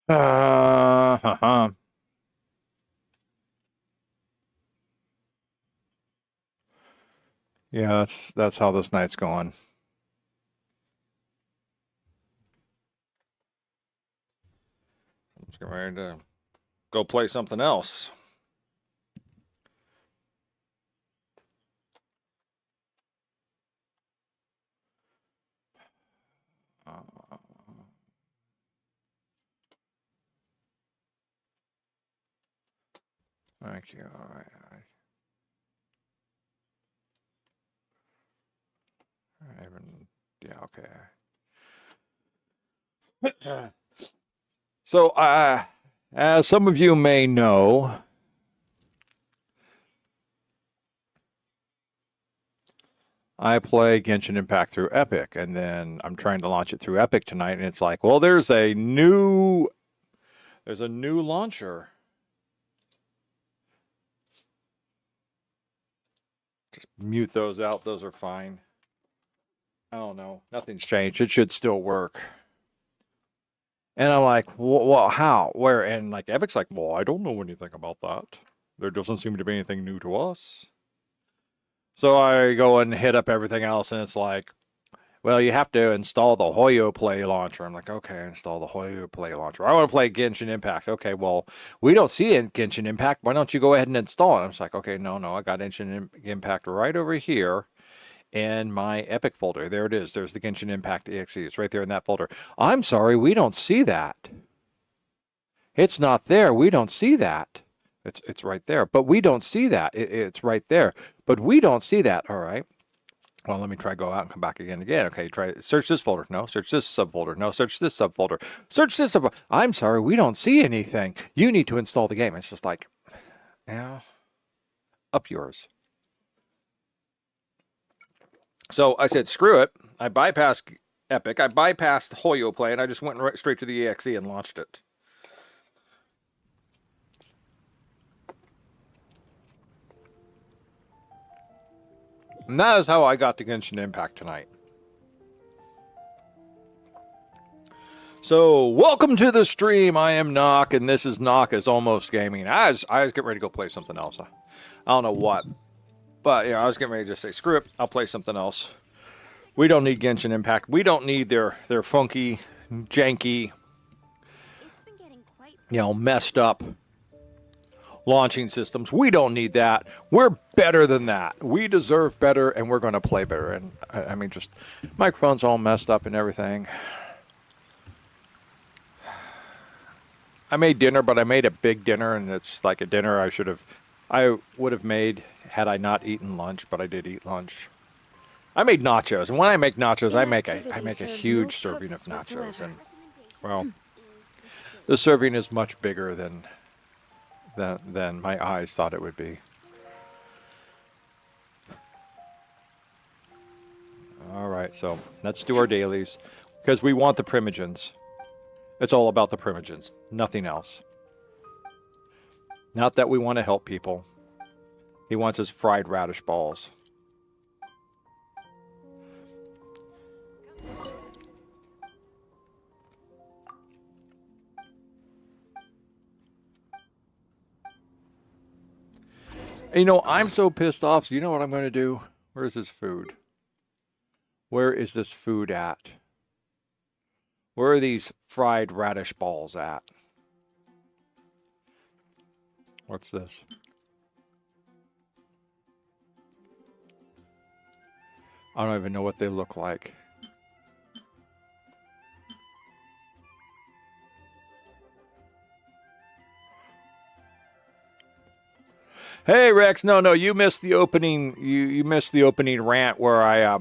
Uh-huh. Yeah, that's how this night's going. I'm just getting ready to go play something else. Uh, Thank you. All right. I even, yeah, okay. So, as some of you may know, I play Genshin Impact through Epic, and then I'm trying to launch it through Epic tonight, and it's like, well, there's a new launcher. Just mute those out; those are fine. I don't know, nothing's changed. It should still work. And I'm like, well, how, where? And like Epic's like, well, I don't know anything about that. There doesn't seem to be anything new to us. So I go and hit up everything else, and it's like, well, you have to install the Hoyo Play launcher. I'm like, okay, install the Hoyo Play launcher. I want to play Genshin Impact. Okay, well, we don't see it in Genshin Impact. Why don't you go ahead and install it? I'm just like, okay, no, I got Genshin Impact right over here in my Epic folder. There it is. There's the Genshin Impact EXE. It's right there in that folder. I'm sorry, we don't see that. It's not there. We don't see that. It's right there, but we don't see that. It's right there, but we don't see that. All right. Well, let me try go out and come back again. Okay, try search this folder. No, search this subfolder. No, search this subfolder. Search this sub. I'm sorry, we don't see anything. You need to install the game. It's just like, yeah, up yours. So I said, screw it. I bypassed Epic. I bypassed Hoyo Play, and I just went right straight to the EXE and launched it. And that is how I got to Genshin Impact tonight. So, welcome to the stream. I am NOC, and this is NOC is Almost Gaming. I was getting ready to go play something else. I don't know what. But, yeah, I was getting ready to just say, screw it, I'll play something else. We don't need Genshin Impact. We don't need their funky, janky, messed up launching systems. We don't need that. We're better than that. We deserve better, and we're going to play better. And, I mean, just microphone's all messed up and everything. I made dinner, but I made a big dinner, and it's like a dinner I would have made had I not eaten lunch, but I did eat lunch. I made nachos, and when I make nachos, I make a huge serving of nachos, and well, the serving is much bigger than my eyes thought it would be. All right, so let's do our dailies because we want the primogens. It's all about the primogens, nothing else. Not that we want to help people. He wants his fried radish balls. And, I'm so pissed off. So you know what I'm going to do? Where's this food? Where is this food at? Where are these fried radish balls at? What's this? I don't even know what they look like. Hey Rhex, no, you missed the opening. You missed the opening rant where I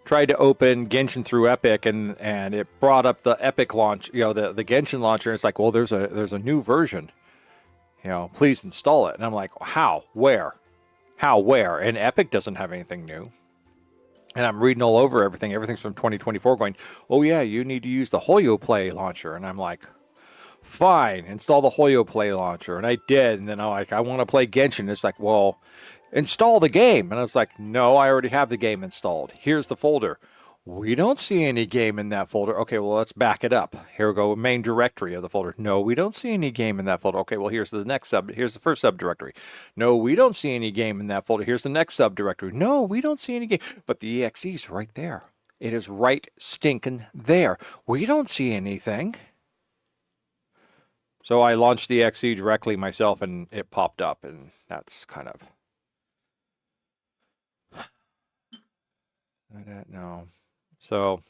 tried to open Genshin through Epic, and it brought up the Epic launch, the Genshin launcher. And it's like, well, there's a new version. Please install it. And I'm like, how? Where? How? Where? And Epic doesn't have anything new. And I'm reading all over everything. Everything's from 2024 going, oh yeah, you need to use the Hoyo Play launcher. And I'm like, fine, install the Hoyo Play launcher. And I did. And then I'm like, I want to play Genshin. It's like, well, install the game. And I was like, no, I already have the game installed. Here's the folder. We don't see any game in that folder. Okay, well, let's back it up. Here we go, main directory of the folder. No, we don't see any game in that folder. Okay, well, here's the next here's the first subdirectory. No, we don't see any game in that folder. Here's the next subdirectory. No, we don't see any game. But the exe is right there. It is right stinking there. We don't see anything. So I launched the exe directly myself, and it popped up, and that's kind of... No. So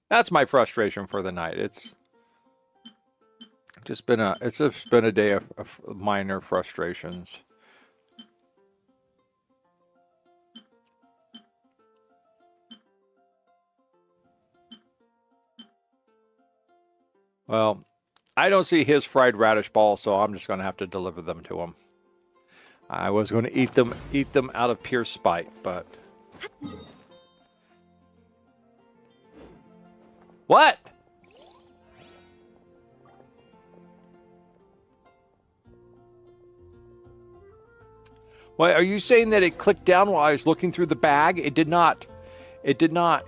that's my frustration for the night. It's just been a day of minor frustrations. Well, I don't see his fried radish balls, so I'm just going to have to deliver them to him. I was going to eat them out of pure spite, but... What? Wait, are you saying that it clicked down while I was looking through the bag? It did not. It did not.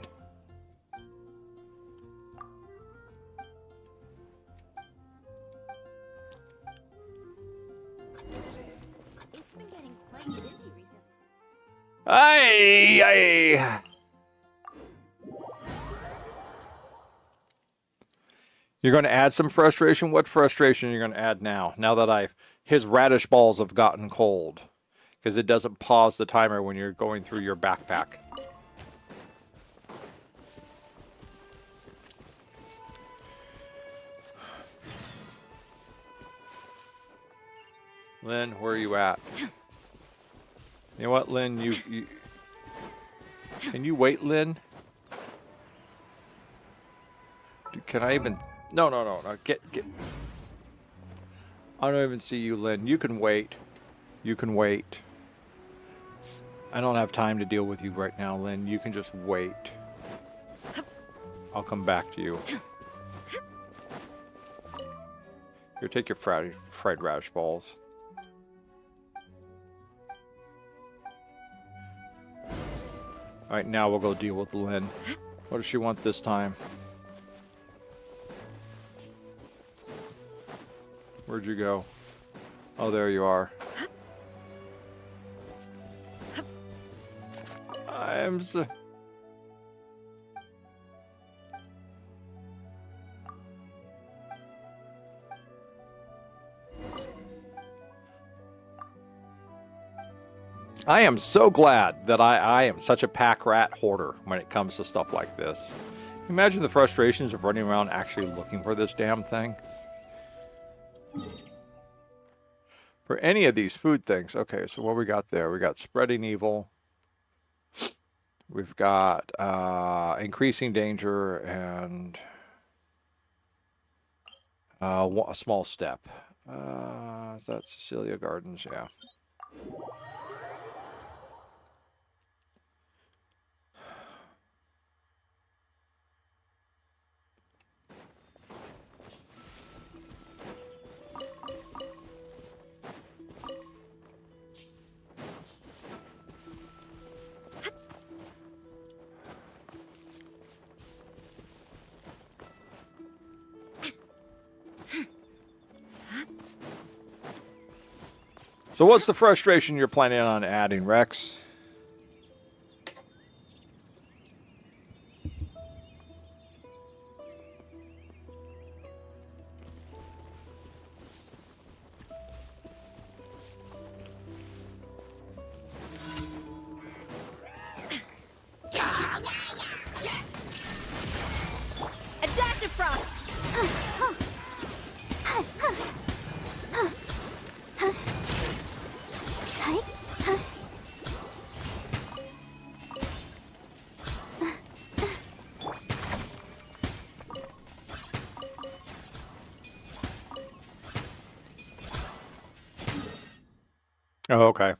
It's been getting quite busy recently. Ay. You're going to add some frustration? What frustration are you going to add now? Now that his radish balls have gotten cold. Because it doesn't pause the timer when you're going through your backpack. Lynn, where are you at? You know what, Lynn? You can you wait, Lynn? Can I even... No. Get. I don't even see you, Lynn. You can wait. You can wait. I don't have time to deal with you right now, Lynn. You can just wait. I'll come back to you. Here, take your fried radish balls. Alright, now we'll go deal with Lynn. What does she want this time? Where'd you go? Oh, there you are. I'm so... I am so glad that I am such a pack rat hoarder when it comes to stuff like this. Imagine the frustrations of running around actually looking for this damn thing. For any of these food things. Okay, so what we got there? We got spreading evil. We've got increasing danger and a small step. Is that Cecilia Gardens? Yeah. So what's the frustration you're planning on adding, Rhex? A dash of frost. Oh, okay.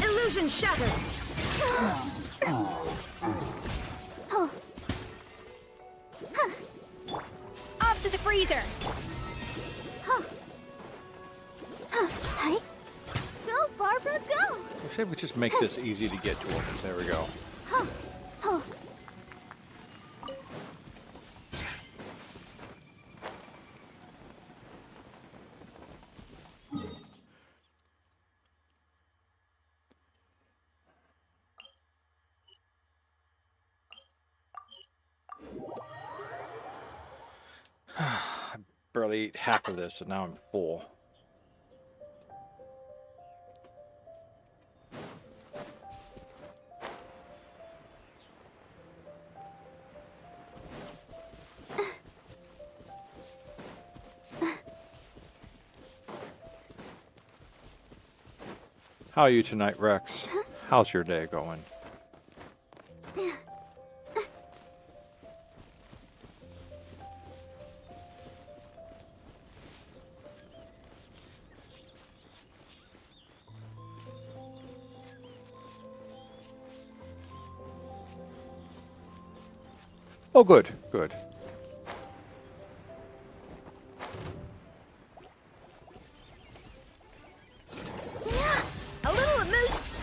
Illusion shattered. Off to the freezer. Go, Barbara, go! Let's see if we just make this easy to get to him. There we go. I barely ate half of this, and now I'm full. How are you tonight, Rex? How's your day going? Oh, good, good. A little amuse.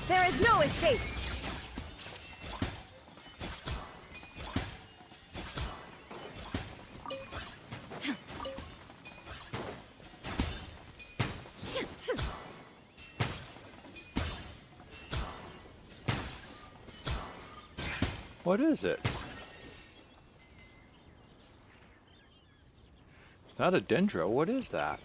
There is no escape. What is it? It's not a dendro. What is that?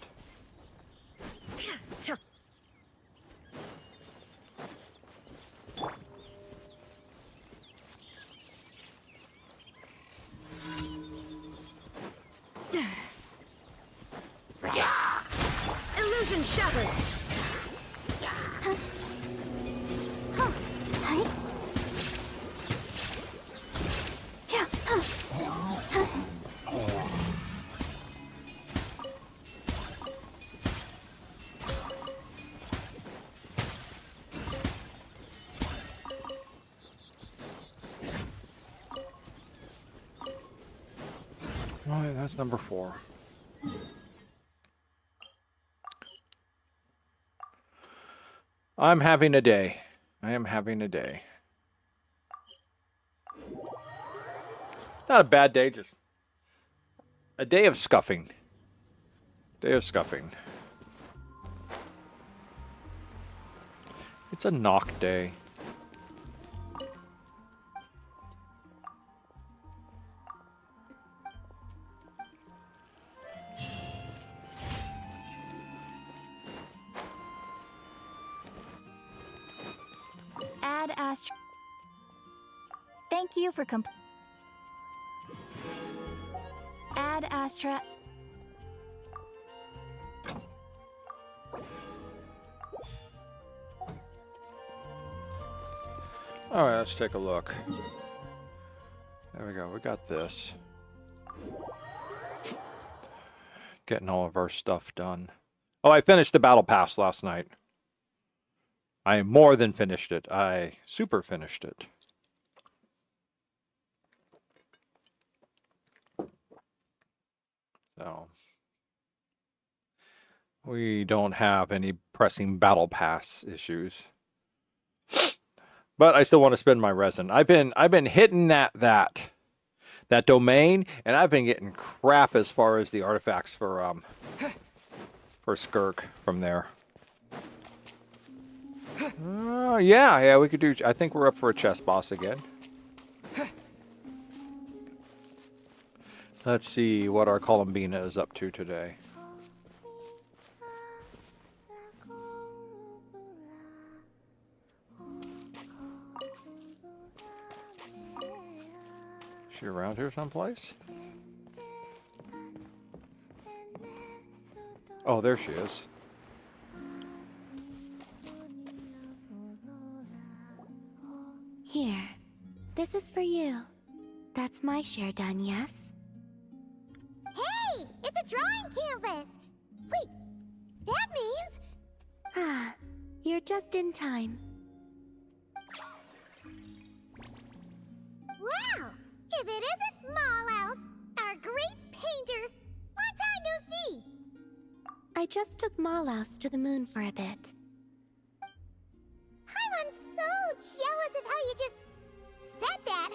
Illusion shattered. Oh, yeah, that's number 4. I'm having a day. I am having a day. Not a bad day, just a day of scuffing. Day of scuffing. It's a NOC day. Add Astra. Thank you for Add Astra. All right, let's take a look. There we go. We got this. Getting all of our stuff done. Oh, I finished the battle pass last night. I more than finished it. I super finished it. So we don't have any pressing battle pass issues. But I still want to spend my resin. I've been hitting that domain, and I've been getting crap as far as the artifacts for Skirk from there. Yeah, we could do. I think we're up for a chess boss again. Let's see what our Columbina is up to today. Is she around here someplace? Oh, there she is. Here. This is for you. That's my share done, yes? Hey! It's a drawing canvas! Wait, that means... Ah, you're just in time. Wow! If it isn't Mallouse, our great painter! Long time no see! I just took Mallouse to the moon for a bit. I'm so jealous of how you just said that,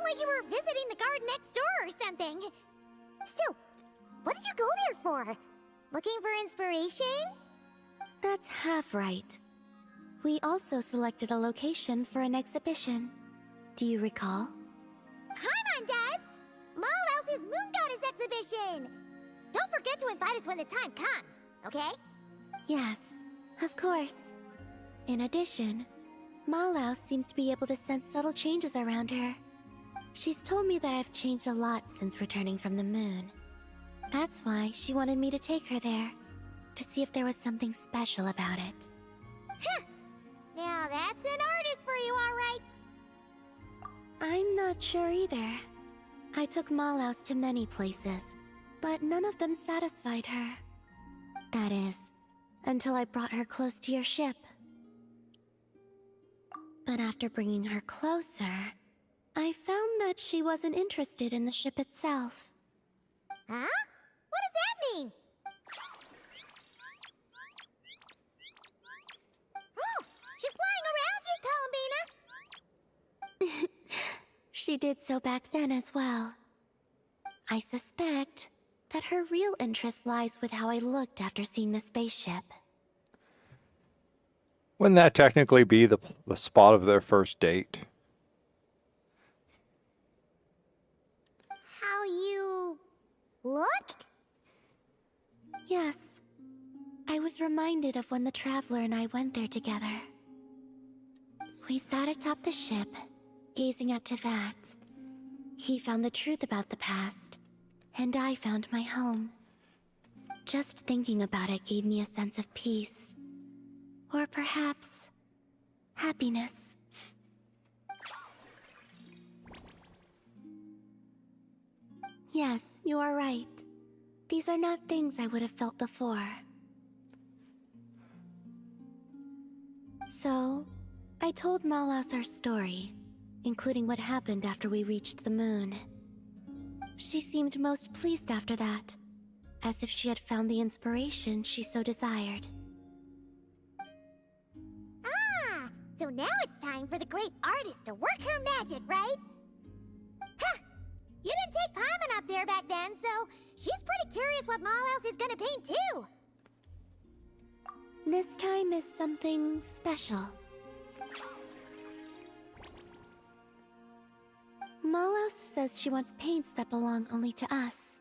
like you were visiting the garden next door or something. Still, what did you go there for? Looking for inspiration? That's half right. We also selected a location for an exhibition. Do you recall? Paimon does! Mallouse's Moon Goddess exhibition! Don't forget to invite us when the time comes, okay? Yes, of course. In addition, Mallouse seems to be able to sense subtle changes around her. She's told me that I've changed a lot since returning from the moon. That's why she wanted me to take her there, to see if there was something special about it. Huh! Now that's an artist for you, alright! I'm not sure either. I took Mallouse to many places, but none of them satisfied her. That is, until I brought her close to your ship. But after bringing her closer, I found that she wasn't interested in the ship itself. Huh? What does that mean? Oh, she's flying around you, Columbina! She did so back then as well. I suspect that her real interest lies with how I looked after seeing the spaceship. Wouldn't that technically be the spot of their first date? How you... looked? Yes. I was reminded of when the Traveler and I went there together. We sat atop the ship, gazing at Tevat. He found the truth about the past, and I found my home. Just thinking about it gave me a sense of peace. Or perhaps... happiness. Yes, you are right. These are not things I would have felt before. So, I told Mallouse our story, including what happened after we reached the moon. She seemed most pleased after that, as if she had found the inspiration she so desired. Ah, so now it's time for the great artist to work her magic, right? Huh! You didn't take Paimon up there back then, so she's pretty curious what Mallouse is gonna paint too. This time is something special. Mallouse says she wants paints that belong only to us.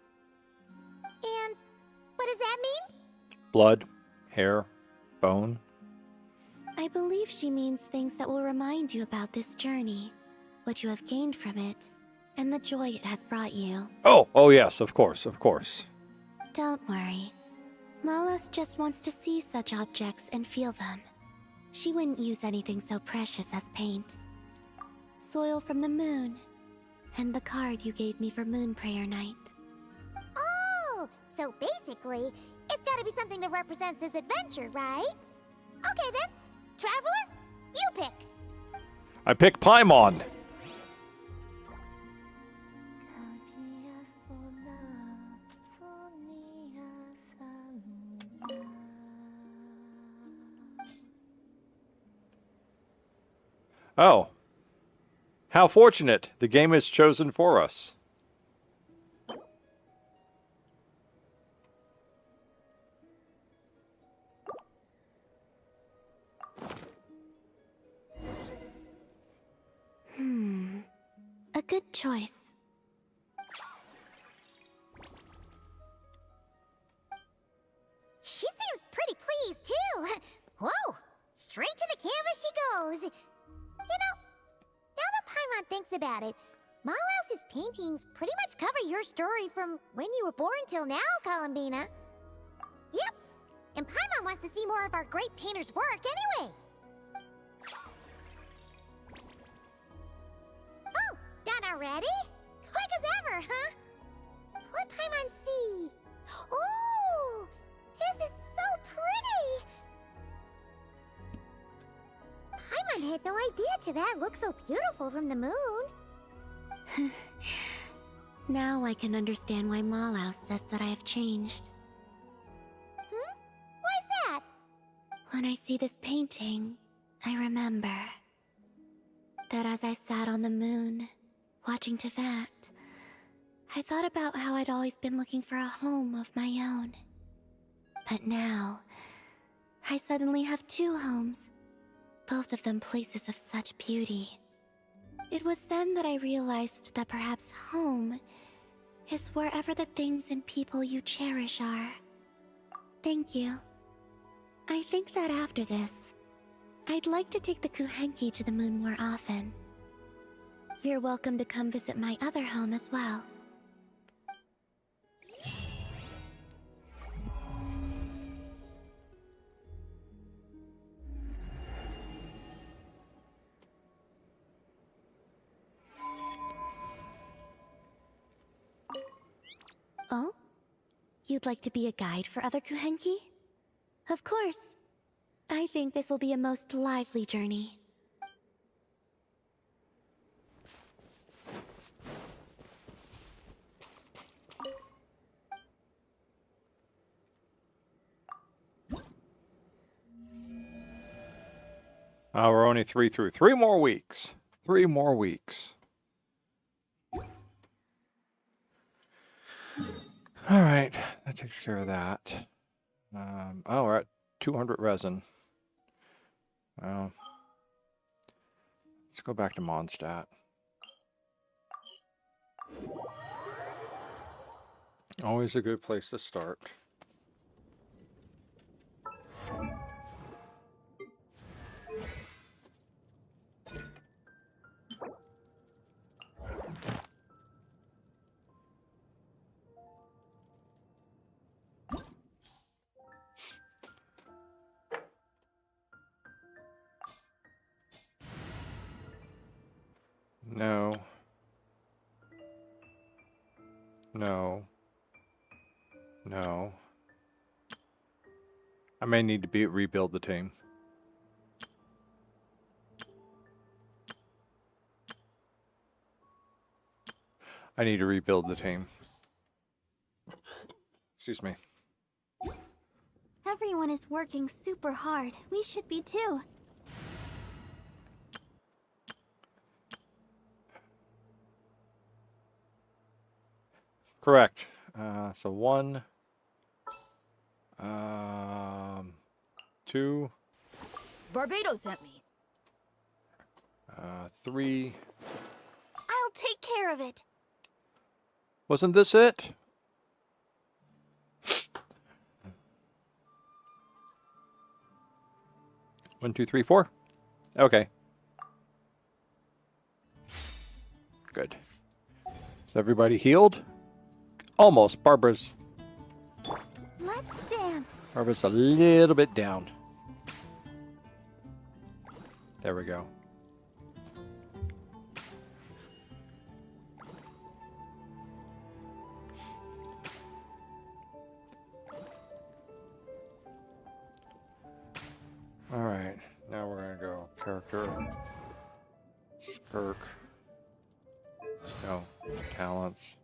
And what does that mean? Blood, hair, bone. I believe she means things that will remind you about this journey, what you have gained from it, and the joy it has brought you. Oh yes, of course, of course. Don't worry. Mallouse just wants to see such objects and feel them. She wouldn't use anything so precious as paint. Soil from the moon, and the card you gave me for Moon Prayer Night. Oh, so basically, it's gotta be something that represents this adventure, right? Okay then, Traveler, you pick. I pick Paimon. Oh. How fortunate. The game is chosen for us. A good choice. She seems pretty pleased, too. Whoa, straight to the canvas she goes. You know, now that Paimon thinks about it, Mallouse's paintings pretty much cover your story from when you were born till now, Columbina. Yep, and Paimon wants to see more of our great painter's work anyway. already? Quick as ever, huh? What Paimon see? Oh, this is so pretty! Paimon had no idea Teyvat looked so beautiful from the moon. Now I can understand why Malaus says that I have changed. Why's that? When I see this painting, I remember that as I sat on the moon, watching Teyvat, I thought about how I'd always been looking for a home of my own. But now, I suddenly have two homes, both of them places of such beauty. It was then that I realized that perhaps home is wherever the things and people you cherish are. Thank you. I think that after this, I'd like to take the Kuhenki to the moon more often. You're welcome to come visit my other home as well. Oh? You'd like to be a guide for other Kuhenki? Of course. I think this will be a most lively journey. We're only 3 through. 3 more weeks. 3 more weeks. All right, that takes care of that. Oh, we're at 200 resin. Well, let's go back to Mondstadt. Always a good place to start. No. No. No. I may need to rebuild the team. I need to rebuild the team. Excuse me. Everyone is working super hard. We should be too. Correct. So 1, 2, Barbados sent me. 3. I'll take care of it. Wasn't this it? One, 2, 3, 4. Okay. Good. Is everybody healed? Almost. Barbara's Let's dance. a little bit down. There we go. All right, now we're gonna go character, perk, no, talents.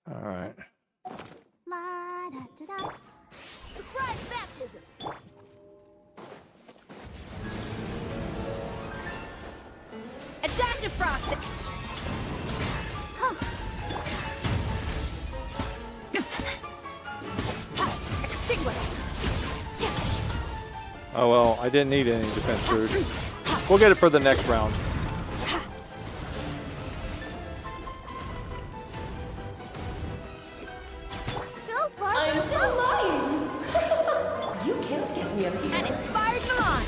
All right. La da da da. Surprise baptism. A dash of frosting. Extinguish. Oh well, I didn't need any defense food. We'll get it for the next round. Go, Bart! I'm flying! You can't get me up here. An inspired melange!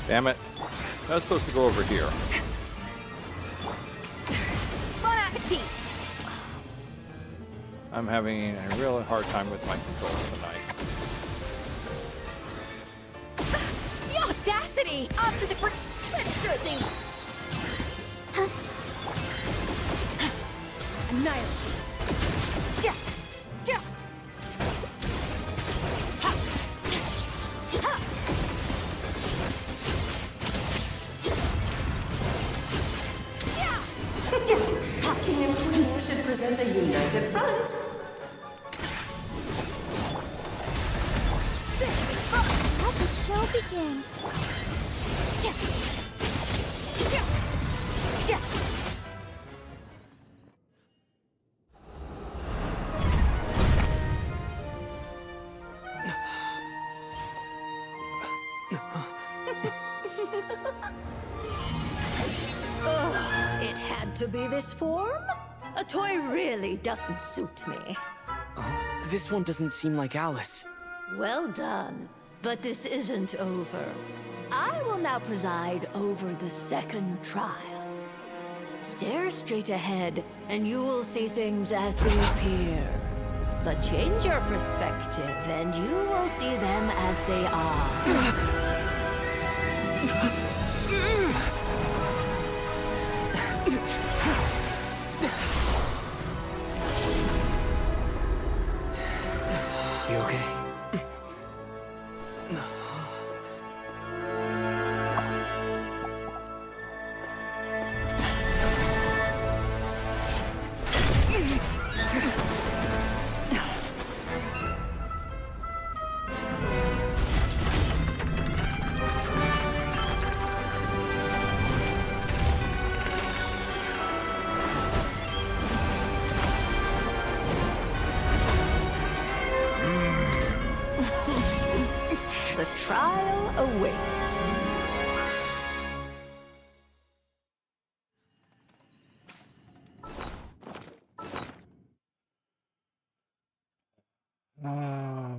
Damn it. That's supposed to go over here. Bon appetit! I'm having a really hard time with my controls tonight. The audacity! Off to the front! Let's start things! Annihilate! Ja! Ja! Ha! Ha! King and Queen should present a united front. This should be fun! Let the show begin! Ja! Ja! Ja! It had to be this form? A toy really doesn't suit me. This one doesn't seem like Alice. Well done. But this isn't over. I will now preside over the second trial. Stare straight ahead, and you will see things as they appear. But change your perspective, and you will see them as they are. You okay? The trial awaits.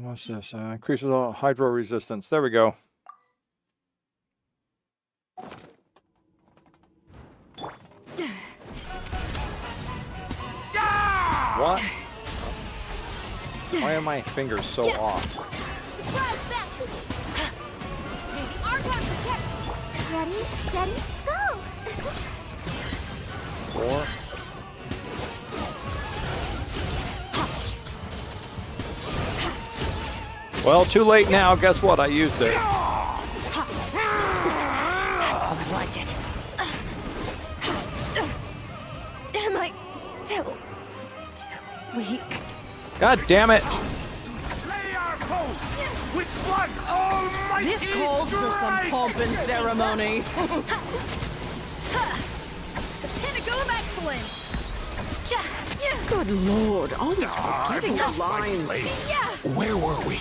What's this? Increases all hydro resistance. There we go. What? Why are my fingers so off? Surprise baptism! May the Archon protect you! Ready, steady, go! 4. Well, too late now. Guess what? I used it. That's how I liked it. Am I still too weak? God damn it! Slay our foes with one almighty This calls for some strike! pomp and ceremony. The pinnacle of excellence! Ja, yeah, Good lord, almost forgetting the I've lost my lines. place. yeah, Where were we?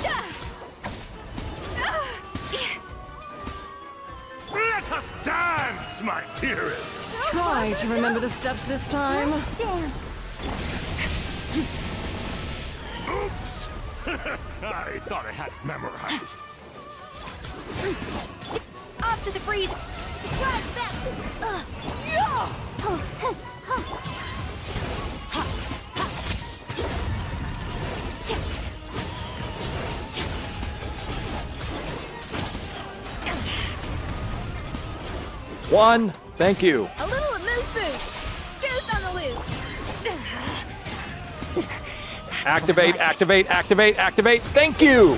ja. Let us dance, my dearest! Try to remember the steps this time. Dance! Oops! I thought I had it memorized. Off to the freeze! Surprise baptism! Yeah! Oh, huh, huh. Ha, ha. Ja. Ja. 1. Thank you. A little amuse bouche! Goose on the loose! Activate, activate, activate, activate. Thank you.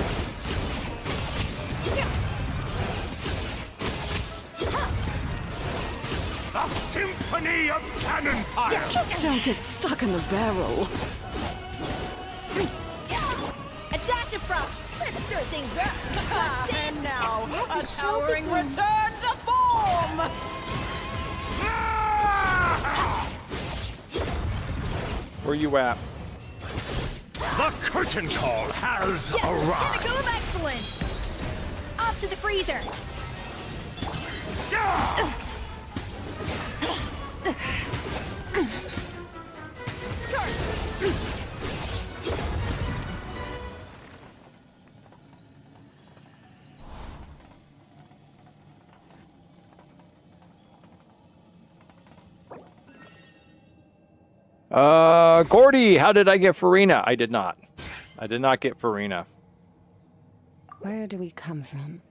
A symphony of cannon fire! Just don't get stuck in the barrel. A dash of frost! Let's stir things up! And now, a towering return to form! Where you at? The curtain call has arrived. Go of excellence! Off to the freezer! Gordy, how did I get Farina? I did not. I did not get Farina. Where do we come from?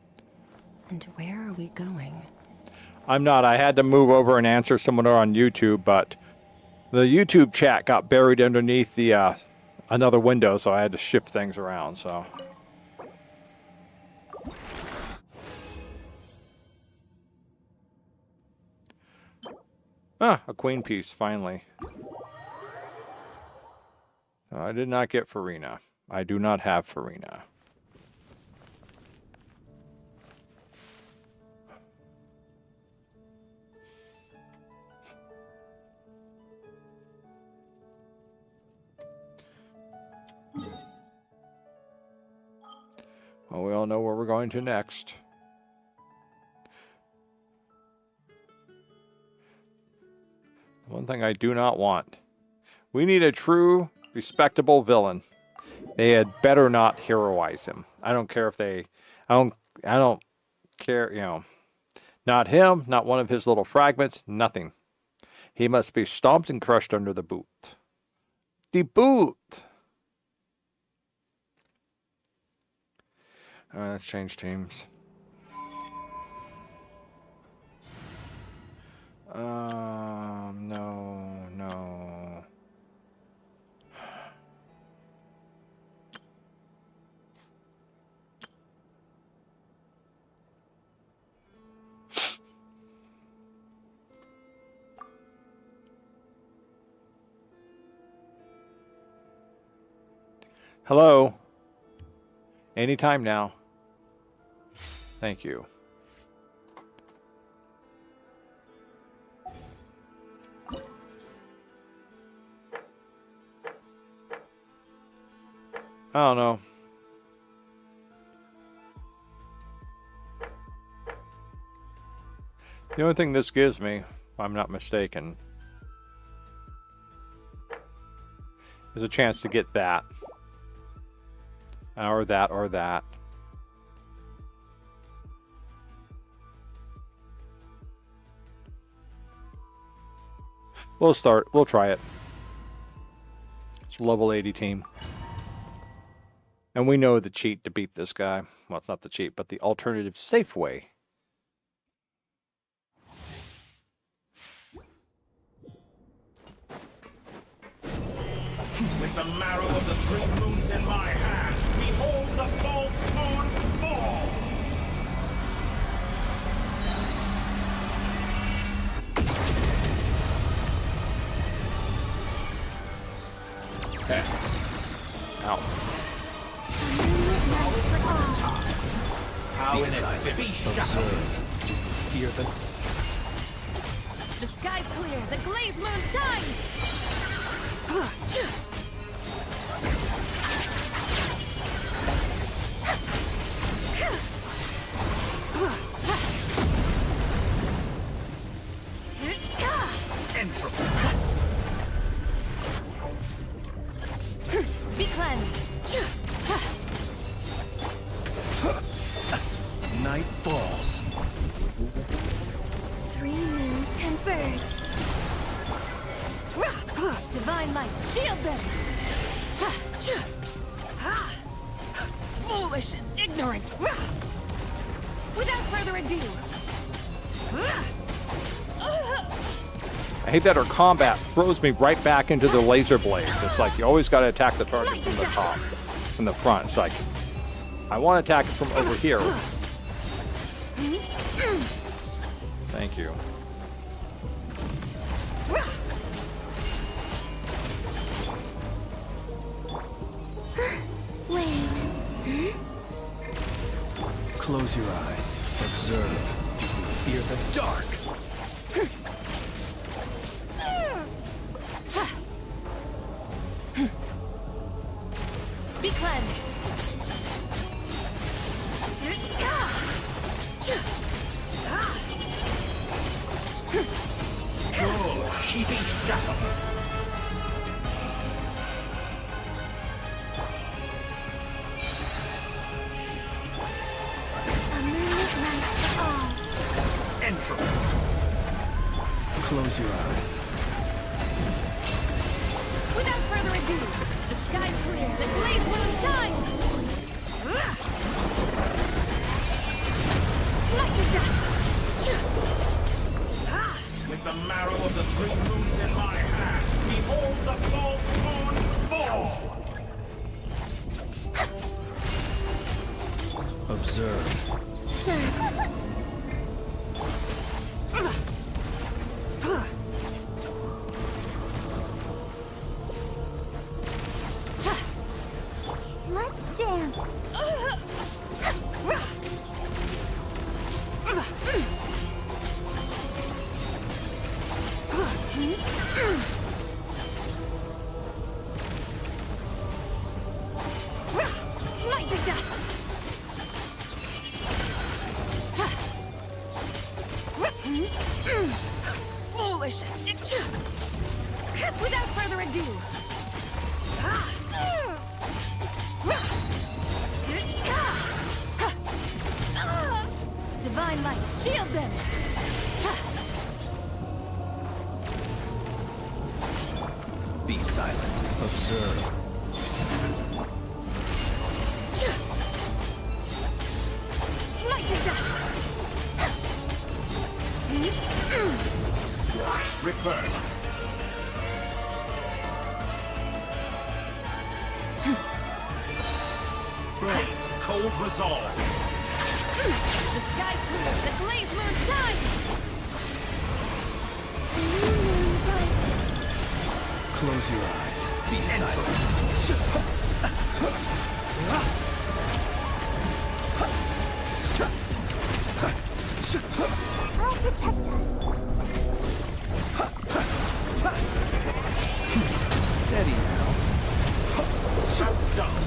And where are we going? I'm not. I had to move over and answer someone on YouTube, but the YouTube chat got buried underneath the another window, so I had to shift things around. So. Ah, a queen piece, finally. I did not get Farina. I do not have Farina. Well, we all know where we're going to next. One thing I do not want. We need a true, respectable villain. They had better not heroize him. I don't care if they... I don't care, you know. Not him, not one of his little fragments, nothing. He must be stomped and crushed under the boot. The boot! Alright, let's change teams. No. Hello? Anytime now. Thank you. I don't know. The only thing this gives me, if I'm not mistaken, is a chance to get that. Or that, or that. We'll start. We'll try it. It's a level 80 team. And we know the cheat to beat this guy. Well, it's not the cheat, but the alternative safe way. With the marrow of the 3 moons in my hand, behold the false moon's fall! Okay. Ow. How in it be shackled? Fear the... The sky's clear, the glazed moon shines! Entropy. Be cleansed! Night falls. 3 moons converge! Divine light, shield them! Foolish and ignorant! Without further ado... I hate that her combat throws me right back into the laser blades. It's like you always got to attack the target from the top, from the front. It's like, I want to attack it from over here. Thank you. Close your eyes. Observe. Fear the dark. be shackled. A moonlit night for all. Entropy. Close your eyes. Without further ado, the sky's clear, the glaze moon shines! Light your dust! With the marrow of the 3 moons in my hand, behold the false moons fall! Observe. Let's dance. Light the dust! Foolish! Without further ado! Divine light, shield them! Be silent. Observe. Light the dust! Reverse. Blades of cold resolve. The sky's clear, the glaze moon shines! A new moon rises. Close your eyes. Be silent. I'll protect us. Steady now. That's done.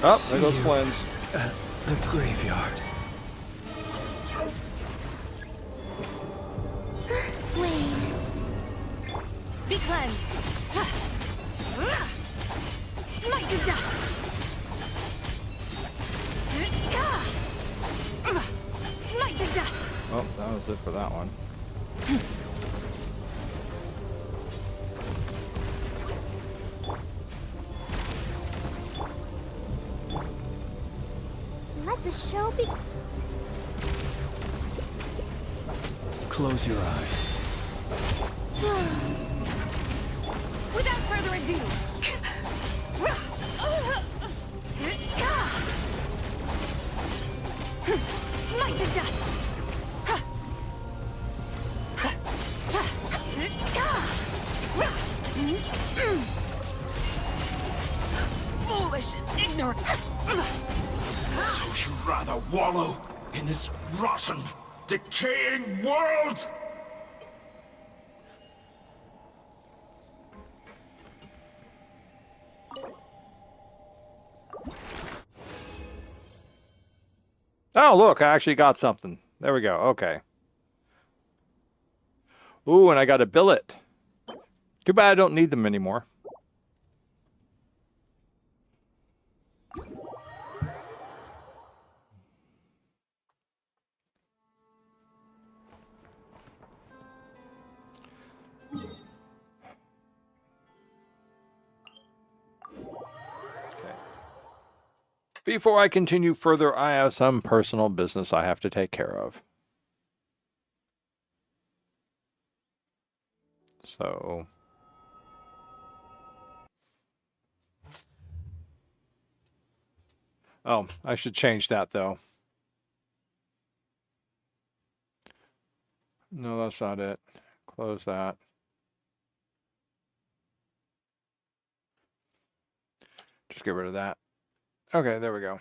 Oh, there goes Flynn's. The graveyard. Wayne. Be cleansed! Light the dust! Light the dust! Oh, that was it for that one. Let the show be. Close your eyes. Without further ado! Light the dust! Foolish and ignorant! So you'd rather wallow in this rotten, decaying world? Oh, look, I actually got something. There we go. Okay. Ooh, and I got a billet. Too bad I don't need them anymore. Before I continue further, I have some personal business I have to take care of. So... Oh, I should change that, though. No, that's not it. Close that. Just get rid of that. Okay, there we go.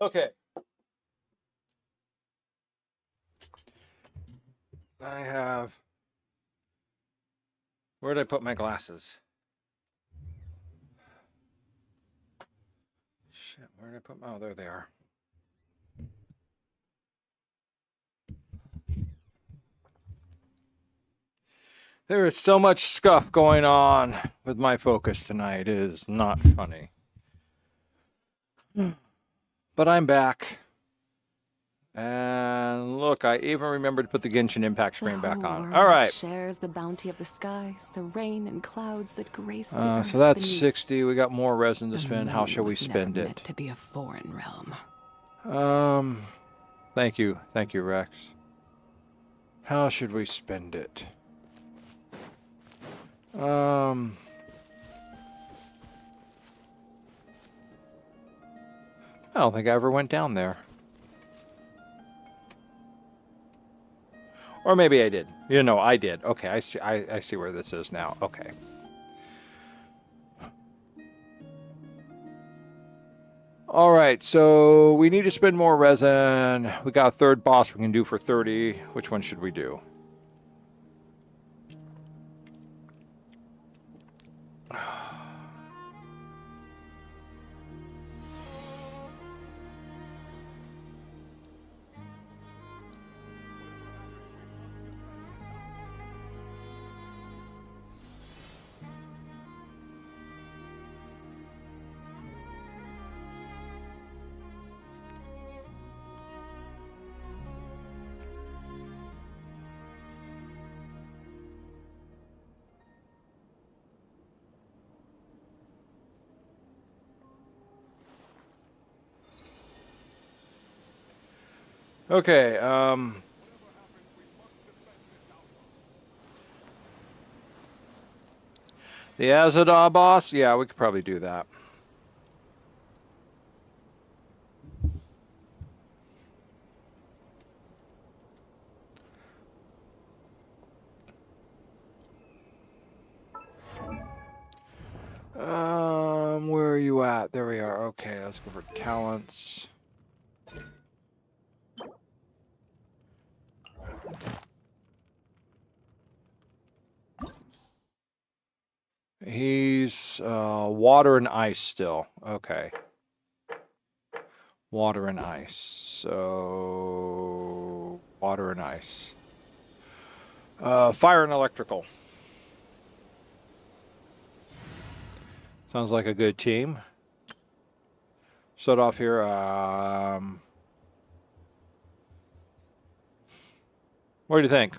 Okay. I have. Where did I put my glasses? Shit, where did I put my. Oh, there they are. There is so much scuff going on with my focus tonight. It is not funny. But I'm back. And look, I even remembered to put the Genshin Impact screen back on. All right. Shares the bounty of the skies, the rain and clouds that grace the earth So that's beneath. 60. We got more resin to The spend. How moon shall we was spend never it? meant to be a foreign realm. Thank you, Rex. How should we spend it? I don't think I ever went down there. Or maybe I did. You know, I did. Okay, I see. I see where this is now. Okay. All right, so we need to spend more resin. We got a third boss we can do for 30. Which one should we do? Okay, the Azadar boss? Yeah, we could probably do that. Where are you at? There we are. Okay, let's go for talents. He's water and ice still. Okay. Water and ice. So water and ice. Fire and electrical. Sounds like a good team. Start off here. What do you think?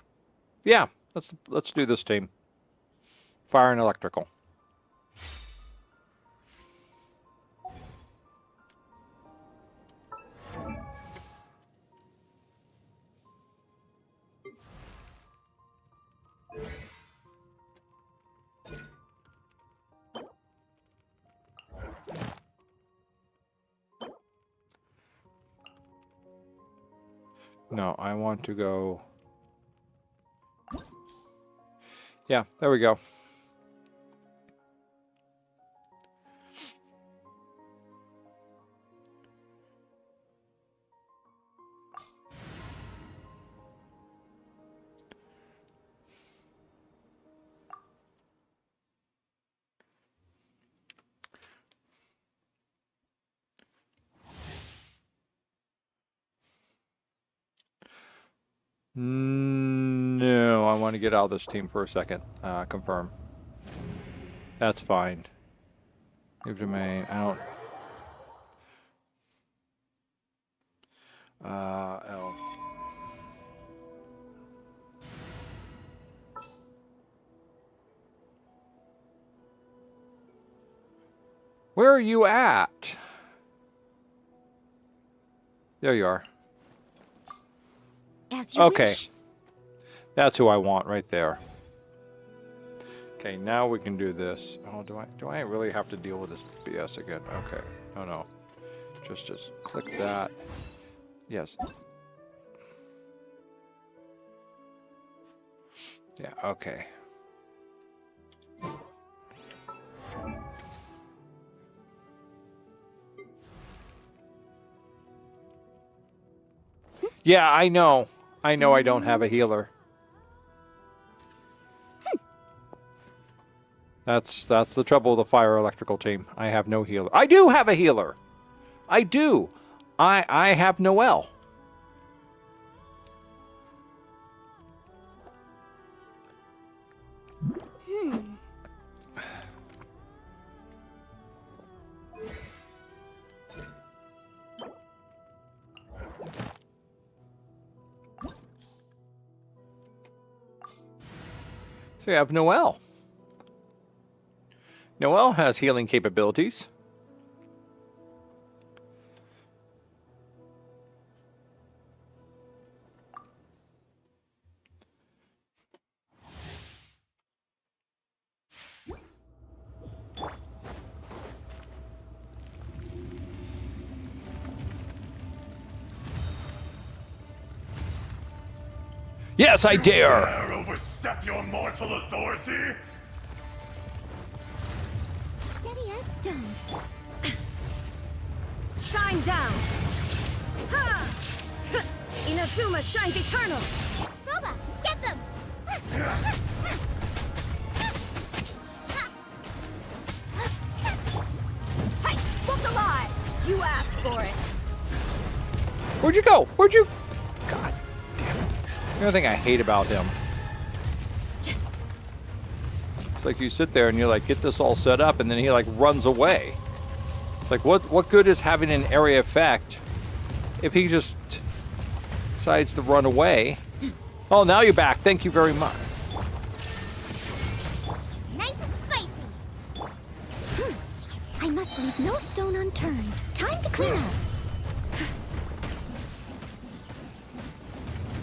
Yeah, let's do this team. Fire and electrical. No, I want to go. Yeah, there we go. No, I want to get out of this team for a second. Confirm. That's fine. Leave domain. I don't. L. Where are you at? There you are. As you Okay. wish. That's who I want right there. Okay, now we can do this. Oh, do I really have to deal with this BS again? Okay. Oh no. Just click that. Yes. Yeah, okay. Yeah, I know. I know I don't have a healer. That's the trouble with the fire electrical team. I have no healer. I do have a healer. I do. I have Noelle. So you have Noelle. Noelle has healing capabilities. Yes, I dare. Dare overstep your mortal authority? Steady as stone. Shine down! Ha! Inazuma shines eternal! Goba, get them! Hey! Booked alive! You asked for it! Where'd you go? Where'd you... God damn it. The other thing I hate about him. It's like you sit there and you're like, get this all set up, and then he like runs away. Like, what good is having an area effect if he just decides to run away? Oh, now you're back. Thank you very much. Nice and spicy. I must leave no stone unturned. Time to clean up.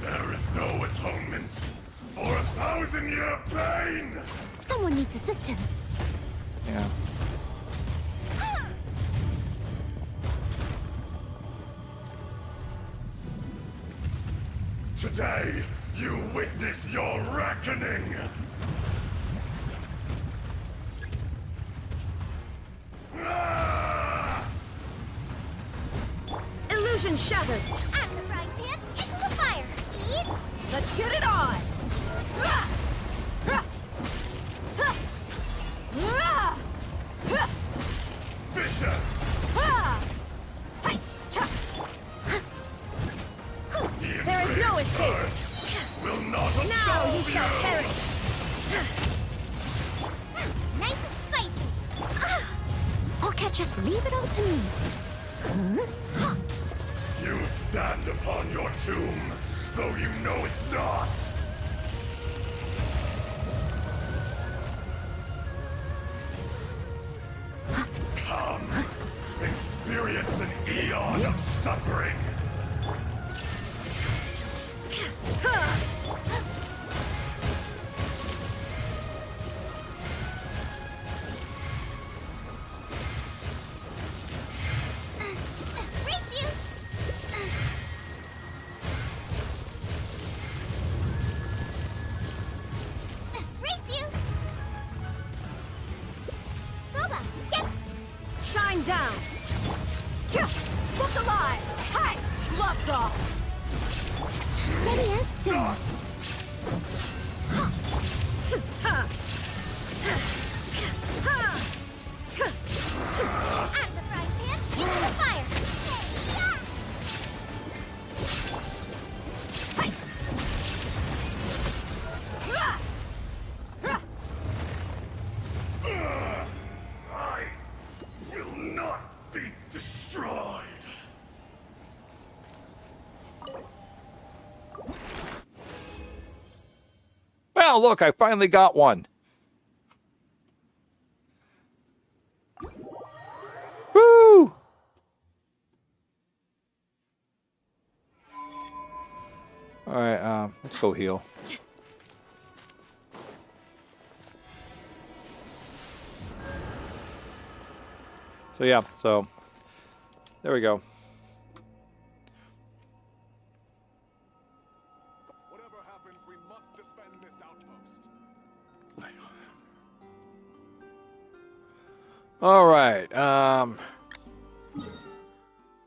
There is no atonement for 1,000-year pain! Someone needs assistance. Yeah. Today, you witness your reckoning! Ah! Illusion shattered! Out of the frying pan, into the fire. Eat. Let's get it on! Bishop! There is no escape! Will not Now you absolve shall you! perish! Nice and spicy. I'll catch up. Leave it all to me. Huh? You stand upon your tomb, though you know it not! Come, experience an eon of suffering! Race you. Race you. Goba, get. Shine down! Booked alive! Hey! Gloves off! Steady as stone. Out of the frying pan, into the fire. I will not be destroyed! Well, look, I finally got one. Woo! All right, let's go heal. So yeah, so there we go. Whatever happens, we must defend this outpost. All right.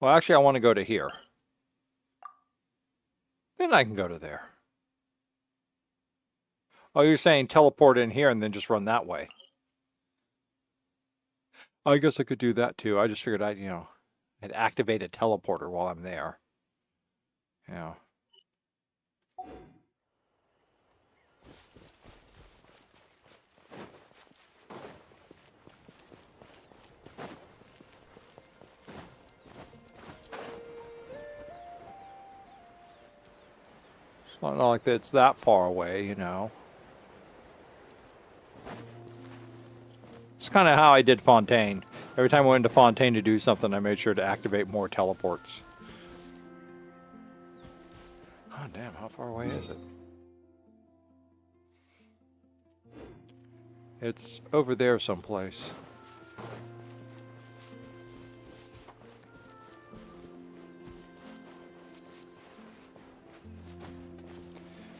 Well, actually, I want to go to here. Then I can go to there. Oh, you're saying teleport in here and then just run that way. I guess I could do that too. I just figured I'd activate a teleporter while I'm there. Yeah. It's not like it's that far away, you know. It's kind of how I did Fontaine. Every time I went to Fontaine to do something, I made sure to activate more teleports. Oh, damn, how far away is it? It's over there someplace.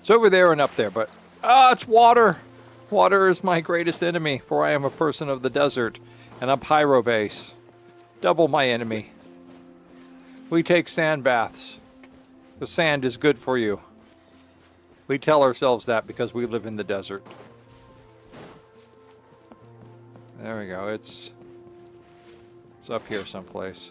It's over there and up there, but... Ah, it's water! Water is my greatest enemy, for I am a person of the desert, and a pyrobase. Double my enemy. We take sand baths. The sand is good for you. We tell ourselves that because we live in the desert. There we go. It's up here someplace.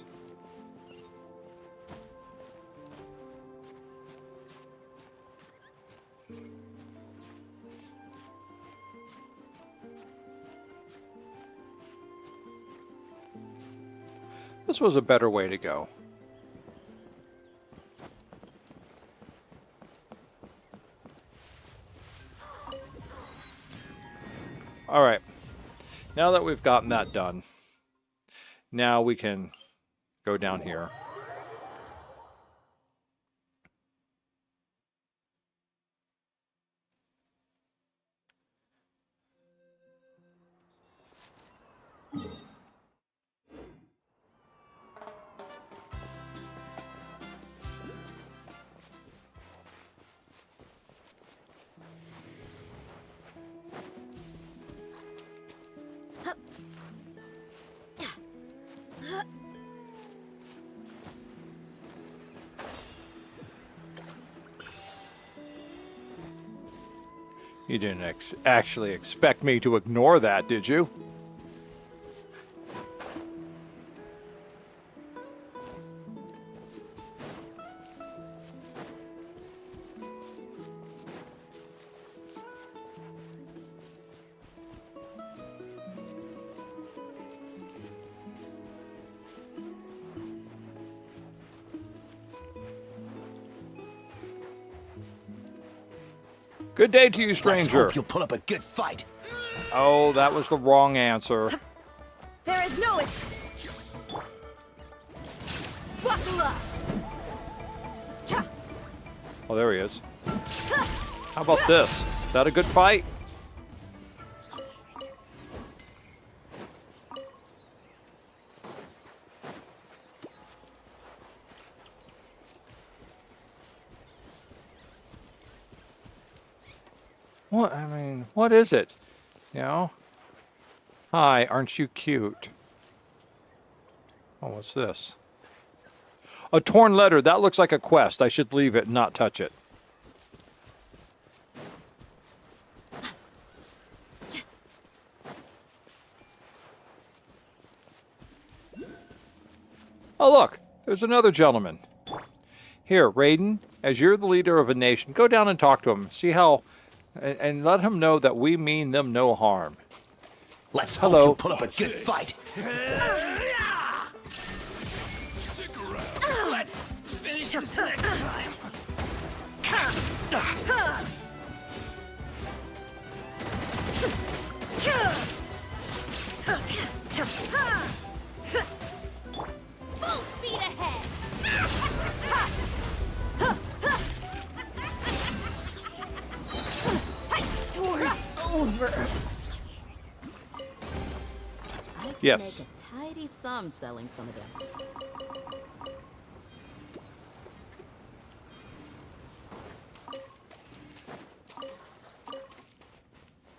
This was a better way to go. All right. Now that we've gotten that done, now we can go down here. You didn't actually expect me to ignore that, did you? Good day to you, stranger. Let's hope you'll put up a good fight. Oh, that was the wrong answer. There is no... Buckle up! Oh, there he is. How about this? Is that a good fight? What? I mean, what is it? You know? Hi, aren't you cute? Oh, what's this? A torn letter. That looks like a quest. I should leave it and not touch it. Oh, look. There's another gentleman. Here, Raiden, as you're the leader of a nation, go down and talk to him. See how... And let him know that we mean them no harm. Let's hope you'll put up a good fight. Stick around. Let's finish this next time. Full speed ahead! Tour's over. I could Yes. make a tidy sum selling some of this.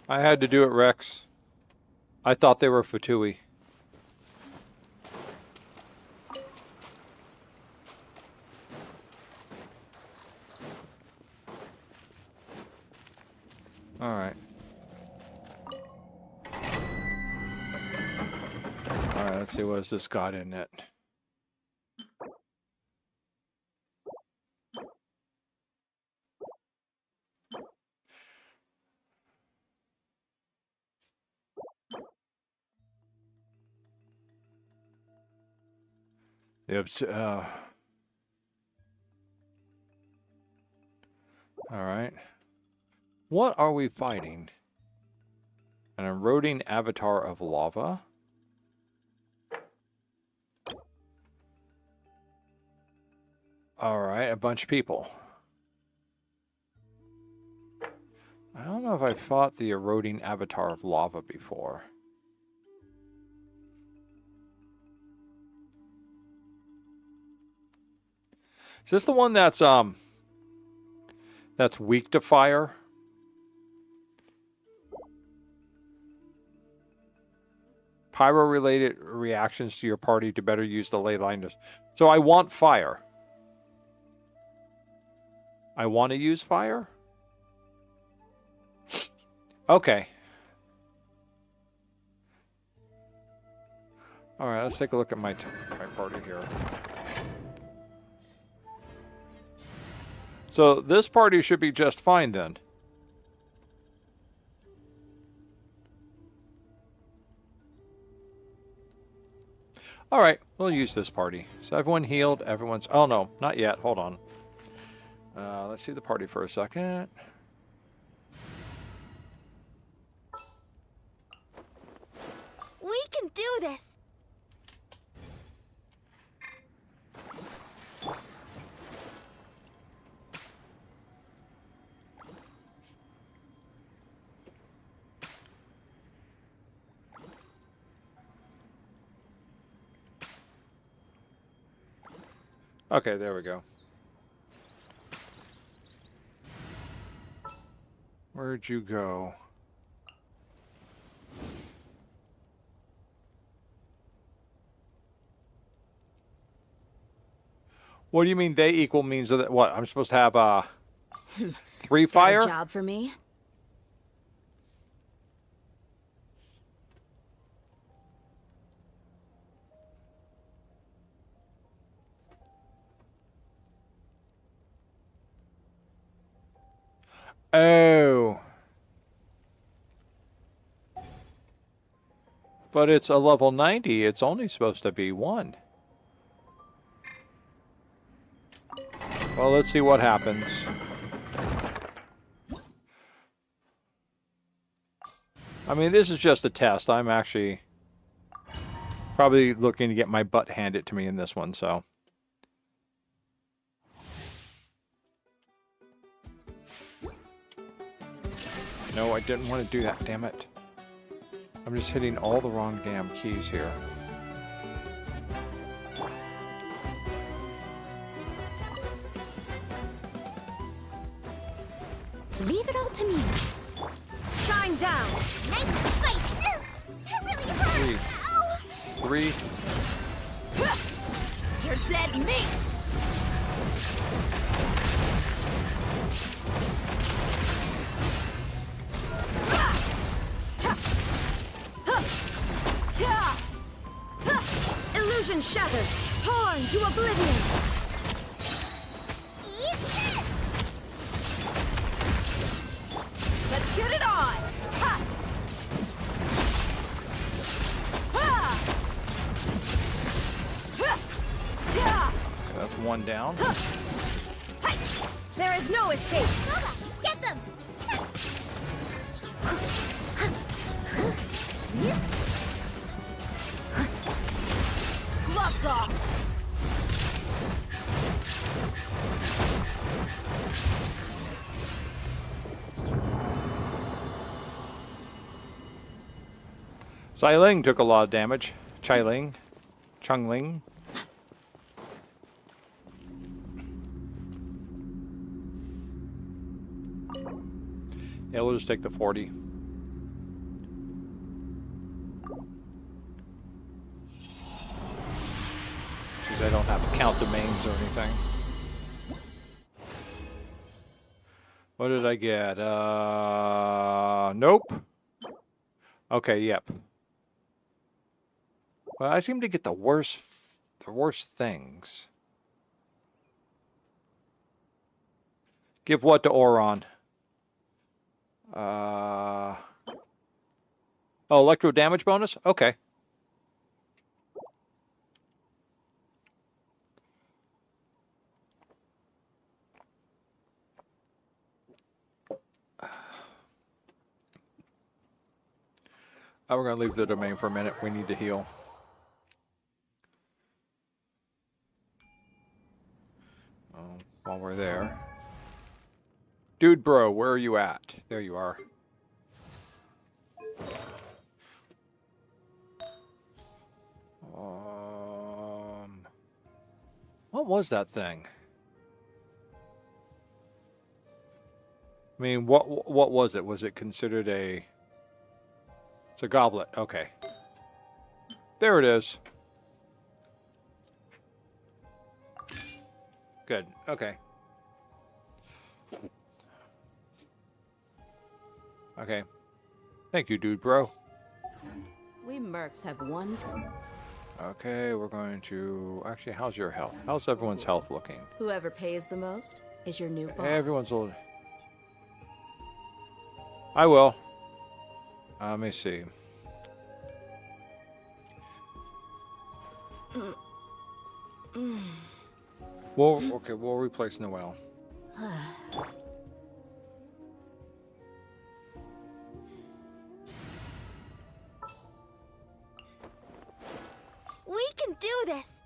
I had to do it, Rhex. I thought they were Fatui. All right. All right, let's see what has this got in it. All right. What are we fighting? An eroding avatar of lava? All right, a bunch of people. I don't know if I fought the eroding avatar of lava before. Is this the one that's weak to fire? Pyro-related reactions to your party to better use the ley line. So I want fire. I want to use fire? Okay. All right, let's take a look at my party here. So this party should be just fine then. All right, we'll use this party. So everyone healed, everyone's... Oh, no, not yet. Hold on. Let's see the party for a second. We can do this! Okay, there we go. Where'd you go? What do you mean they equal means that what? I'm supposed to have 3 fire? Got a job for me? Oh. But it's a level 90. It's only supposed to be 1. Well, let's see what happens. I mean, this is just a test. I'm actually probably looking to get my butt handed to me in this one, so. No, I didn't want to do that, damn it. I'm just hitting all the wrong damn keys here. Leave it all to me. Shine down. Nice and spicy. That really hurt. 3. You're dead meat. Illusion shattered. Torn to oblivion. Eat this. Let's get it on! Ha! Ha! Ha! Yeah! That's 1 down. Hi! There is no escape! Nova, get them! Gloves off! Xiling took a lot of damage. Chongling. Yeah, we'll just take the 40. Because I don't have to count the mains or anything. What did I get? Nope. Okay, yep. Well, I seem to get the worst things. Give what to Oron? Oh, electro damage bonus? Okay. Oh, we're going to leave the domain for a minute. We need to heal. While we're there. Dude, bro, where are you at? There you are. What was that thing? I mean, what was it? Was it considered a... It's a goblet. Okay. There it is. Good. Okay. Okay. Thank you, dude, bro. We mercs have once. Okay, we're going to... Actually, how's your health? How's everyone's health looking? Whoever pays the most is your new boss. Everyone's old. I will. Let me see. We'll replace Noelle. We can do this!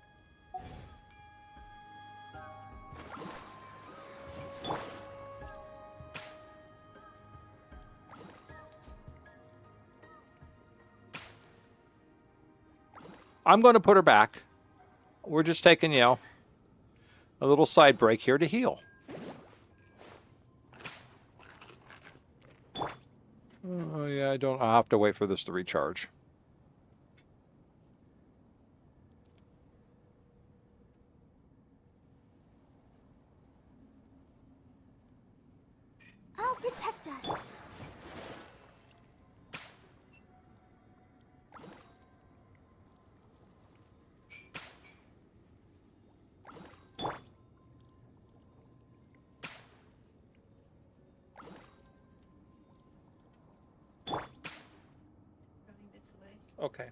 I'm going to put her back. We're just taking, you know, a little side break here to heal. Oh, yeah, I'll have to wait for this to recharge. I'll protect us. Okay.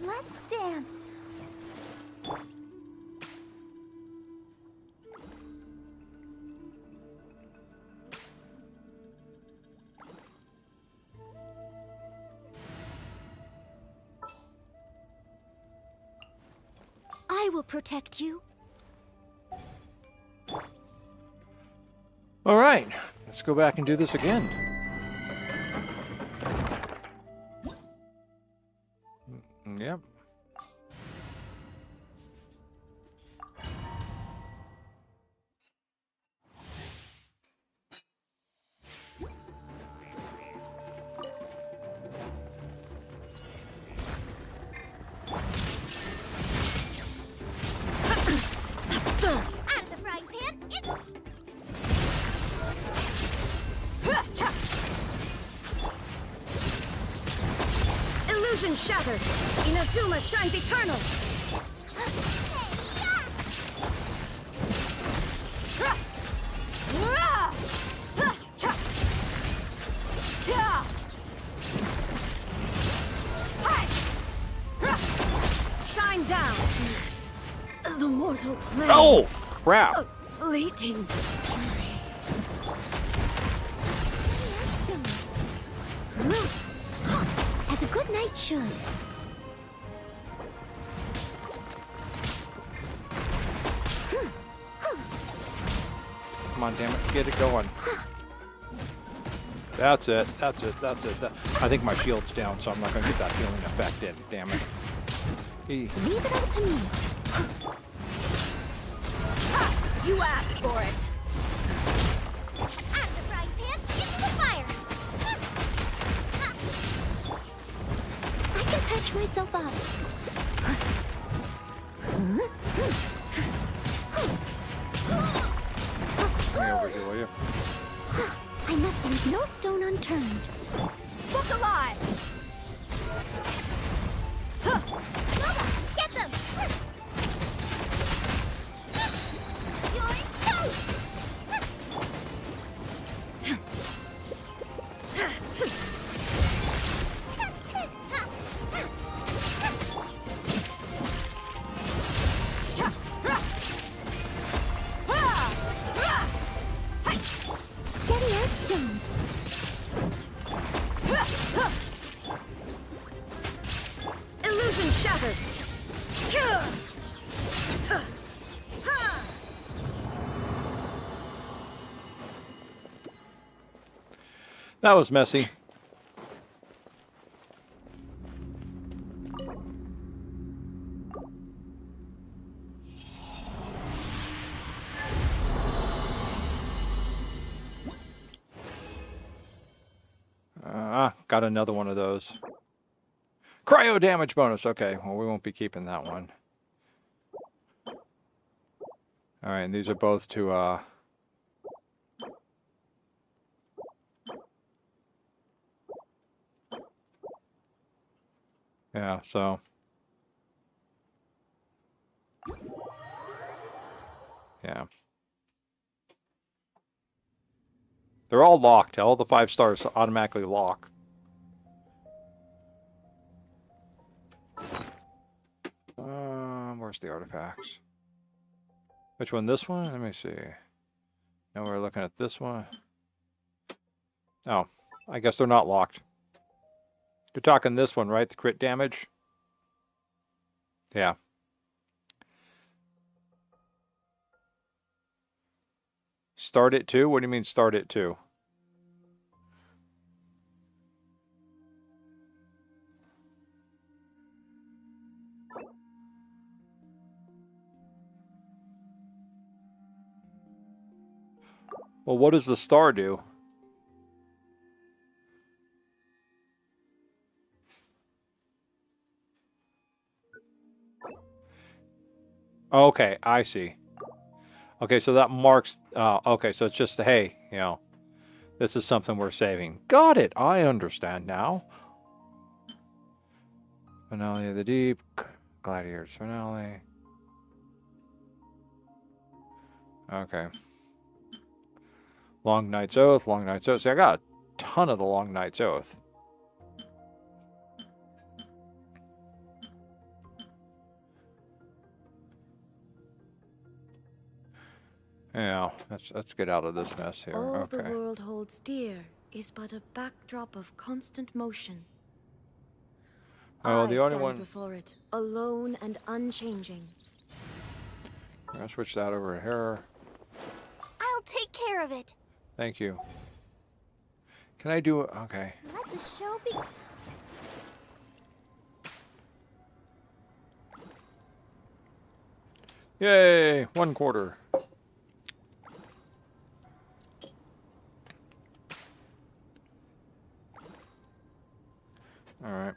Let's dance. I will protect you. All right. Let's go back and do this again. Yep. Out of the frying pan, it's... Illusion shattered! Inazuma shines eternal! Shine down! The mortal plane. Oh, crap. Fleeting. good night should. Come on, damn it. Get it going. That's it. That's it. That's it. I think my shield's down, so I'm not going to get that healing effect in. Damn it. Leave it all to me. You asked for it. Out of the frying pan, into the fire! I can patch myself up. Stay over here, will you? I must leave no stone unturned. Look alive! Lola, get them! You're toast! Steady as stone. Illusion shattered! That was messy. Got another one of those. Cryo damage bonus. Okay, well, we won't be keeping that one. All right, and these are both to, yeah, so. Yeah. They're all locked. All the 5 stars automatically lock. Where's the artifacts? Which one? This one? Let me see. Now we're looking at this one. Oh, I guess they're not locked. You're talking this one, right? The crit damage? Yeah. Start it too? What do you mean start it too? Well, what does the star do? Okay, I see. Okay, so that marks... okay, so it's just, hey, you know, this is something we're saving. Got it! I understand now. Finale of the Deep. Gladiators finale. Okay. Long Night's Oath, Long Night's Oath. See, I got a ton of the Long Night's Oath. Yeah, let's get out of this mess here. All Okay. the world holds dear is but a backdrop of constant motion. Oh, the I only stand one. before it, alone and unchanging. I'll switch that over here. I'll take care of it. Thank you. Can I do it? Okay. Let the show be. Yay! 1/4. All right.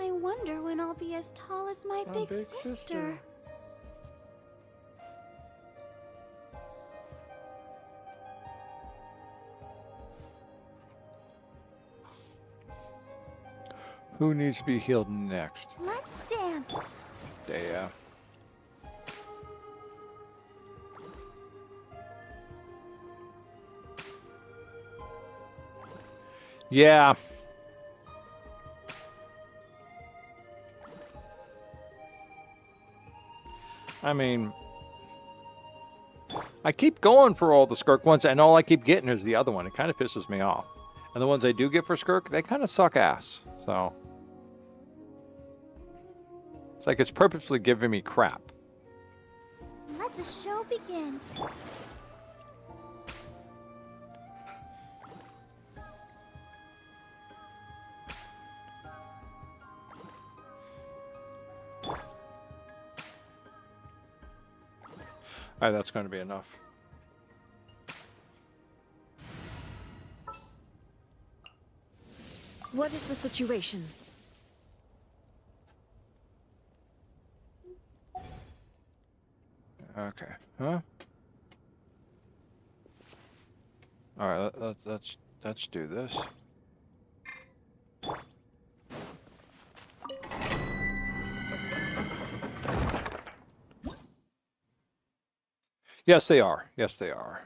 I wonder when I'll be as tall as my big sister. Who needs to be healed next? Let's dance. Yeah. Yeah. I mean, I keep going for all the Skirk ones, and all I keep getting is the other one. It kind of pisses me off. And the ones I do get for Skirk, they kind of suck ass. So it's like it's purposely giving me crap. Let the show begin. All right, that's going to be enough. What is the situation? Okay. Huh? All right, let's do this. Yes, they are. Yes, they are.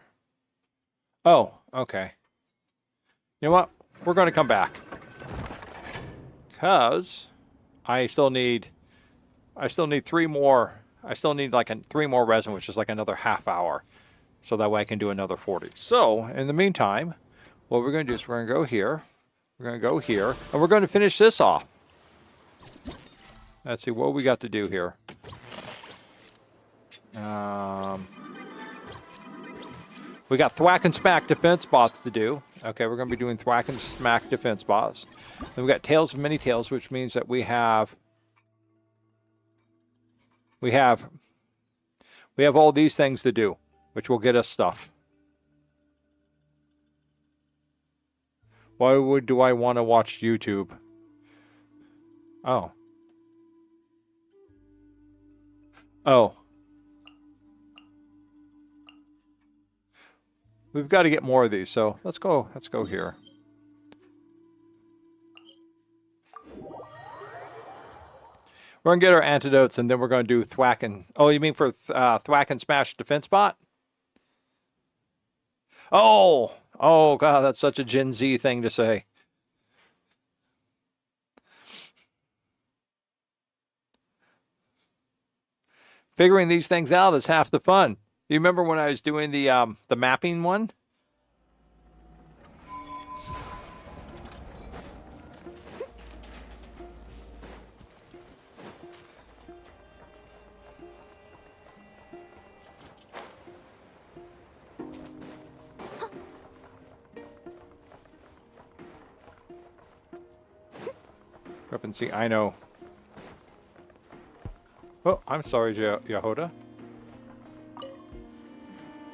Oh, okay. You know what? We're going to come back. Because I still need 3 more. I still need like 3 more resin, which is like another half hour. So that way I can do another 40. So, in the meantime, what we're going to do is we're going to go here. We're going to go here. And we're going to finish this off. Let's see what we got to do here. We got thwack and smack defense bots to do. Okay, we're going to be doing thwack and smack defense bots. Then we got tails of many tails, which means that we have all these things to do, which will get us stuff. Why do I want to watch YouTube? Oh. Oh. We've got to get more of these, so let's go here. We're going to get our antidotes, and then we're going to do thwack and... Oh, you mean for thwack and smash defense bot? Oh! Oh, God, that's such a Gen Z thing to say. Figuring these things out is half the fun. You remember when I was doing the mapping one? Up and see, I know. Oh, I'm sorry, Yahoda.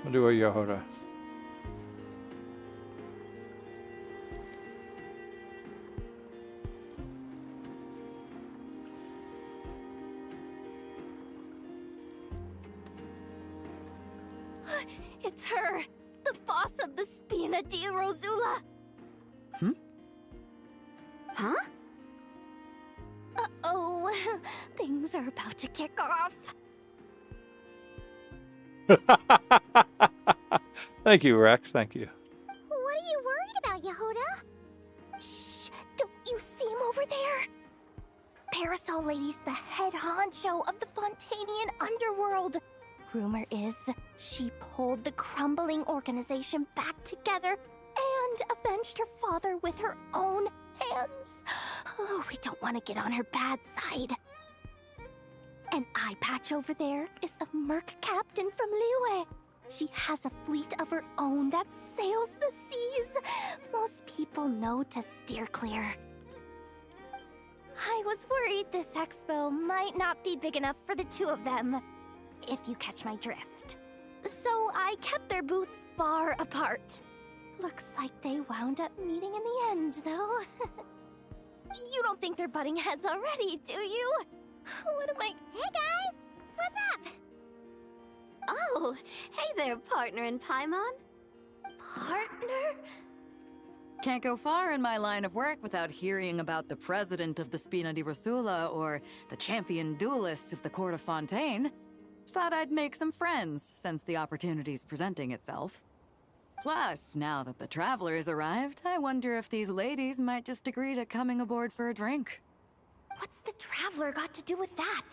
I'll do a Yahoda. It's her, the boss of the Spina di Rosula. Hmm? Huh? Uh-oh, things are about to kick off. Thank you, Rhex. Thank you. What are you worried about, Yahoda? Shh! Don't you see him over there? Parasol Lady's the head honcho of the Fontanian underworld. Rumor is she pulled the crumbling organization back together and avenged her father with her own hands. Oh, we don't want to get on her bad side. An eye patch over there is a merc captain from Liyue. She has a fleet of her own that sails the seas. Most people know to steer clear. I was worried this expo might not be big enough for the two of them, if you catch my drift. So I kept their booths far apart. Looks like they wound up meeting in the end, though. You don't think they're butting heads already, do you? What am I... Hey, guys! What's up? Oh, hey there, partner in Paimon. Partner? Can't go far in my line of work without hearing about the president of the Spina di Rosula or the champion duelists of the court of Fontaine. Thought I'd make some friends, since the opportunity's presenting itself. Plus, now that the travelers arrived, I wonder if these ladies might just agree to coming aboard for a drink. What's the Traveler got to do with that?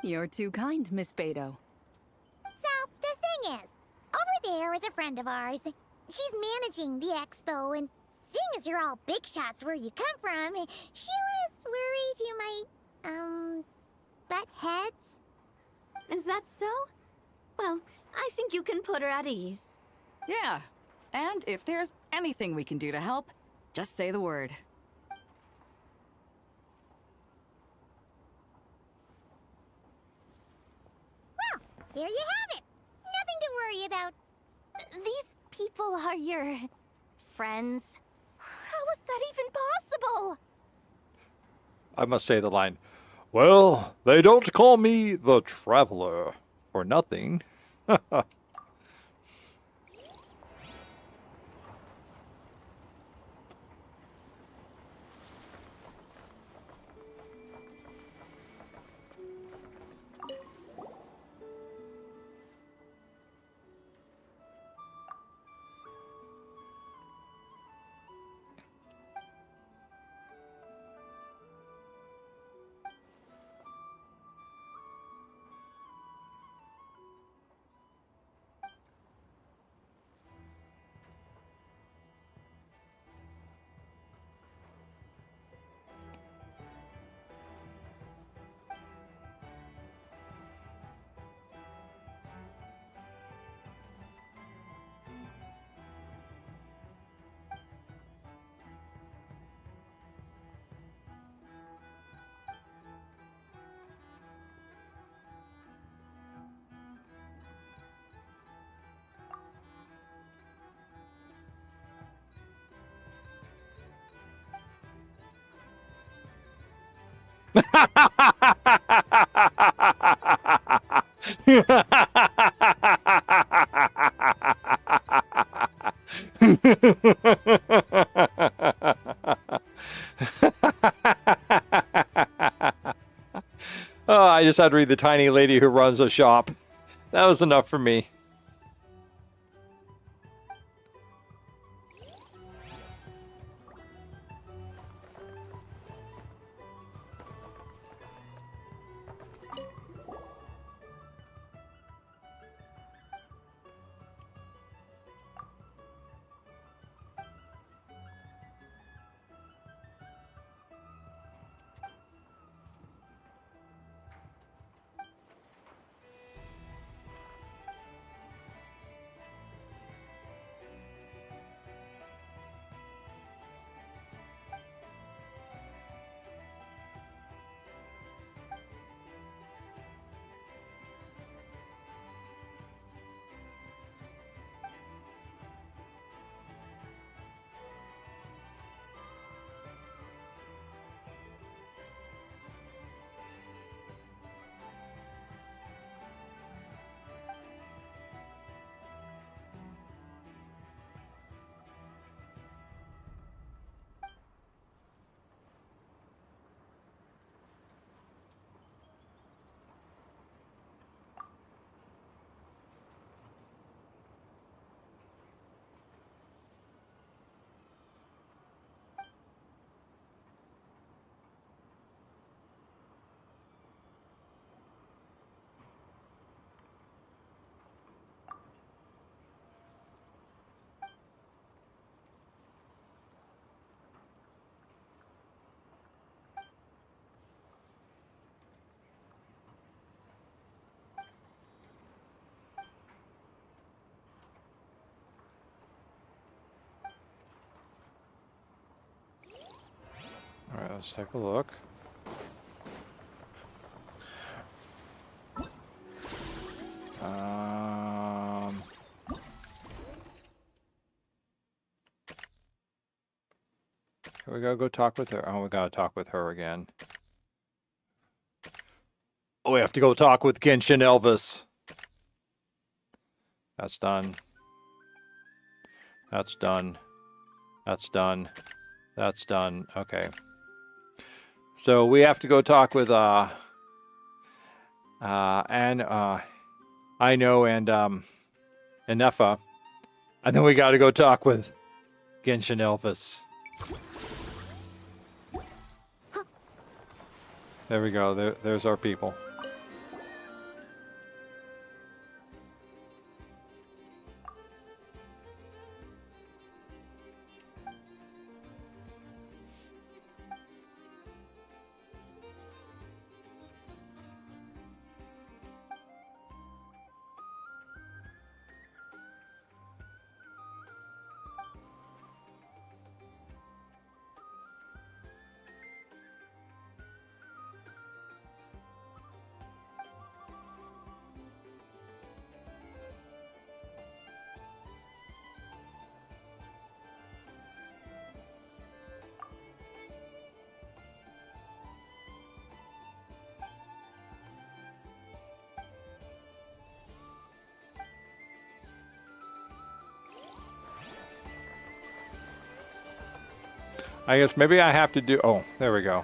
You're too kind, Miss Beto. So, the thing is, over there is a friend of ours. She's managing the expo, and seeing as you're all big shots where you come from, she was worried you might, butt heads. Is that so? Well, I think you can put her at ease. Yeah, and if there's anything we can do to help, just say the word. Well, there you have it. Nothing to worry about. These people are your friends. How is that even possible? I must say the line, well, they don't call me the Traveler for nothing. Oh, I just had to read the tiny lady who runs a shop. That was enough for me. All right, let's take a look. We gotta go talk with her. Oh, we gotta talk with her again. Oh, we have to go talk with Genshin Elvis. That's done. That's done. That's done. That's done. Okay. So we have to go talk with I know and Nefa. And then we got to go talk with Genshin Elvis. There we go. There's our people. I guess maybe I have to do... Oh, there we go.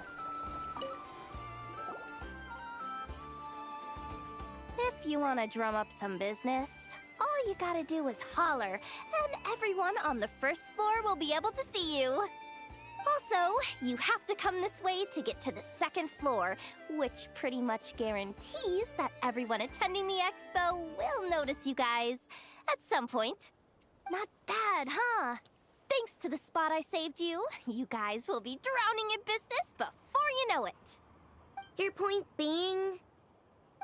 If you want to drum up some business, all you gotta do is holler, and everyone on the first floor will be able to see you. Also, you have to come this way to get to the second floor, which pretty much guarantees that everyone attending the expo will notice you guys at some point. Not bad, huh? Thanks to the spot I saved you, you guys will be drowning in business before you know it. Your point being?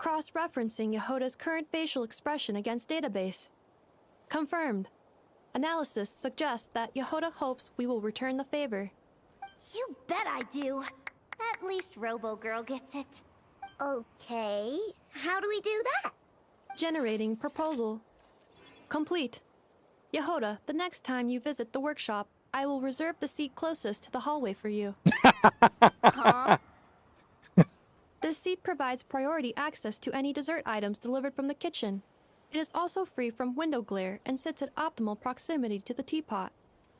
Cross-referencing Yehoda's current facial expression against database. Confirmed. Analysis suggests that Yehoda hopes we will return the favor. You bet I do. At least Robo-Girl gets it. Okay, how do we do that? Generating proposal. Complete. Yehoda, the next time you visit the workshop, I will reserve the seat closest to the hallway for you. Huh? This seat provides priority access to any dessert items delivered from the kitchen. It is also free from window glare and sits at optimal proximity to the teapot.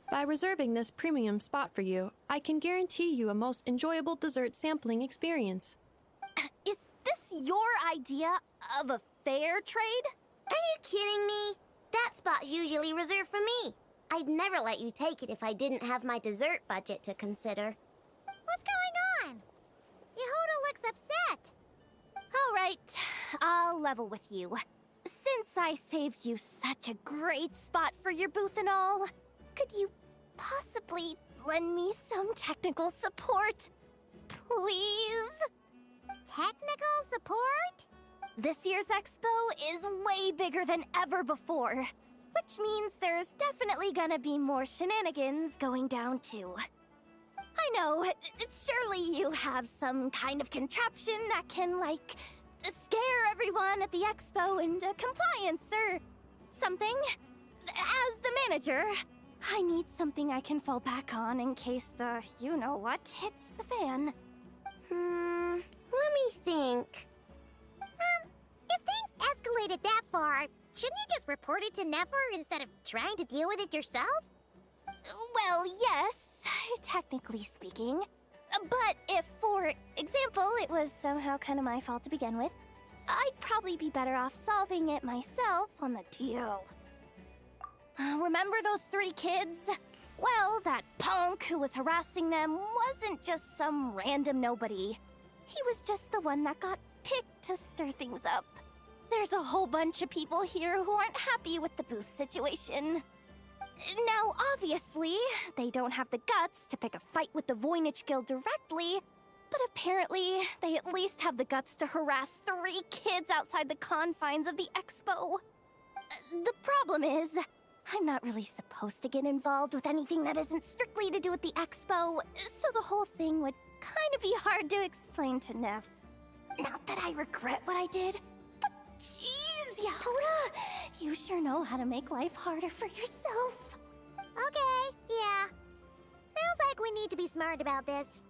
By reserving this premium spot for you, I can guarantee you a most enjoyable dessert sampling experience. Is this your idea of a fair trade? Are you kidding me? That spot's usually reserved for me. I'd never let you take it if I didn't have my dessert budget to consider. What's going on? Yehoda looks upset. All right, I'll level with you. Since I saved you such a great spot for your booth and all, could you possibly lend me some technical support? Please? Technical support? This year's expo is way bigger than ever before, which means there's definitely gonna be more shenanigans going down too. I know, surely you have some kind of contraption that can, like, scare everyone at the expo into compliance or something. As the manager, I need something I can fall back on in case the you-know-what hits the fan. Let me think. If things escalated that far, shouldn't you just report it to Nefer instead of trying to deal with it yourself? Well, yes, technically speaking. But if, for example, it was somehow kind of my fault to begin with, I'd probably be better off solving it myself on the DL. Remember those 3 kids? Well, that punk who was harassing them wasn't just some random nobody. He was just the one that got picked to stir things up. There's a whole bunch of people here who aren't happy with the booth situation. Now, obviously, they don't have the guts to pick a fight with the Voynich Guild directly, but apparently, they at least have the guts to harass 3 kids outside the confines of the expo. The problem is, I'm not really supposed to get involved with anything that isn't strictly to do with the expo, so the whole thing would kind of be hard to explain to Neff. Not that I regret what I did, but jeez, Yehoda, you sure know how to make life harder for yourself. Okay, yeah. Sounds like we need to be smart about this.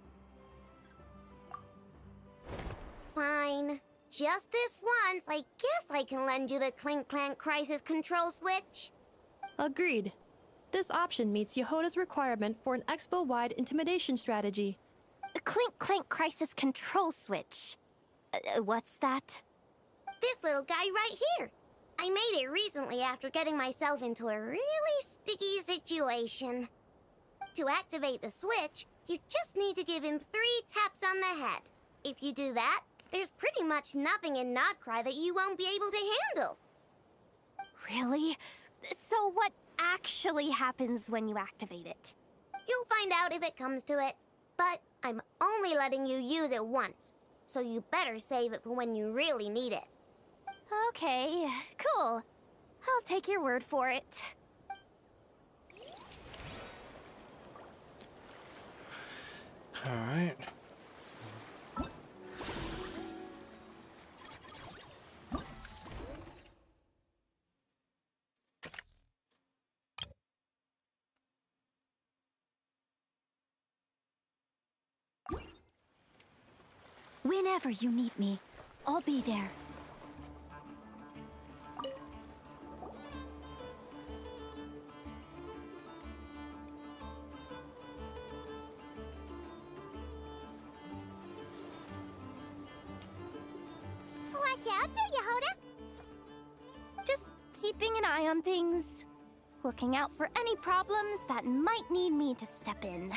Fine. Just this once, I guess I can lend you the Clink Clank Crisis Control Switch. Agreed. This option meets Yehoda's requirement for an expo-wide intimidation strategy. Clink Clank Crisis Control Switch. What's that? This little guy right here. I made it recently after getting myself into a really sticky situation. To activate the switch, you just need to give him 3 taps on the head. If you do that, there's pretty much nothing in Notcry that you won't be able to handle. Really? So what actually happens when you activate it? You'll find out if it comes to it, but I'm only letting you use it once, so you better save it for when you really need it. Okay, cool. I'll take your word for it. All right. Whenever you need me, I'll be there. Watch out, do you, Hoda? Just keeping an eye on things. Looking out for any problems that might need me to step in.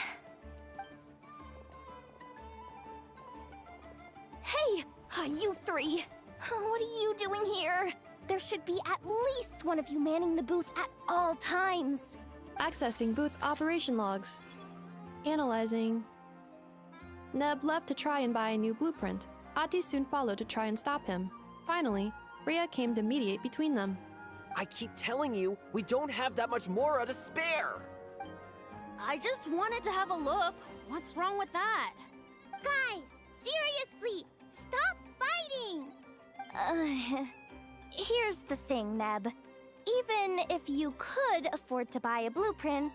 Hey, you 3! What are you doing here? There should be at least one of you manning the booth at all times. Accessing booth operation logs. Analyzing. Neb left to try and buy a new blueprint. Ati soon followed to try and stop him. Finally, Rhea came to mediate between them. I keep telling you, we don't have that much Mora to spare! I just wanted to have a look. What's wrong with that? Guys, seriously, stop fighting! Here's the thing, Neb. Even if you could afford to buy a blueprint,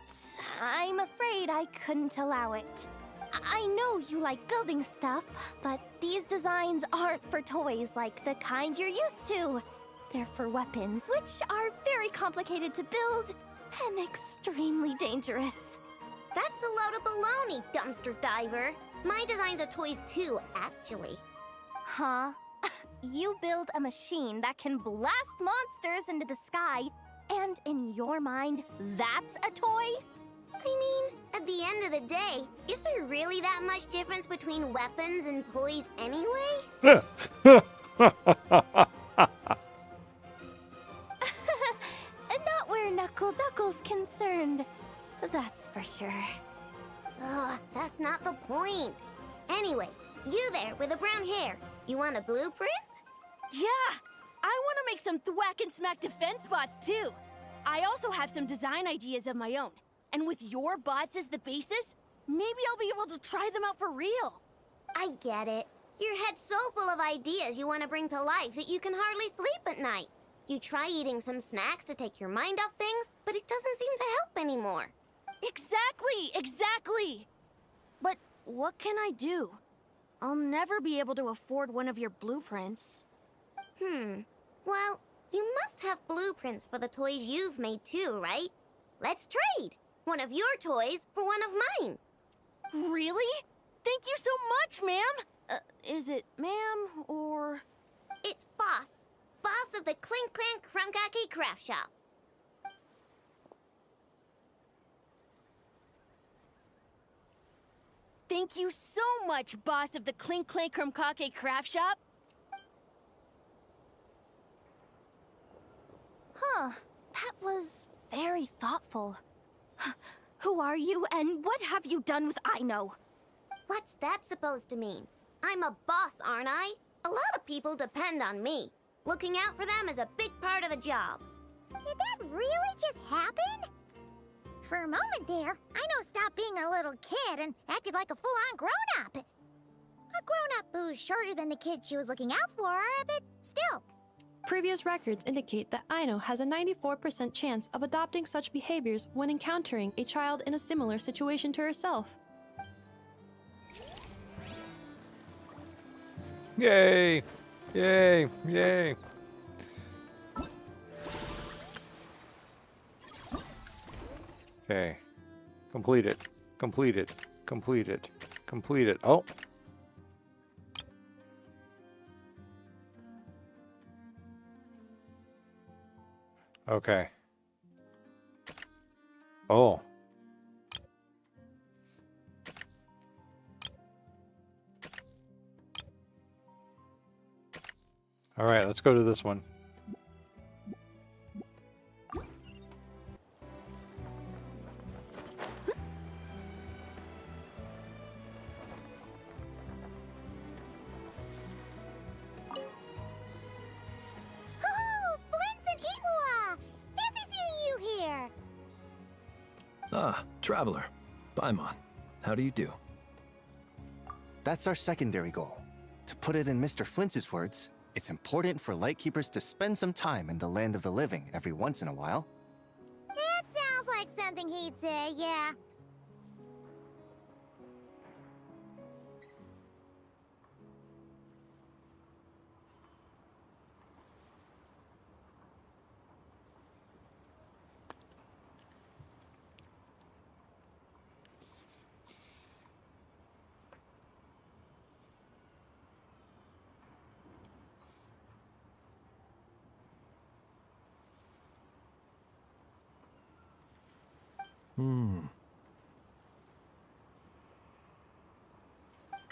I'm afraid I couldn't allow it. I know you like building stuff, but these designs aren't for toys like the kind you're used to. They're for weapons, which are very complicated to build and extremely dangerous. That's a load of baloney, dumpster diver. My designs are toys too, actually. Huh? You build a machine that can blast monsters into the sky, and in your mind, that's a toy? I mean, at the end of the day, is there really that much difference between weapons and toys anyway? Not where Knuckle Duckle's concerned. That's for sure. Ugh, that's not the point. Anyway, you there with the brown hair, you want a blueprint? Yeah! I want to make some thwack and smack defense bots too. I also have some design ideas of my own. And with your bots as the basis, maybe I'll be able to try them out for real. I get it. Your head's so full of ideas you want to bring to life that you can hardly sleep at night. You try eating some snacks to take your mind off things, but it doesn't seem to help anymore. Exactly! But what can I do? I'll never be able to afford one of your blueprints. Well, you must have blueprints for the toys you've made too, right? Let's trade! One of your toys for one of mine. Really? Thank you so much, ma'am! Is it ma'am, or...? It's Boss. Boss of the Clink Clank Crunkaki Craft Shop. Thank you so much, boss of the Clink Clank Crunkaki Craft Shop. Huh. That was very thoughtful. Who are you, and what have you done with Aino? What's that supposed to mean? I'm a boss, aren't I? A lot of people depend on me. Looking out for them is a big part of the job. Did that really just happen? For a moment there, Aino stopped being a little kid and acted like a full-on grown-up. A grown-up who's shorter than the kid she was looking out for, but still. Previous records indicate that Aino has a 94% chance of adopting such behaviors when encountering a child in a similar situation to herself. Yay! Yay! Yay! Okay. Complete it. Complete it. Complete it. Complete it. Oh! Okay. Oh. All right, let's go to this one. Oh, Blintz and Iwa! Fancy seeing you here! Ah, Traveler. Paimon. How do you do? That's our secondary goal. To put it in Mr. Flintz's words, it's important for Lightkeepers to spend some time in the land of the living every once in a while. That sounds like something he'd say, yeah.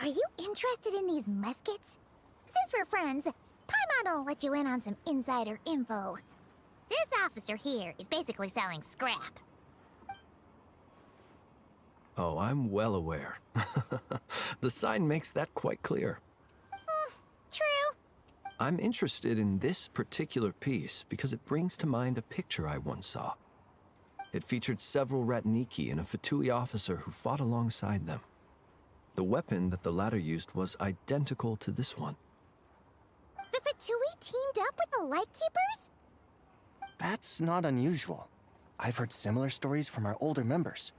Are you interested in these muskets? Since we're friends, Paimon will let you in on some insider info. This officer here is basically selling scrap. Oh, I'm well aware. The sign makes that quite clear. True. I'm interested in this particular piece because it brings to mind a picture I once saw. It featured several Ratniki and a Fatui officer who fought alongside them. The weapon that the latter used was identical to this one. The Fatui teamed up with the Lightkeepers? That's not unusual. I've heard similar stories from our older members.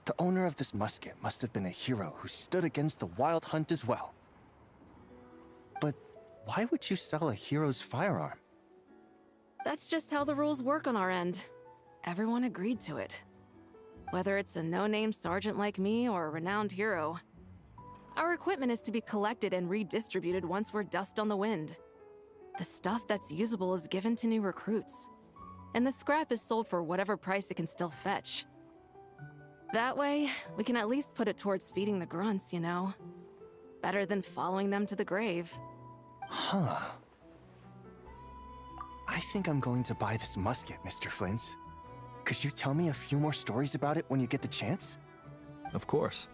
The owner of this musket must have been a hero who stood against the Wild Hunt as well. But why would you sell a hero's firearm? That's just how the rules work on our end. Everyone agreed to it. Whether it's a no-name sergeant like me or a renowned hero. Our equipment is to be collected and redistributed once we're dust on the wind. The stuff that's usable is given to new recruits. And the scrap is sold for whatever price it can still fetch. That way, we can at least put it towards feeding the grunts, you know? Better than following them to the grave. Huh. I think I'm going to buy this musket, Mr. Flintz. Could you tell me a few more stories about it when you get the chance? Of course.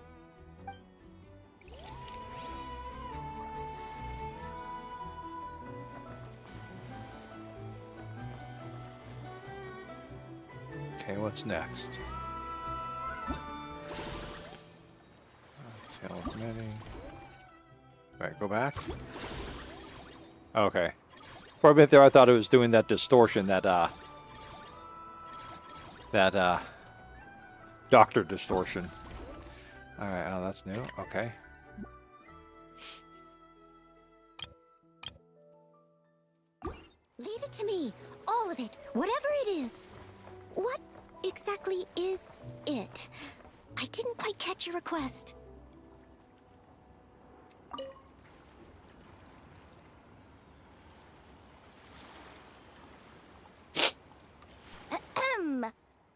Okay, what's next? Tale of many. Right, go back. Okay. For a bit there, I thought it was doing that distortion, that doctor distortion. All right, oh, that's new. Okay. Leave it to me. All of it. Whatever it is. What exactly is it? I didn't quite catch your request.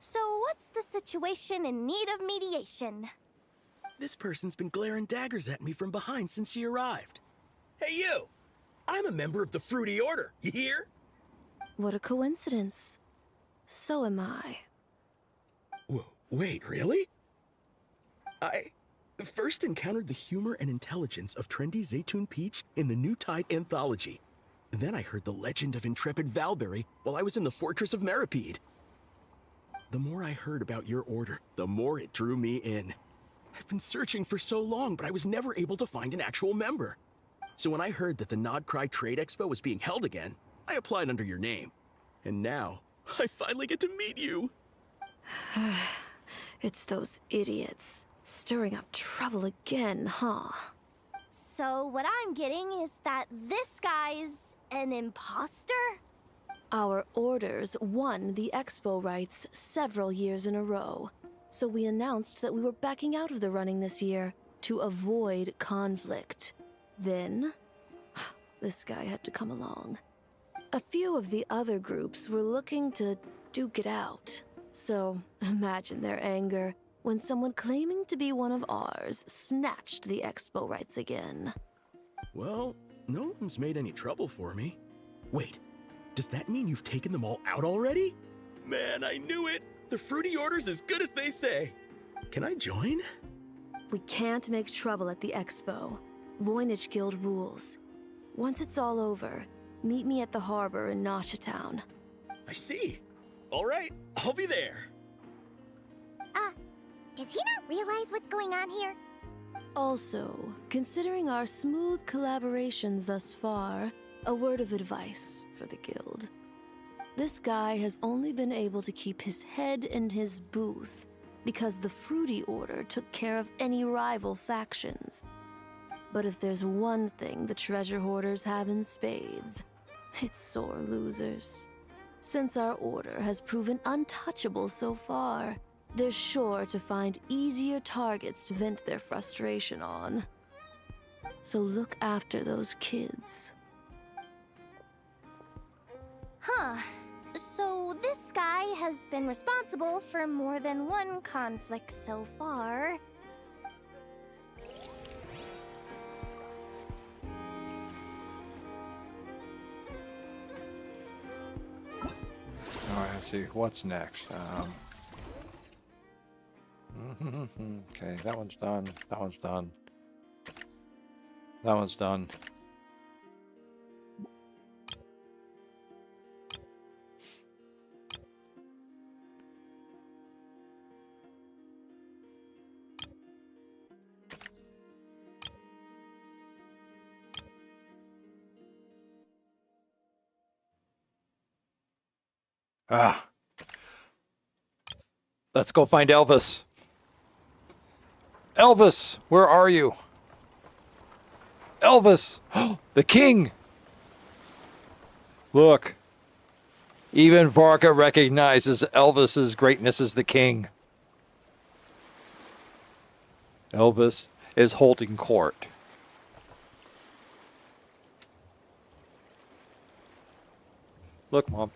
So what's the situation in need of mediation? This person's been glaring daggers at me from behind since she arrived. Hey, you! I'm a member of the Fruity Order, you hear? What a coincidence. So am I. Wait, really? I first encountered the humor and intelligence of trendy Zaytun Peach in the New Tide anthology. Then I heard the legend of intrepid Valberry while I was in the Fortress of Meripede. The more I heard about your order, the more it drew me in. I've been searching for so long, but I was never able to find an actual member. So when I heard that the Nodcry Trade Expo was being held again, I applied under your name. And now, I finally get to meet you. It's those idiots. Stirring up trouble again, huh? So what I'm getting is that this guy's an imposter? Our orders won the expo rights several years in a row, so we announced that we were backing out of the running this year to avoid conflict. Then, this guy had to come along. A few of the other groups were looking to duke it out. So imagine their anger when someone claiming to be one of ours snatched the expo rights again. Well, no one's made any trouble for me. Wait, does that mean you've taken them all out already? Man, I knew it! The fruity order's as good as they say. Can I join? We can't make trouble at the expo. Voynich Guild rules. Once it's all over, meet me at the harbor in Nasha Town. I see. All right, I'll be there. Does he not realize what's going on here? Also, considering our smooth collaborations thus far, a word of advice for the guild. This guy has only been able to keep his head in his booth because the Fruity Order took care of any rival factions. But if there's one thing the treasure hoarders have in spades, it's sore losers. Since our order has proven untouchable so far, they're sure to find easier targets to vent their frustration on. So look after those kids. Huh. So this guy has been responsible for more than one conflict so far. All right, let's see. What's next? Okay, that one's done. That one's done. That one's done. Ah. Let's go find Elvis. Elvis, where are you? Elvis, the king. Look, even Varka recognizes Elvis's greatness as the king. Elvis is holding court. Look, Mom.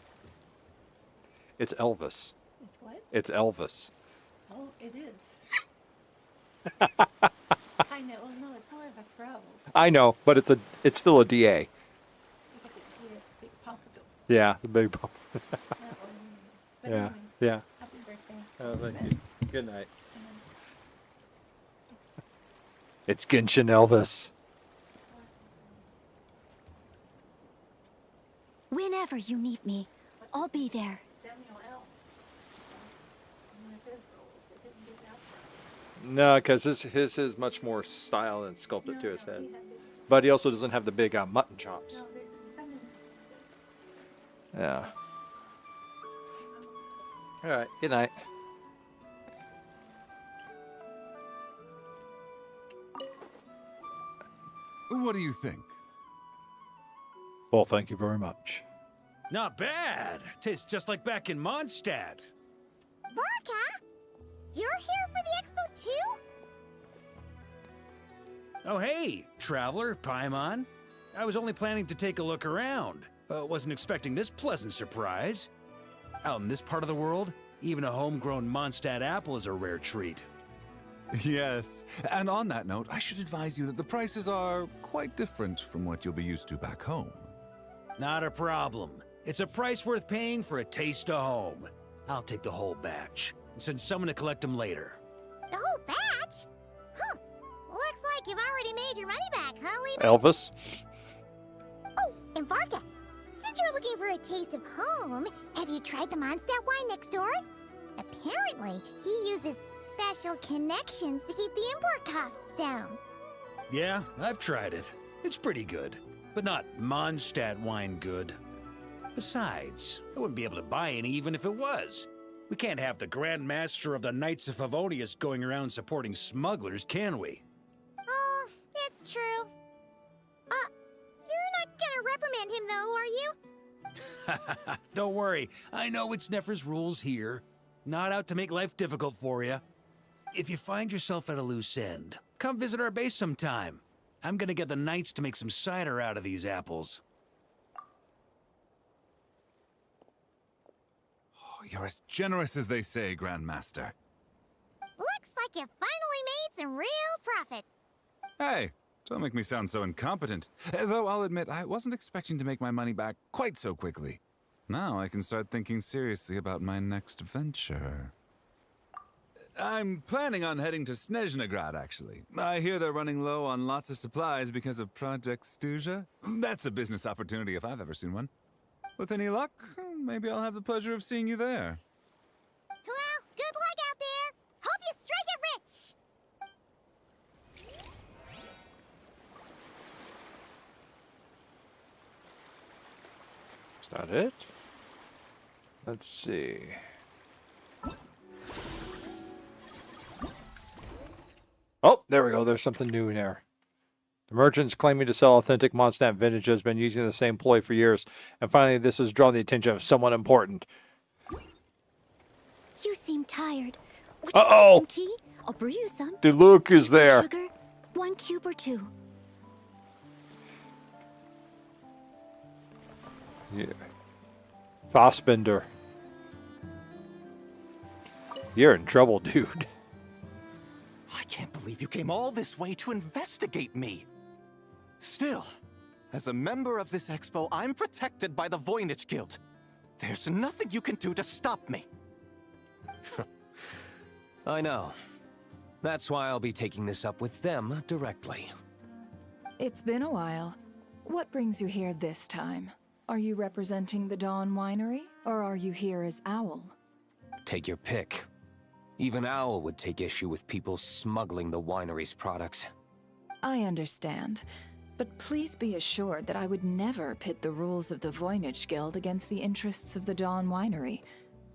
It's Elvis. It's what? It's Elvis. Oh, it is. I know. Well, no, it's more of a fro. I know, but it's still a DA. Because it's a big pompadour. Yeah, the big bump. But Yeah, anyway, yeah. Happy birthday. Oh, thank you. Good night. It's Genshin Elvis. Whenever you need me, I'll be there. Samuel L. One of his roles. It didn't get out. No, because his is much more style and sculpted to his head. But he also doesn't have the big mutton chops. Yeah. All right. Good night. What do you think? Well, thank you very much. Not bad. Tastes just like back in Mondstadt. Varka? You're here for the expo too? Oh, hey, traveler, Paimon. I was only planning to take a look around. Wasn't expecting this pleasant surprise. Out in this part of the world, even a homegrown Mondstadt apple is a rare treat. Yes, and on that note, I should advise you that the prices are quite different from what you'll be used to back home. Not a problem. It's a price worth paying for a taste of home. I'll take the whole batch and send someone to collect them later. The whole batch? Huh. Looks like you've already made your money back, huh, Lehman? Elvis? Oh, and Varka, since you're looking for a taste of home, have you tried the Mondstadt wine next door? Apparently, he uses special connections to keep the import costs down. Yeah, I've tried it. It's pretty good, but not Mondstadt wine good. Besides, I wouldn't be able to buy any even if it was. We can't have the Grand Master of the Knights of Favonius going around supporting smugglers, can we? Oh, that's true. You're not gonna reprimand him though, are you? Don't worry, I know it's Nefer's rules here. Not out to make life difficult for you. If you find yourself at a loose end, come visit our base sometime. I'm gonna get the Knights to make some cider out of these apples. you're as generous as they say, Grandmaster. Looks like you finally made some real profit. Hey, don't make me sound so incompetent. Though I'll admit, I wasn't expecting to make my money back quite so quickly. Now I can start thinking seriously about my next venture. I'm planning on heading to Snezhnegrad, actually. I hear they're running low on lots of supplies because of Project Stuja. That's a business opportunity if I've ever seen one. With any luck, maybe I'll have the pleasure of seeing you there. Well, good luck out there. Hope you strike it rich. Is that it? Let's see. Oh, there we go. There's something new in there. The merchants claiming to sell authentic Mondstadt vintage has been using the same ploy for years, and finally this has drawn the attention of someone important. You seem tired. Would you Uh-oh! like some tea? I'll brew you some. Diluc is there. Sugar, 1 cube or 2. Yeah. Fassbender. You're in trouble, dude. I can't believe you came all this way to investigate me. Still, as a member of this expo, I'm protected by the Voynich Guild. There's nothing you can do to stop me. I know. That's why I'll be taking this up with them directly. It's been a while. What brings you here this time? Are you representing the Dawn Winery, or are you here as Owl? Take your pick. Even Owl would take issue with people smuggling the winery's products. I understand, but please be assured that I would never pit the rules of the Voynich Guild against the interests of the Dawn Winery.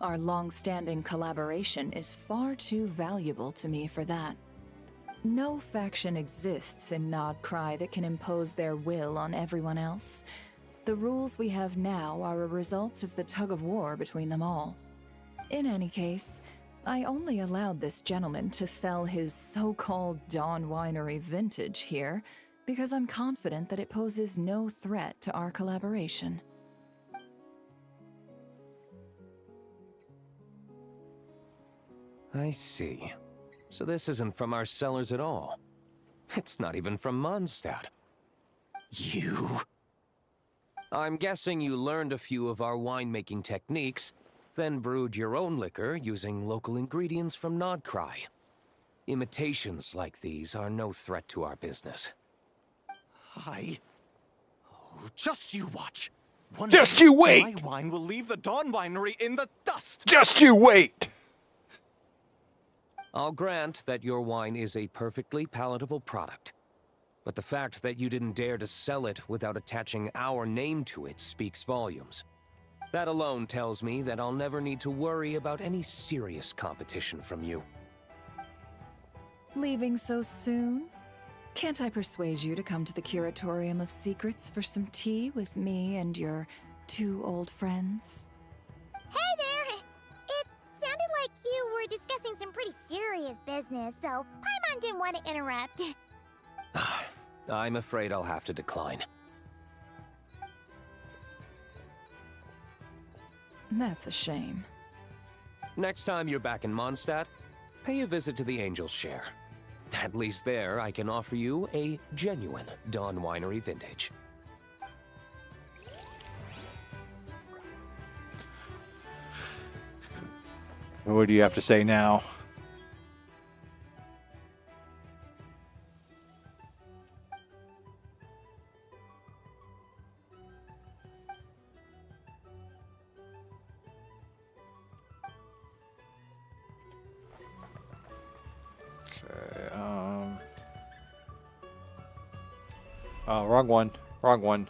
Our long-standing collaboration is far too valuable to me for that. No faction exists in Nodcry that can impose their will on everyone else. The rules we have now are a result of the tug-of-war between them all. In any case, I only allowed this gentleman to sell his so-called Dawn Winery vintage here because I'm confident that it poses no threat to our collaboration. I see. So this isn't from our cellars at all. It's not even from Mondstadt. You? I'm guessing you learned a few of our winemaking techniques, then brewed your own liquor using local ingredients from Nodcry. Imitations like these are no threat to our business. Just you watch. Just you wait! My wine will leave the Dawn Winery in the dust! Just you wait! I'll grant that your wine is a perfectly palatable product. But the fact that you didn't dare to sell it without attaching our name to it speaks volumes. That alone tells me that I'll never need to worry about any serious competition from you. Leaving so soon? Can't I persuade you to come to the Curatorium of Secrets for some tea with me and your 2 old friends? Hey there! It sounded like you were discussing some pretty serious business, so Paimon didn't want to interrupt. I'm afraid I'll have to decline. That's a shame. Next time you're back in Mondstadt, pay a visit to the Angel's Share. At least there, I can offer you a genuine Dawn Winery vintage. What do you have to say now? Oh, wrong one. Wrong one.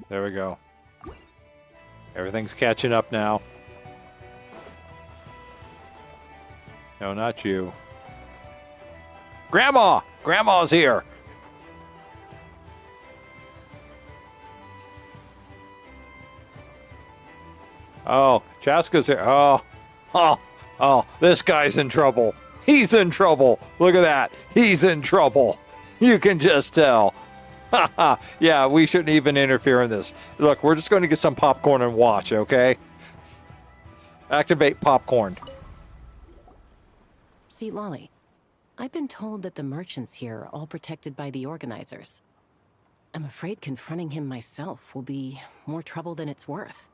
There we go. Everything's catching up now. No, not you. Grandma! Grandma's here! Oh, Chaska's here. Oh, this guy's in trouble. He's in trouble. Look at that. He's in trouble. You can just tell. Yeah, we shouldn't even interfere in this. Look, we're just going to get some popcorn and watch, okay? Activate popcorn. See, Lolly, I've been told that the merchants here are all protected by the organizers. I'm afraid confronting him myself will be more trouble than it's worth.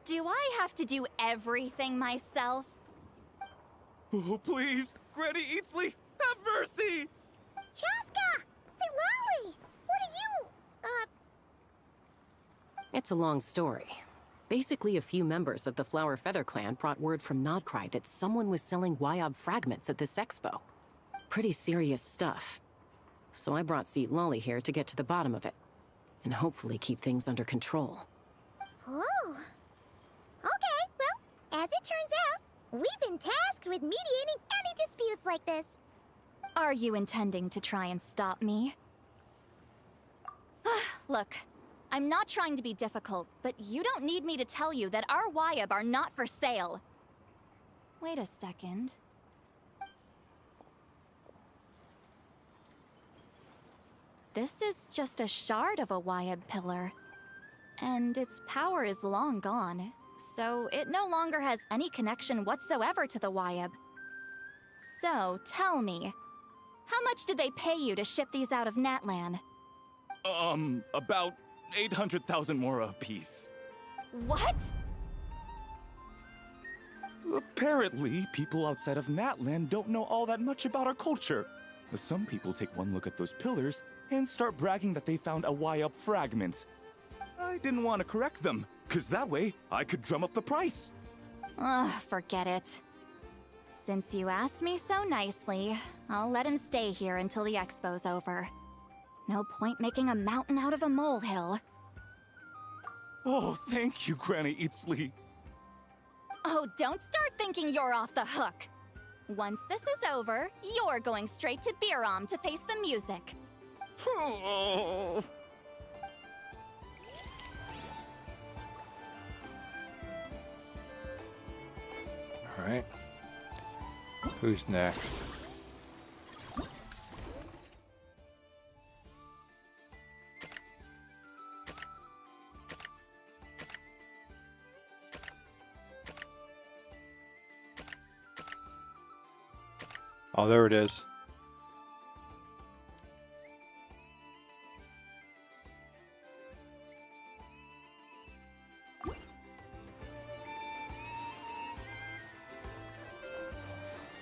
Do I have to do everything myself? Oh, please, Granny Eatsley, have mercy! Chaska! Say, Lolly! What are you, It's a long story. Basically, a few members of the Flower Feather clan brought word from Nodcry that someone was selling Wyob fragments at this expo. Pretty serious stuff. So I brought Seat Lolly here to get to the bottom of it, and hopefully keep things under control. Oh. Okay, well, as it turns out, we've been tasked with mediating any disputes like this. Are you intending to try and stop me? Look, I'm not trying to be difficult, but you don't need me to tell you that our Wyob are not for sale. Wait a second. This is just a shard of a Wyob pillar, and its power is long gone, so it no longer has any connection whatsoever to the Wyob. So, tell me, how much did they pay you to ship these out of Natlan? About 800,000 more apiece. What? Apparently, people outside of Natlan don't know all that much about our culture. Some people take one look at those pillars and start bragging that they found a Wyob fragment. I didn't want to correct them, cause that way I could drum up the price. Ugh, forget it. Since you asked me so nicely, I'll let him stay here until the expo's over. No point making a mountain out of a molehill. Oh, thank you, Granny Eatsley. Oh, don't start thinking you're off the hook. Once this is over, you're going straight to Biram to face the music. Oh. All right. Who's next? Oh, there it is.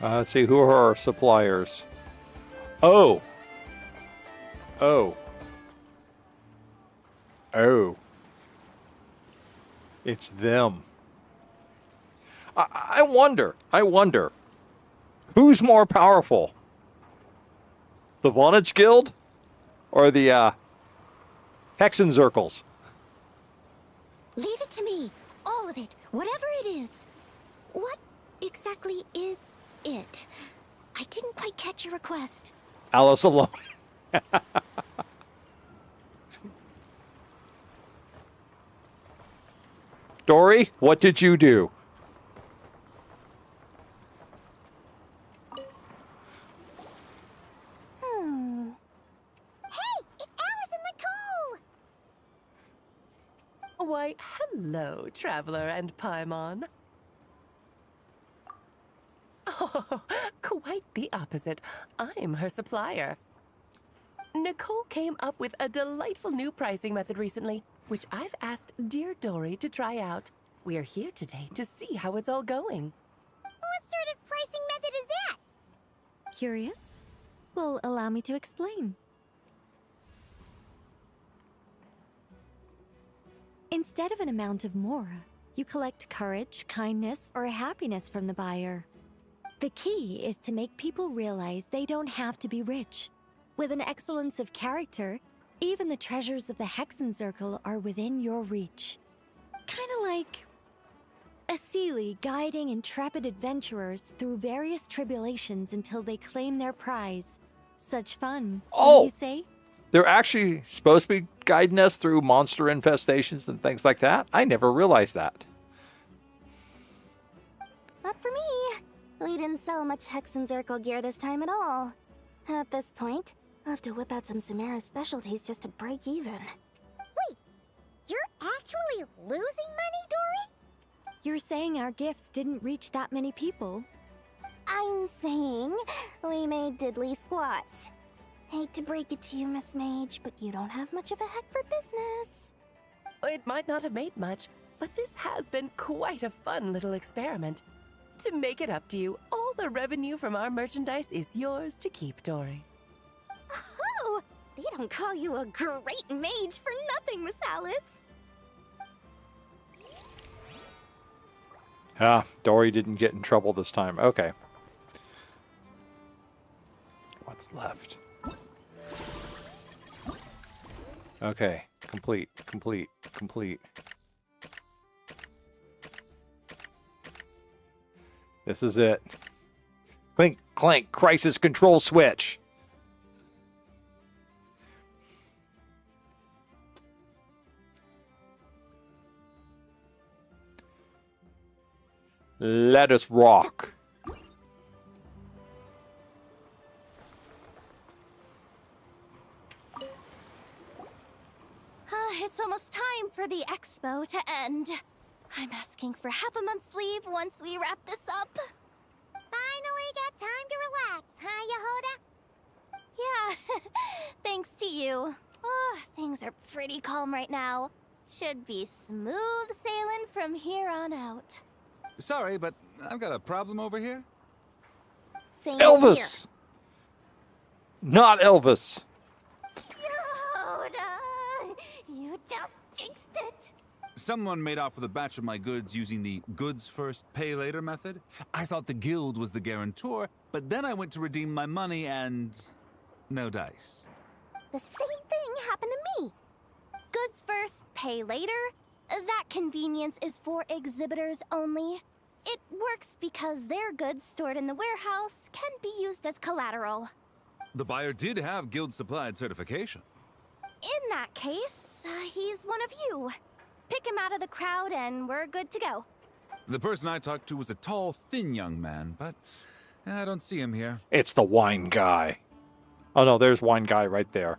Let's see, who are our suppliers? Oh. Oh. Oh. It's them. I wonder. Who's more powerful? The Vonage Guild or the Hexen Circles? Leave it to me. All of it. Whatever it is. What exactly is it? I didn't quite catch your request. Alice alone. Dory, what did you do? Hey, it's Alice and Nicole! Why, hello, Traveler and Paimon. Oh, quite the opposite. I'm her supplier. Nicole came up with a delightful new pricing method recently, which I've asked dear Dory to try out. We're here today to see how it's all going. What sort of pricing method is that? Curious? Well, allow me to explain. Instead of an amount of mora, you collect courage, kindness, or happiness from the buyer. The key is to make people realize they don't have to be rich. With an excellence of character, even the treasures of the Hexen Circle are within your reach. Kinda like a Seelie guiding intrepid adventurers through various tribulations until they claim their prize. Such fun, wouldn't you say? They're actually supposed to be guiding us through monster infestations and things like that? I never realized that. We didn't sell much Hex and Zirkel gear this time at all. At this point, I'll have to whip out some Samara specialties just to break even. Wait, you're actually losing money, Dory? You're saying our gifts didn't reach that many people? I'm saying we made diddly squat. Hate to break it to you, Miss Mage, but you don't have much of a heck for business. It might not have made much, but this has been quite a fun little experiment. To make it up to you, all the revenue from our merchandise is yours to keep, Dory. Oh, they don't call you a great mage for nothing, Miss Alice. Ah, Dory didn't get in trouble this time. Okay. What's left? Okay, complete. This is it. Clink, clank, crisis control switch. Let us rock. It's almost time for the expo to end. I'm asking for half a month's leave once we wrap this up. Finally got time to relax, huh, Yehoda? Yeah, thanks to you. Oh, things are pretty calm right now. Should be smooth sailing from here on out. Sorry, but I've got a problem over here. Same Elvis! Here. Not Elvis. Yehoda, you just jinxed it. Someone made off with a batch of my goods using the goods first, pay later method. I thought the guild was the guarantor, but then I went to redeem my money and no dice. The same thing happened to me. Goods first, pay later. That convenience is for exhibitors only. It works because their goods stored in the warehouse can be used as collateral. The buyer did have guild supplied certification. In that case, he's one of you. Pick him out of the crowd and we're good to go. The person I talked to was a tall, thin young man, but I don't see him here. It's the wine guy. Oh no, there's wine guy right there.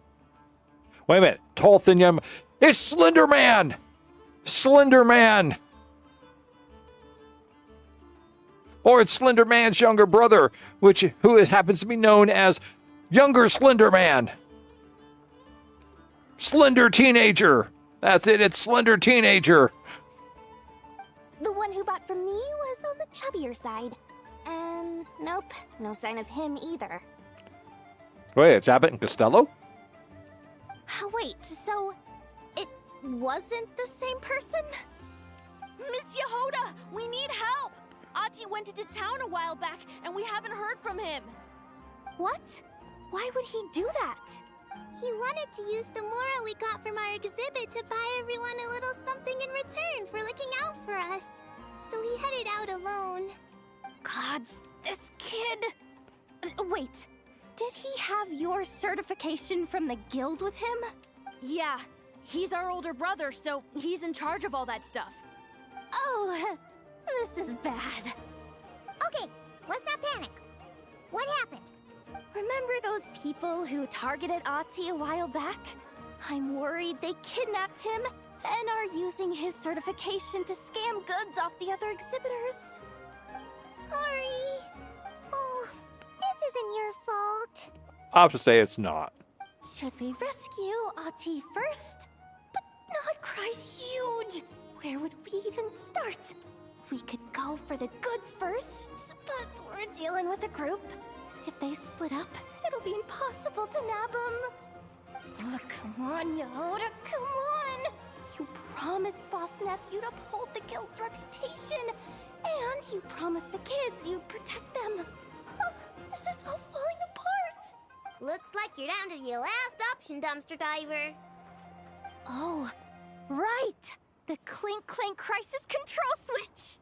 Wait a minute. Tall, thin, young... It's Slender Man! Slender Man! Or it's Slender Man's younger brother, who happens to be known as Younger Slender Man. Slender Teenager. That's it, it's Slender Teenager. The one who bought from me was on the chubbier side. And nope, no sign of him either. Wait, it's Abbott and Costello? Wait, so it wasn't the same person? Miss Yehoda, we need help! Ati went into town a while back, and we haven't heard from him. What? Why would he do that? He wanted to use the moral we got from our exhibit to buy everyone a little something in return for looking out for us. So he headed out alone. Gods, this kid... Wait, did he have your certification from the guild with him? Yeah, he's our older brother, so he's in charge of all that stuff. Oh, this is bad. Okay, let's not panic. What happened? Remember those people who targeted Ati a while back? I'm worried they kidnapped him and are using his certification to scam goods off the other exhibitors. Sorry. Oh, this isn't your fault. I'll have to say it's not. Should we rescue Ati first? But Nodcry's huge. Where would we even start? We could go for the goods first, but we're dealing with a group. If they split up, it'll be impossible to nab them. Oh, come on, Yehoda, come on! You promised Boss Nephew to uphold the guild's reputation, and you promised the kids you'd protect them. Oh, this is all falling apart. Looks like you're down to your last option, dumpster diver. Oh, right! The Clink Clank Crisis Control Switch!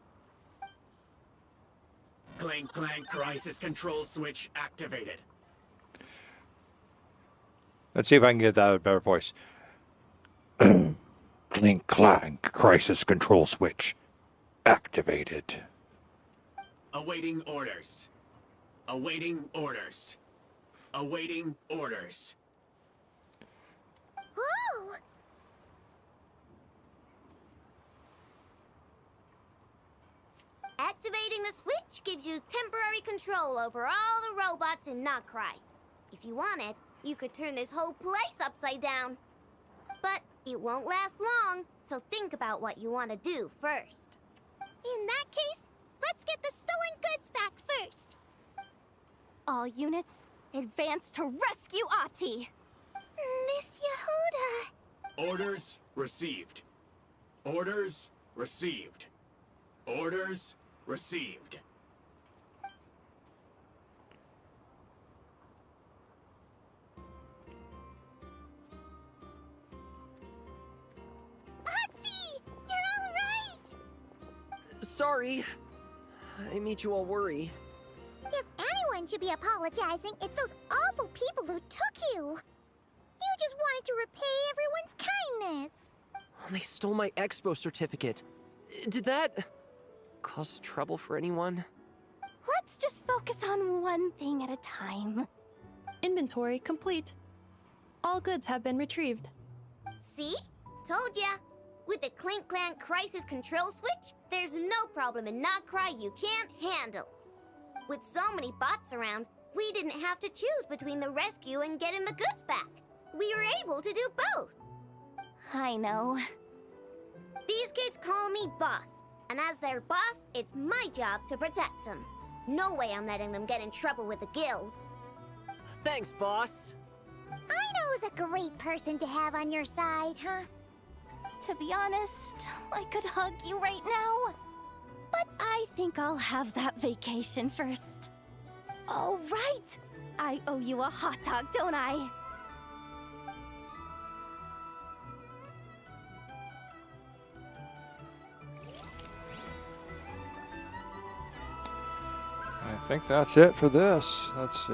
Clank Clank Crisis Control Switch activated. Let's see if I can get that in a better voice. Clink clank crisis control switch activated. Awaiting orders. Awaiting orders. Awaiting orders. Whoa! Activating the switch gives you temporary control over all the robots in Notcry. If you wanted, you could turn this whole place upside down. But it won't last long, so think about what you want to do first. In that case, let's get the stolen goods back first. All units, advance to rescue Ahti! Miss Yehuda. Orders received. Orders received. Orders received. Ahti! You're all right! Sorry. I made you all worry. If anyone should be apologizing, it's those awful people who took you. You just wanted to repay everyone's kindness. They stole my expo certificate. Did that cause trouble for anyone? Let's just focus on one thing at a time. Inventory complete. All goods have been retrieved. See? Told ya! With the Clink Clank Crisis Control Switch, there's no problem in Notcry you can't handle. With so many bots around, we didn't have to choose between the rescue and getting the goods back. We were able to do both. I know. These kids call me boss, and as their boss, it's my job to protect them. No way I'm letting them get in trouble with the guild. Thanks, boss. I know who's a great person to have on your side, huh? To be honest, I could hug you right now. But I think I'll have that vacation first. Oh, right! I owe you a hot dog, don't I? I think that's it for this. Let's see.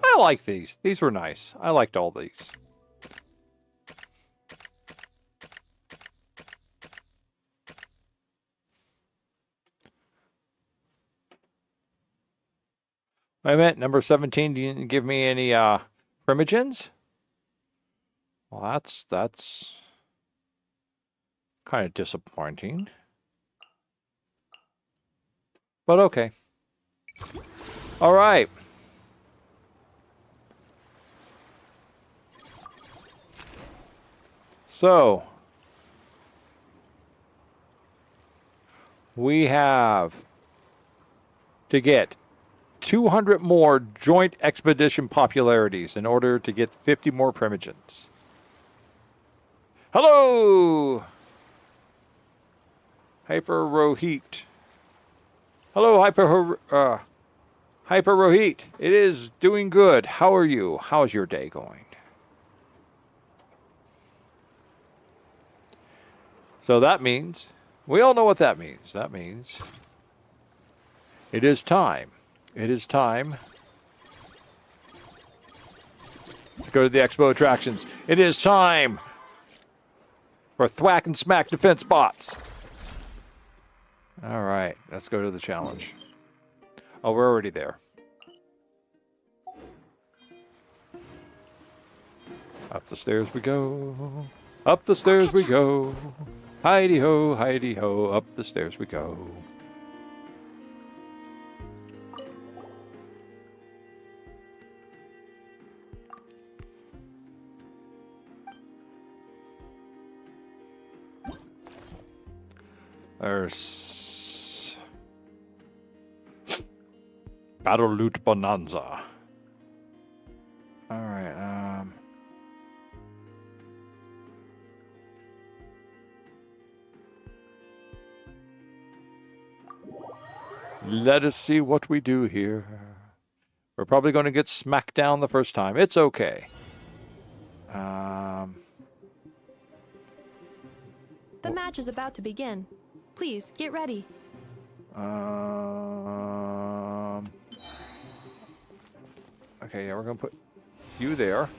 I like these. These were nice. I liked all these. Wait a minute, number 17 you didn't give me any primogens? Well, that's kind of disappointing. But okay. All right. So, we have to get 200 more joint expedition popularities in order to get 50 more primogens. Hello! Hyper Rohit. Hello, Hyper Rohit. It is doing good. How are you? How's your day going? So that means, we all know what that means. That means it is time. It is time to go to the expo attractions. It is time for thwack and smack defense bots. All right, let's go to the challenge. Oh, we're already there. Up the stairs we go. Up the stairs we go. Heidi ho, up the stairs we go. There's Battle Loot Bonanza. All right. Let us see what we do here. We're probably going to get smacked down the first time. It's okay. The match is about to begin. Please, get ready. Okay, yeah, we're gonna put you there.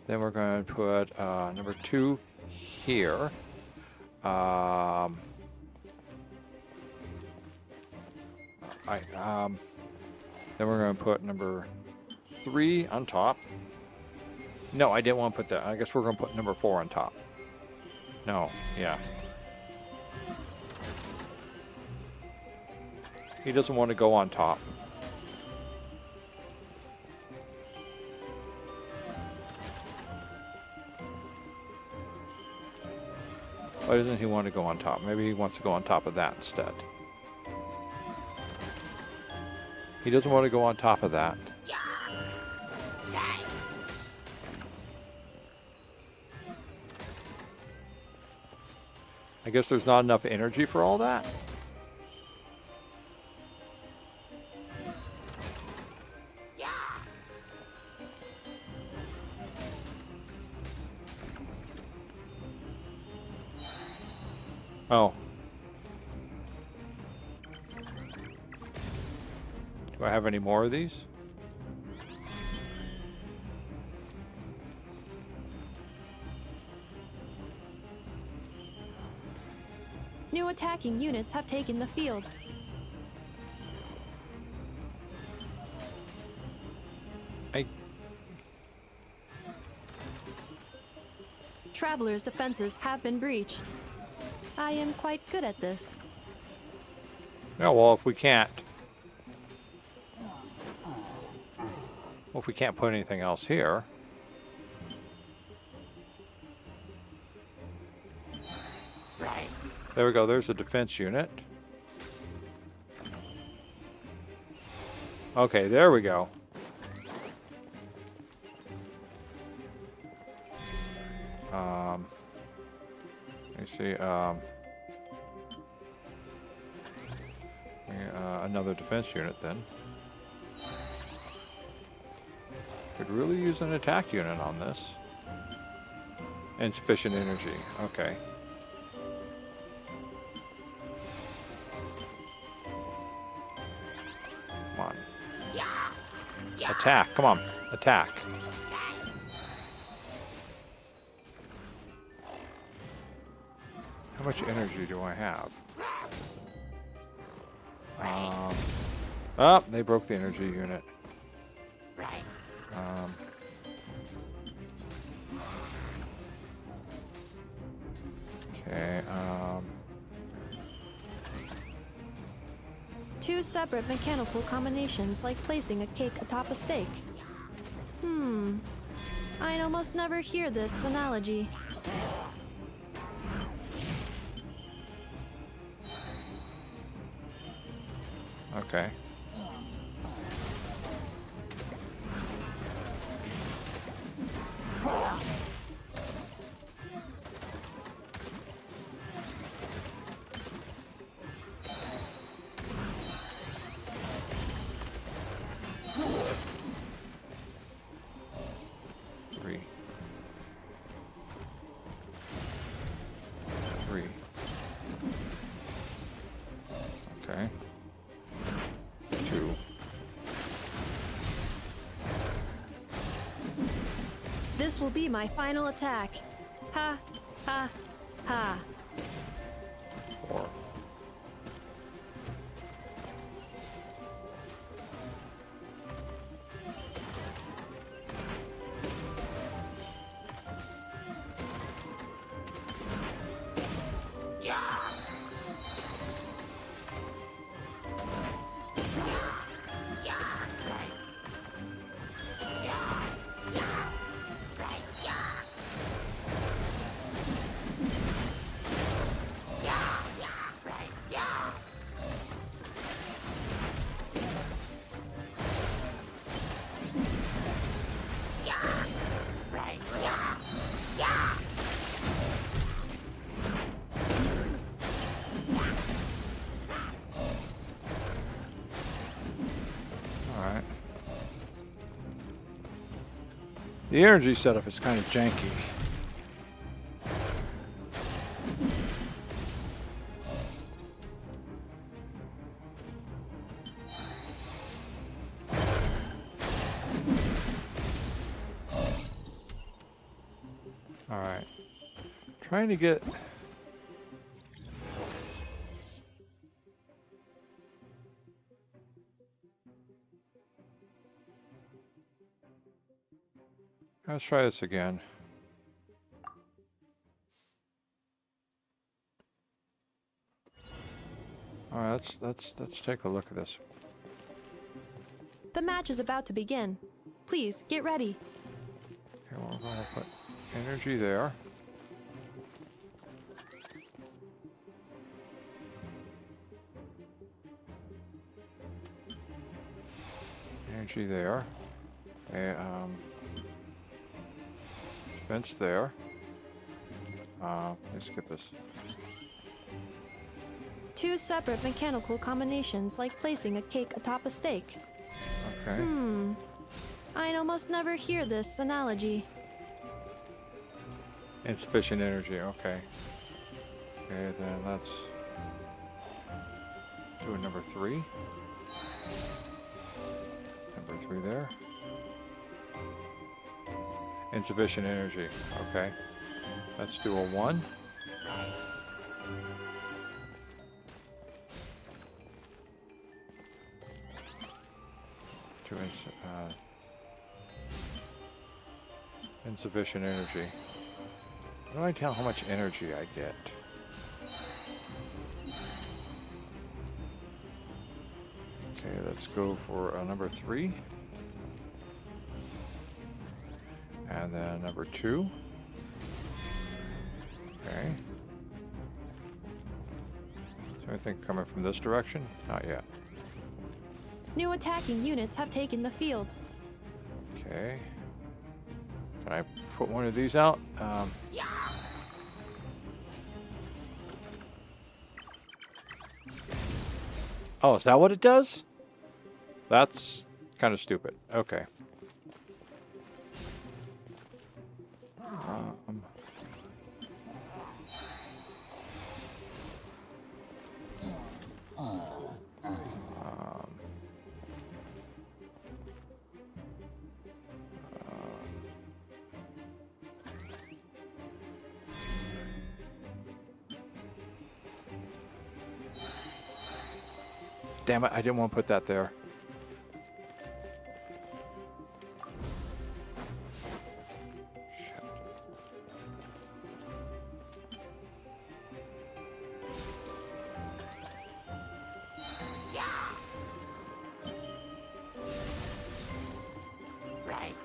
Then we're gonna put number 2 here. Then we're gonna put number 3 on top. No, I didn't want to put that. I guess we're gonna put number 4 on top. No, yeah. He doesn't want to go on top. Why doesn't he want to go on top? Maybe he wants to go on top of that instead. He doesn't want to go on top of that. I guess there's not enough energy for all that. Oh. Do I have any more of these? New attacking units have taken the field. Travelers' defenses have been breached. I am quite good at this. Yeah, well, if we can't put anything else here. There we go, there's a defense unit. Okay, there we go. Let me see, another defense unit then. Could really use an attack unit on this. Insufficient energy, okay. Come on. Attack, come on, attack. How much energy do I have? Oh, they broke the energy unit. Okay, Two separate mechanical combinations, like placing a cake atop a steak. I'd almost never hear this analogy. okay. Three. Okay. 2. This will be my final attack. Ha, ha, ha. 4. Alright. The energy setup is kind of janky. Trying to get... Let's try this again. All right, let's take a look at this. The match is about to begin. Please, get ready. Okay, we're going to put energy there. Energy there. Okay, vents there. Let's get this. Two separate mechanical combinations, like placing a cake atop a steak. Okay. I'd almost never hear this analogy. Insufficient energy, okay. Okay, then let's do a number 3. Number 3 there. Insufficient energy, okay. Let's do a 1. Insufficient energy. How do I tell how much energy I get? Okay, let's go for number 3. And then number 2. Okay. Is there anything coming from this direction? Not yet. New attacking units have taken the field. Okay. Can I put one of these out? Oh, is that what it does? That's kind of stupid. Okay. Damn it, I didn't want to put that there. Shit. Right.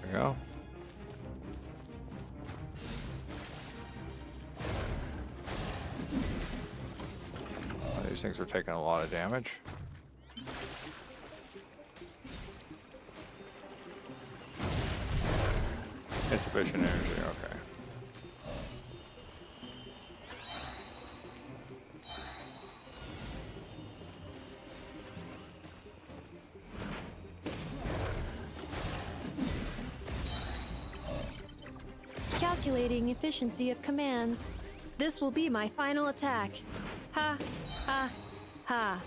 There we go. Oh, these things are taking a lot of damage. Insufficient energy, okay. Calculating efficiency of commands. This will be my final attack. Ha, ha, ha.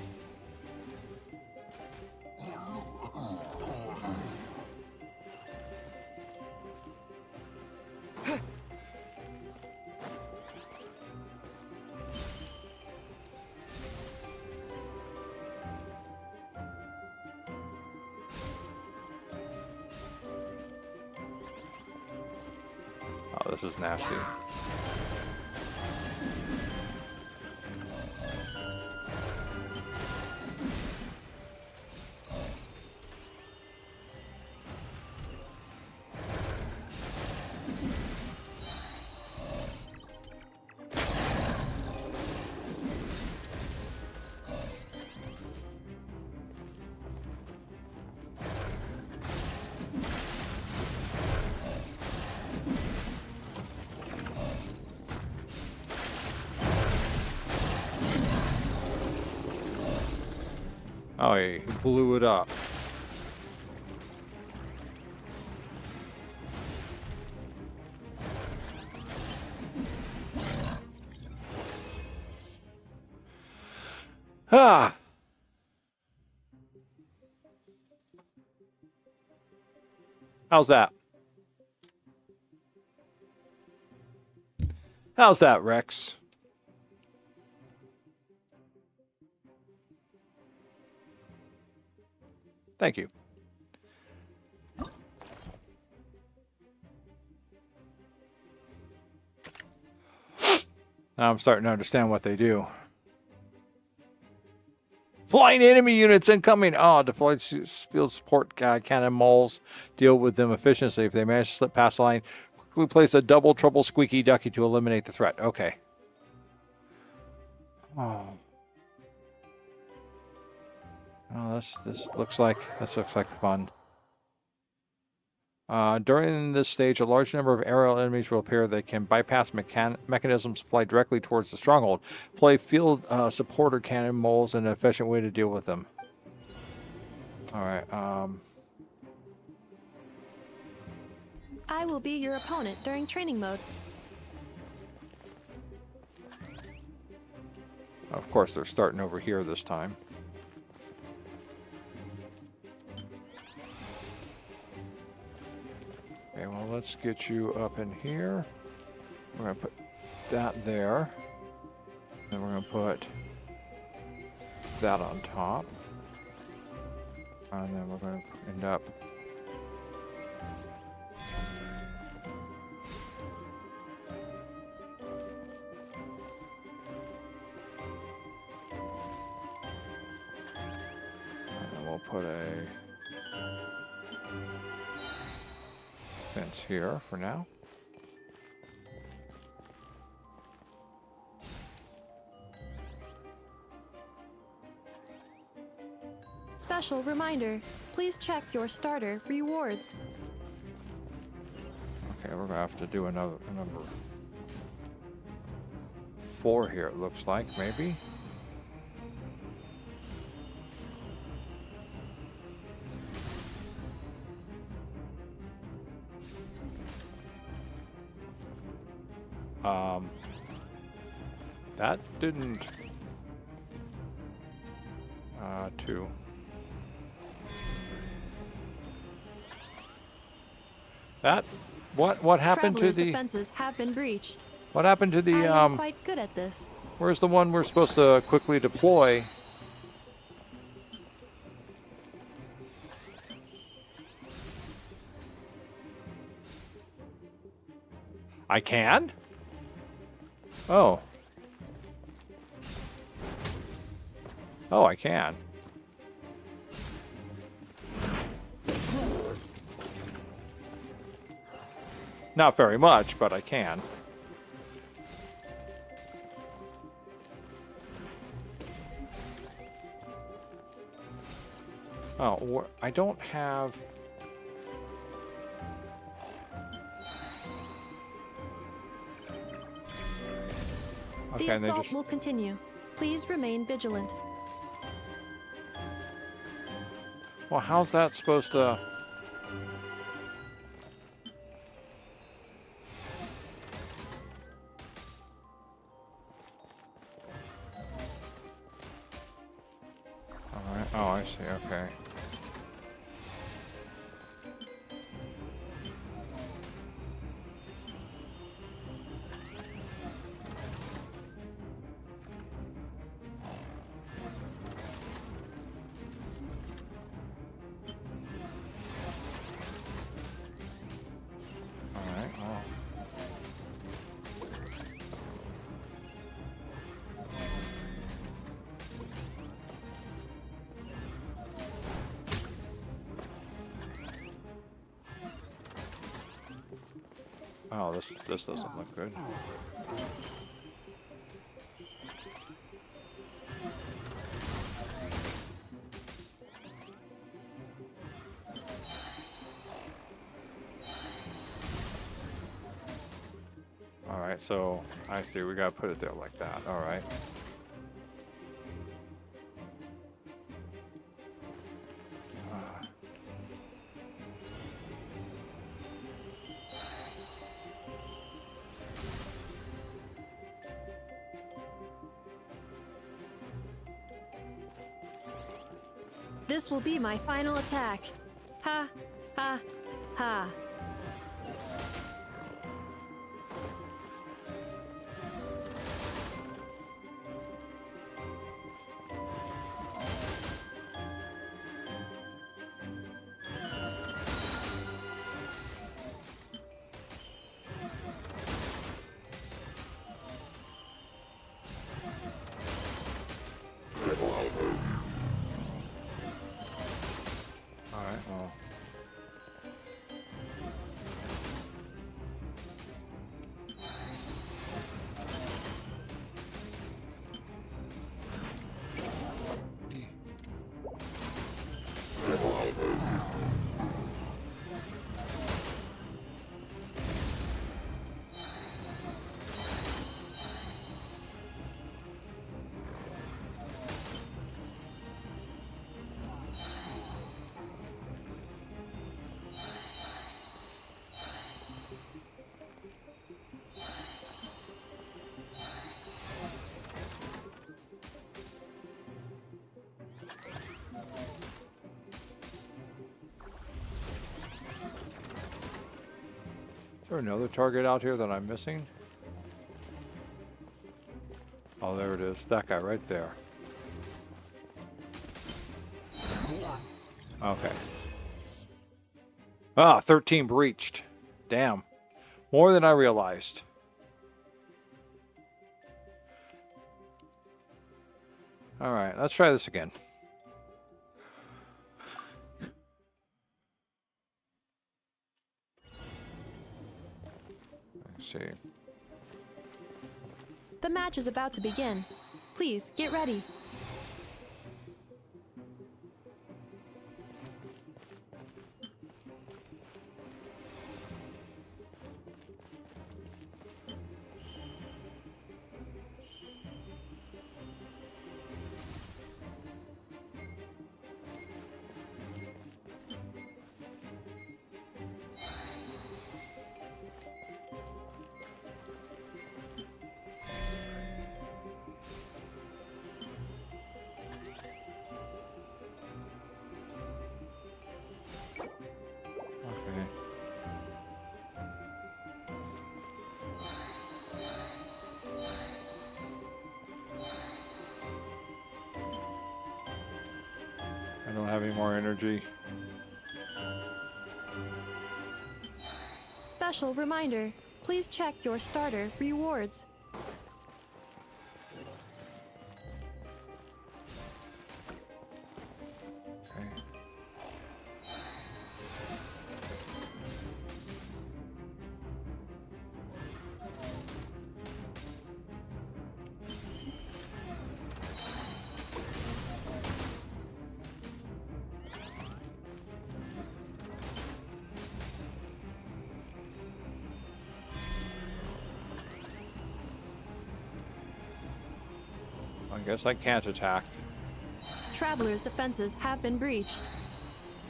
Oh, this is nasty. Oh, he blew it up. Ah! How's that? How's that, Rhex? Thank you. Now I'm starting to understand what they do. Flying enemy units incoming! Oh, deployed field support cannon moles. Deal with them efficiently. If they manage to slip past the line, quickly place a double trouble squeaky ducky to eliminate the threat. Okay. Oh. Oh, this looks like fun. During this stage, a large number of aerial enemies will appear that can bypass mechanisms to fly directly towards the stronghold. Play field supporter cannon moles an efficient way to deal with them. Alright, I will be your opponent during training mode. Of course, they're starting over here this time. Okay, well, let's get you up in here. We're going to put that there. Then we're going to put that on top. And then we're going to end up... And then we'll put a... fence here for now. Special reminder, please check your starter rewards. Okay, we're gonna have to do another number 4 here, it looks like, maybe. That didn't... 2. That... What happened to the... defenses have been breached. What happened to the, I am quite good at this. Where's the one we're supposed to quickly deploy? I can? Oh. Oh, I can. Not very much, but I can. Oh, I don't have... The assault will continue. Please remain vigilant. Well, how's that supposed to... Alright, oh, I see, okay. Oh, this doesn't look good. All right, so I see we gotta put it there like that. All right. This will be my final attack. Ha, ha, ha. Alright, well. Is there another target out here that I'm missing? Oh, there it is. That guy right there. Okay. Ah, 13 breached. Damn. More than I realized. Alright, let's try this again. Let's see. The match is about to begin. Please, get ready. Okay. I don't have any more energy. Special reminder, please check your starter rewards. Okay. I guess I can't attack. Traveler's defenses have been breached.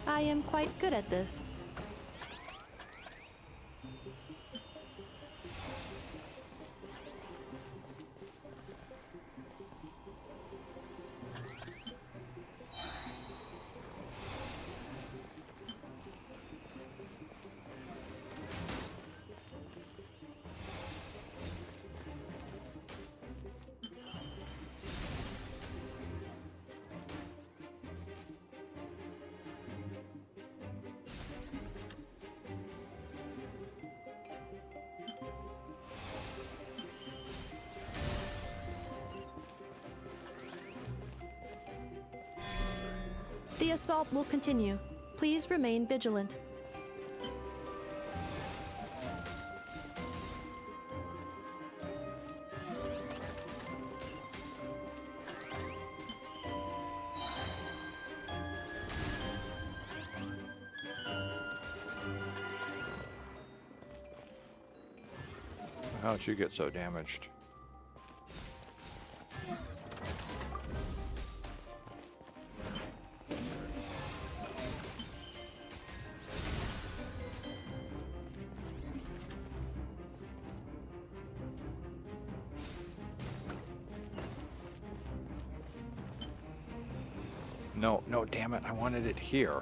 I am quite good at this. The assault will continue. Please remain vigilant. How'd you get so damaged? No, no, damn it. I wanted it here.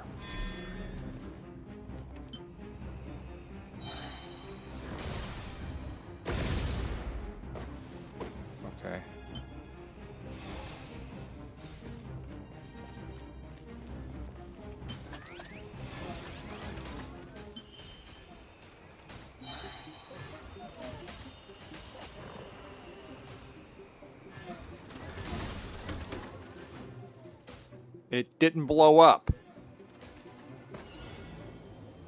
Okay. It didn't blow up.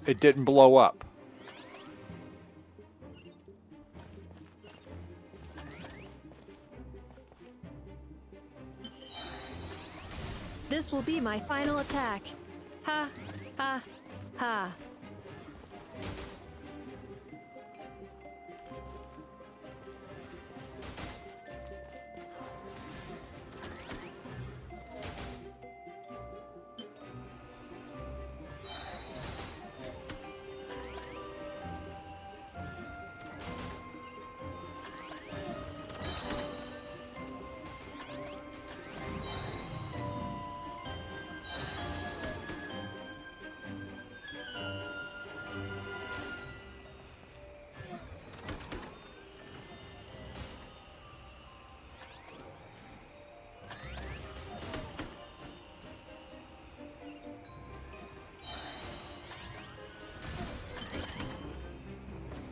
It didn't blow up. This will be my final attack. Ha, ha, ha.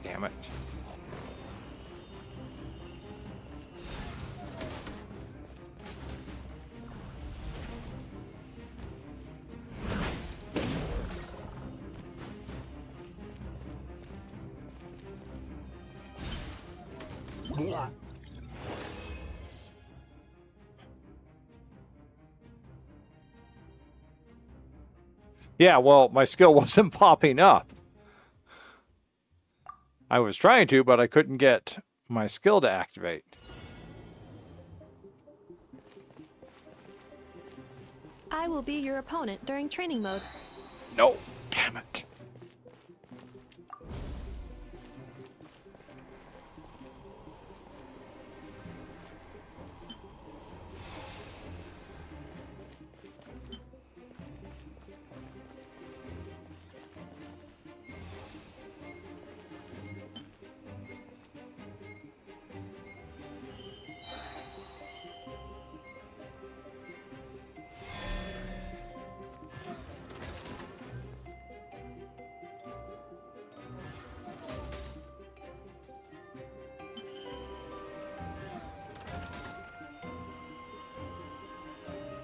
Damn it. Yeah, well, my skill wasn't popping up. I was trying to, but I couldn't get my skill to activate. I will be your opponent during training mode. No, damn it.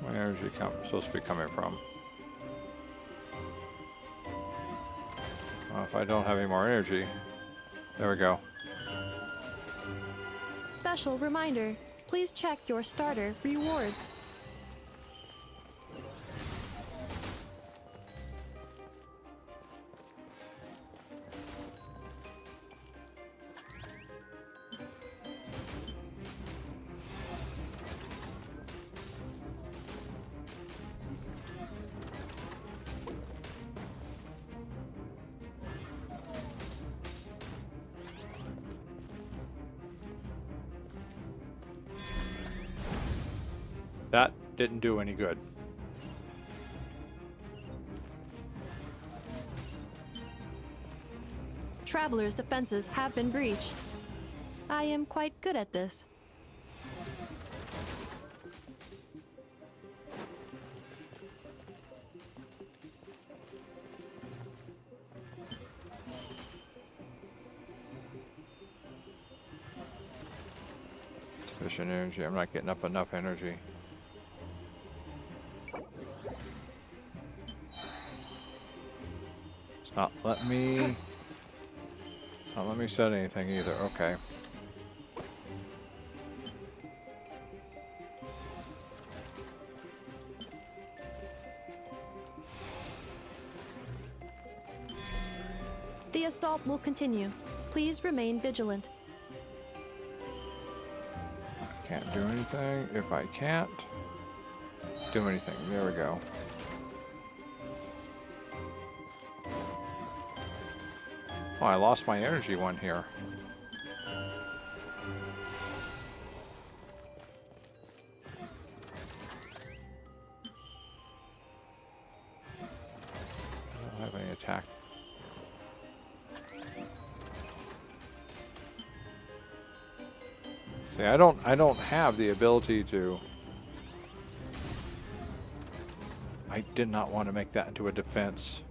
My energy supposed to be coming from. Well, if I don't have any more energy, there we go. Special reminder, please check your starter rewards. That didn't do any good. Traveler's defenses have been breached. I am quite good at this. Sufficient energy. I'm not getting up enough energy. It's not let me. Not let me set anything either. Okay. The assault will continue. Please remain vigilant. Can't do anything. If I can't do anything, there we go. Oh, I lost my energy one here. attack. See, I don't have the ability to. I did not want to make that into a defense.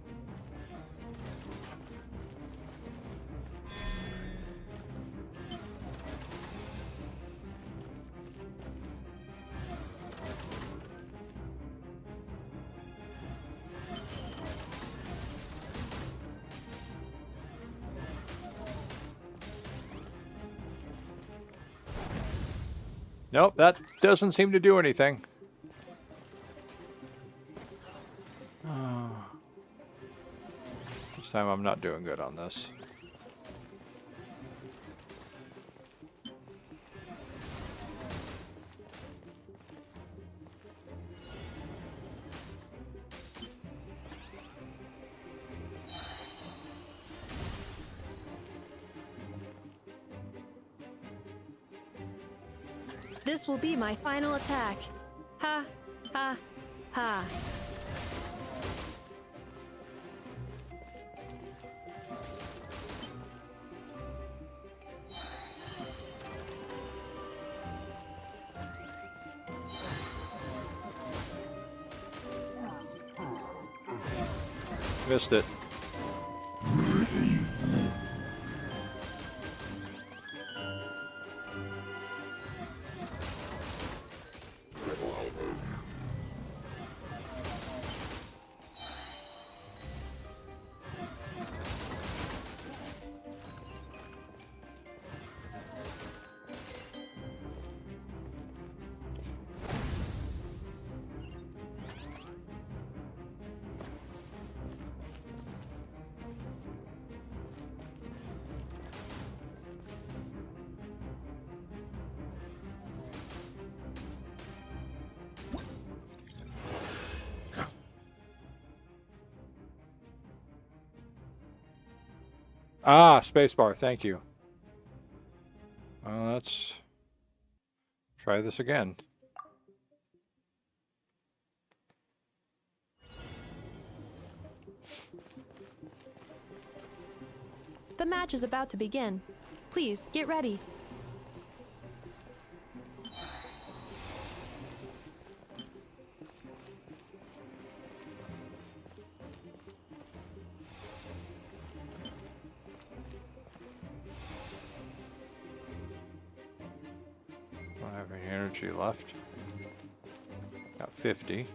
Nope, that doesn't seem to do anything. This time I'm not doing good on this. This will be my final attack. Ha, ha, ha. Missed it. Ah, spacebar, thank you. Let's try this again. The match is about to begin. Please, get ready. Don't have any energy left. Got 50.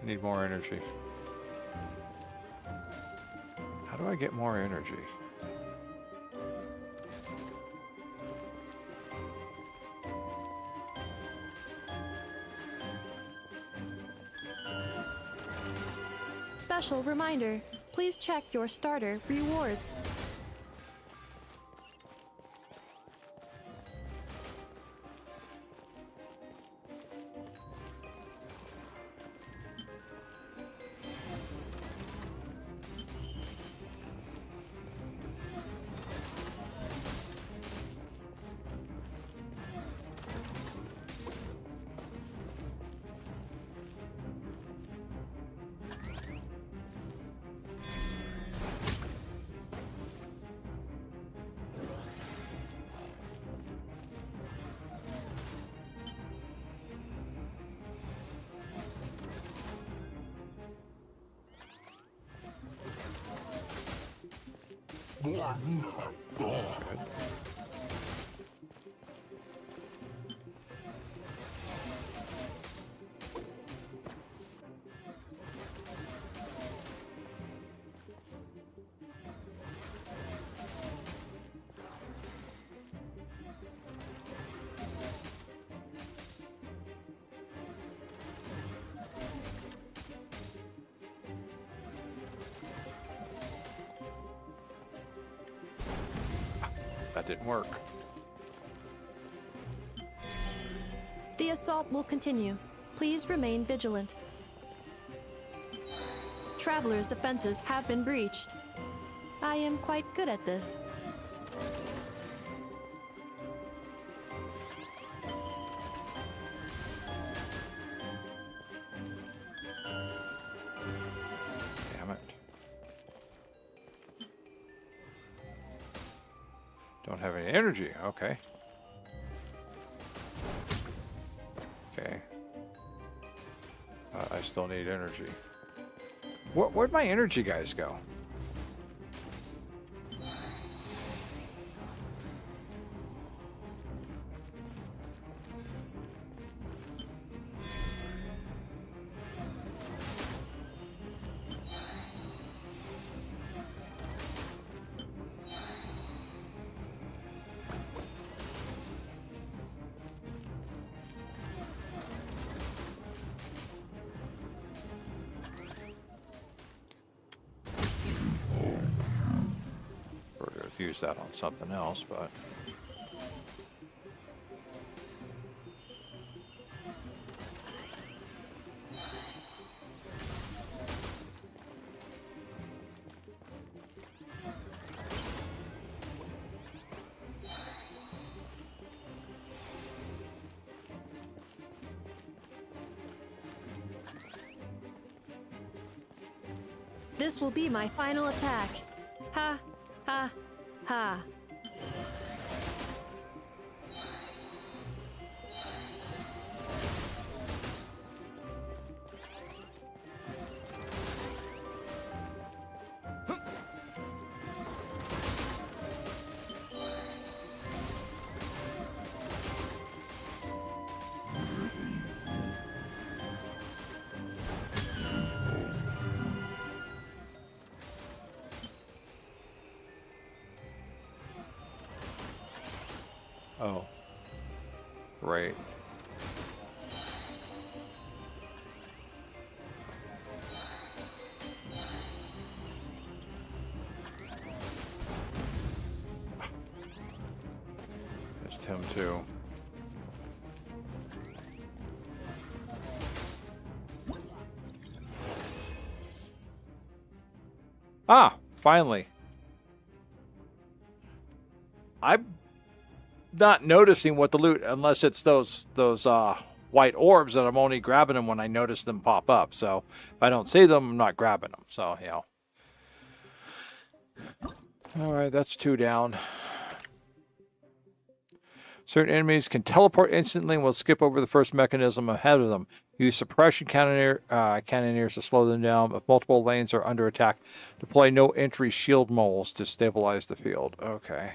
I need more energy. How do I get more energy? Special reminder, please check your starter rewards. That didn't work. The assault will continue. Please remain vigilant. Travelers' defenses have been breached. I am quite good at this. Damn it. Don't have any energy. Okay. Okay. I still need energy. Where'd my energy guys go? Use that on something else, but This will be my final attack. Ha, ha, ha. oh, right. Missed him too. Ah, finally. I'm not noticing what the loot, unless it's those white orbs, that I'm only grabbing them when I notice them pop up. So if I don't see them, I'm not grabbing them. So, you know. All right, that's 2 down. Certain enemies can teleport instantly and will skip over the first mechanism ahead of them. Use suppression cannoneers to slow them down. If multiple lanes are under attack, deploy no entry shield moles to stabilize the field. Okay.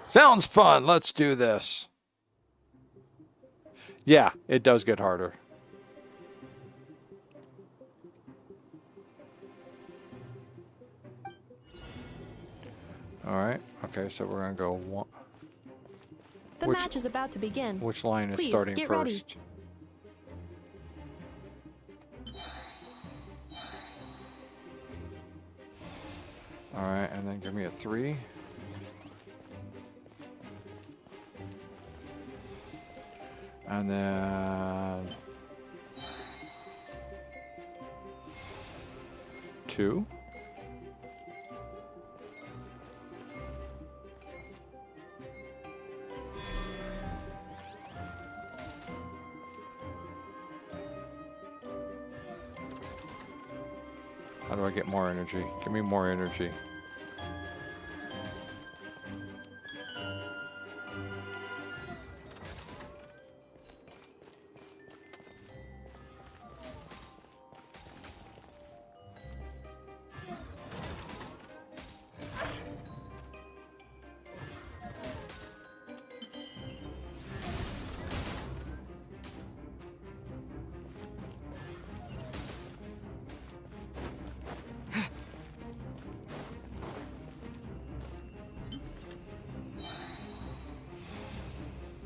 Sounds fun. Let's do this. Yeah, it does get harder. All right. Okay, so we're going to go one. The match is about to begin. Which line is Please, starting get first? Ready. All right, and then give me a 3. And then 2. How do I get more energy? Give me more energy.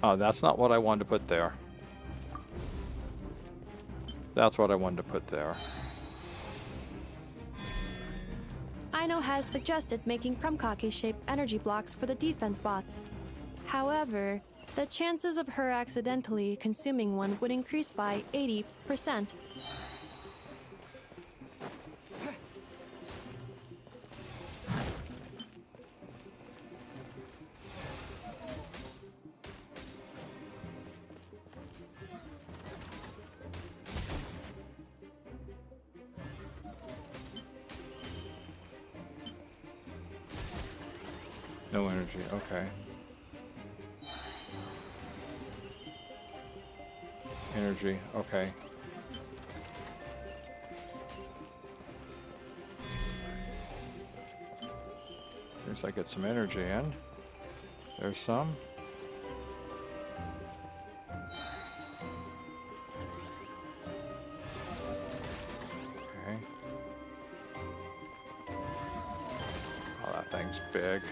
Oh, that's not what I wanted to put there. That's what I wanted to put there. Ino has suggested making Krumkake-shaped energy blocks for the defense bots. However, The chances of her accidentally consuming one would increase by 80%. No energy, okay. Energy, okay. Here's I get some energy in. There's some. Okay. Oh, that thing's big.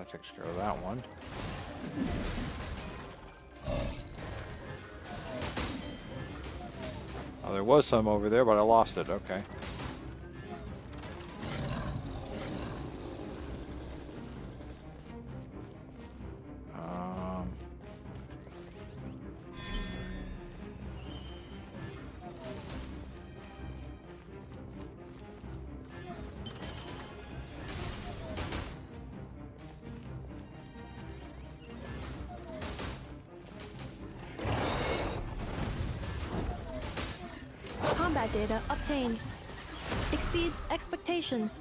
Takes care of that one. Oh, there was some over there, but I lost it. Okay. Combat data obtained. Exceeds expectations.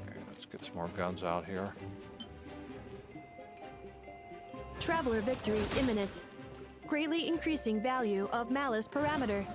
Okay, let's get some more guns out here. Traveler victory imminent. Greatly increasing value of malice parameter.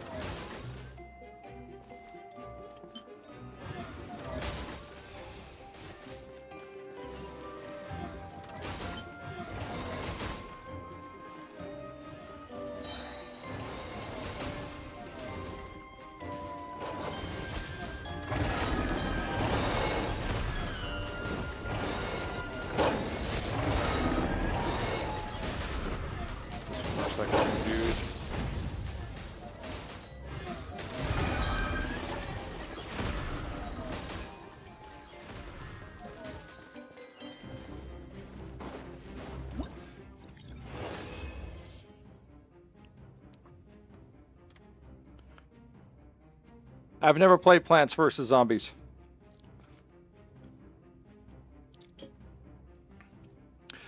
I've never played Plants vs. Zombies.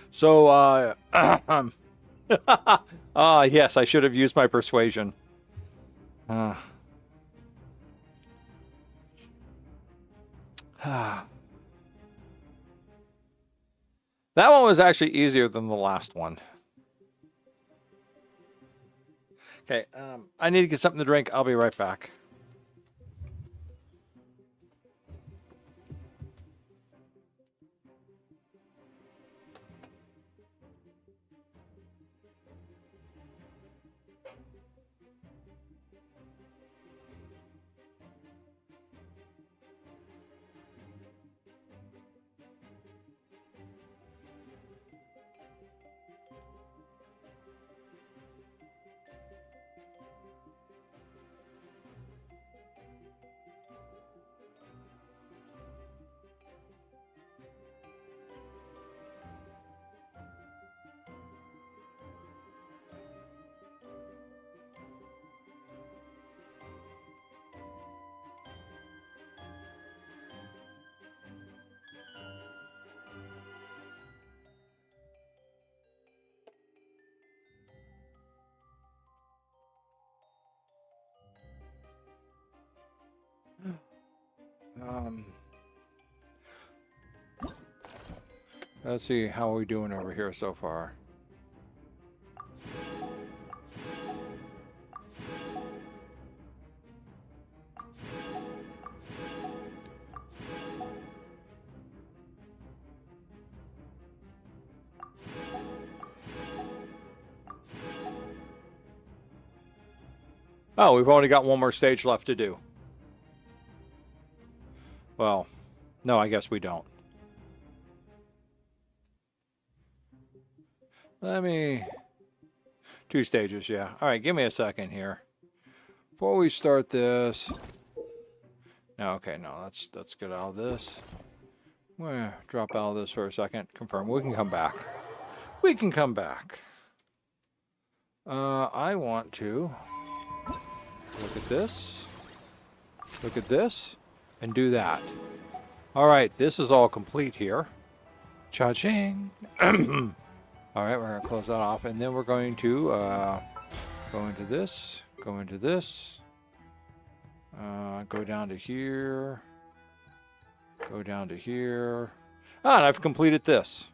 So, yes, I should have used my persuasion. That one was actually easier than the last one. Okay, I need to get something to drink. I'll be right back. Let's see, how are we doing over here so far? Oh, we've only got one more stage left to do. Well, no, I guess we don't. Let me... 2 stages, yeah. All right, give me a second here. Before we start this... No, okay, no, let's get out of this. I'm going to drop out of this for a second. Confirm. We can come back. We can come back. I want to look at this. Look at this. And do that. All right, this is all complete here. Cha-ching. All right, we're going to close that off. And then we're going to go into this. Go into this. Go down to here. Go down to here. Ah, and I've completed this.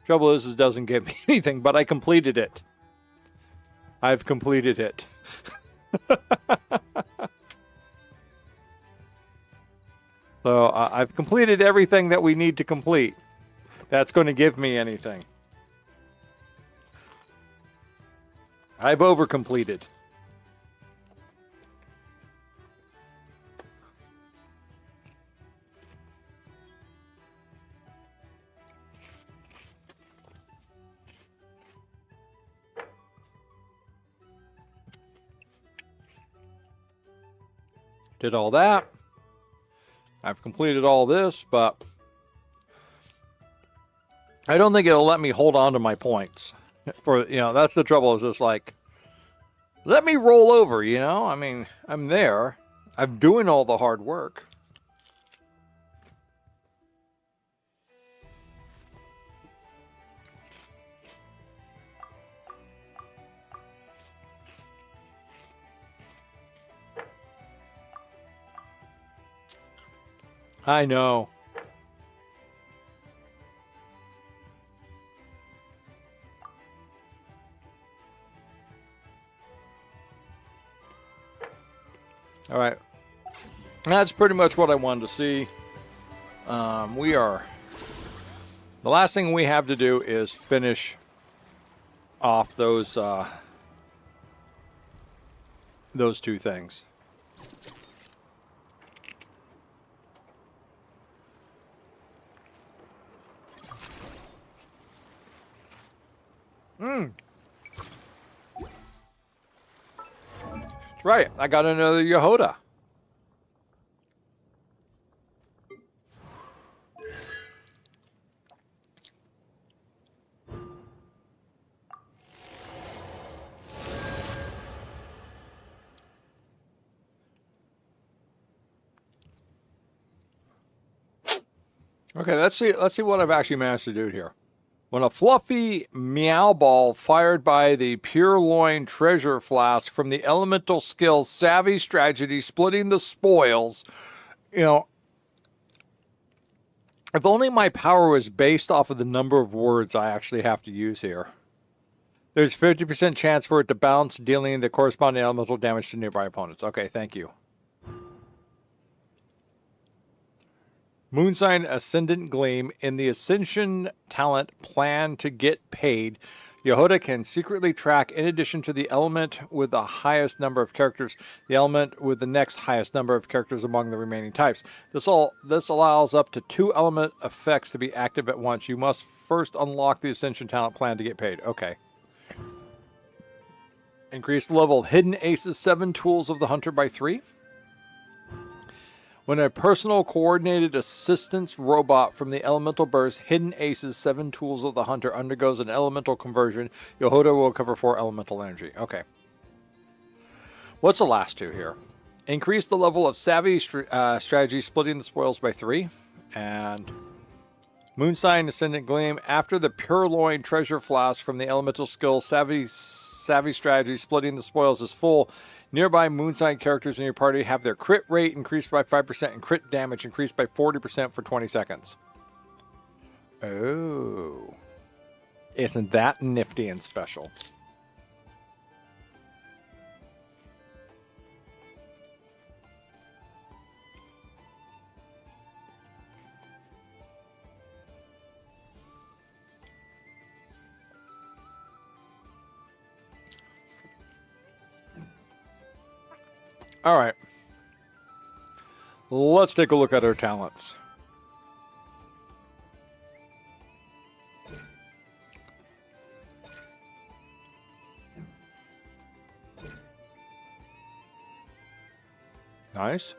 Trouble is, it doesn't give me anything, but I completed it. I've completed it. So I've completed everything that we need to complete. That's going to give me anything. I've overcompleted. Did all that. I've completed all this, but I don't think it'll let me hold on to my points. For, you know, that's the trouble, is just like, let me roll over, you know? I mean, I'm there. I'm doing all the hard work. I know. All right. That's pretty much what I wanted to see. We are... The last thing we have to do is finish off those 2 things. That's right. I got another Yehoda. Okay, let's see what I've actually managed to do here. When a fluffy meow ball fired by the Purloin treasure flask from the elemental skill Savvy Strategy splitting the spoils, you know, if only my power was based off of the number of words I actually have to use here. There's 50% chance for it to bounce, dealing the corresponding elemental damage to nearby opponents. Okay, thank you. Moonsign Ascendant Gleam. In the Ascension talent plan to get paid, Yehoda can secretly track, in addition to the element with the highest number of characters, the element with the next highest number of characters among the remaining types. This allows up to 2 element effects to be active at once. You must first unlock the Ascension talent plan to get paid. Okay. Increase the level of Hidden Aces 7 Tools of the Hunter by 3. When a personal coordinated assistance robot from the elemental burst Hidden Aces 7 Tools of the Hunter undergoes an elemental conversion, Yehoda will recover 4 elemental energy. Okay. What's the last 2 here? Increase the level of Savvy Strategy, splitting the spoils by 3. And Moonsign Ascendant Gleam. After the Purloin treasure flask from the elemental skill Savvy Strategy, splitting the spoils is full, nearby Moonsign characters in your party have their crit rate increased by 5% and crit damage increased by 40% for 20 seconds. Oh. Isn't that nifty and special? All right. Let's take a look at her talents. Nice.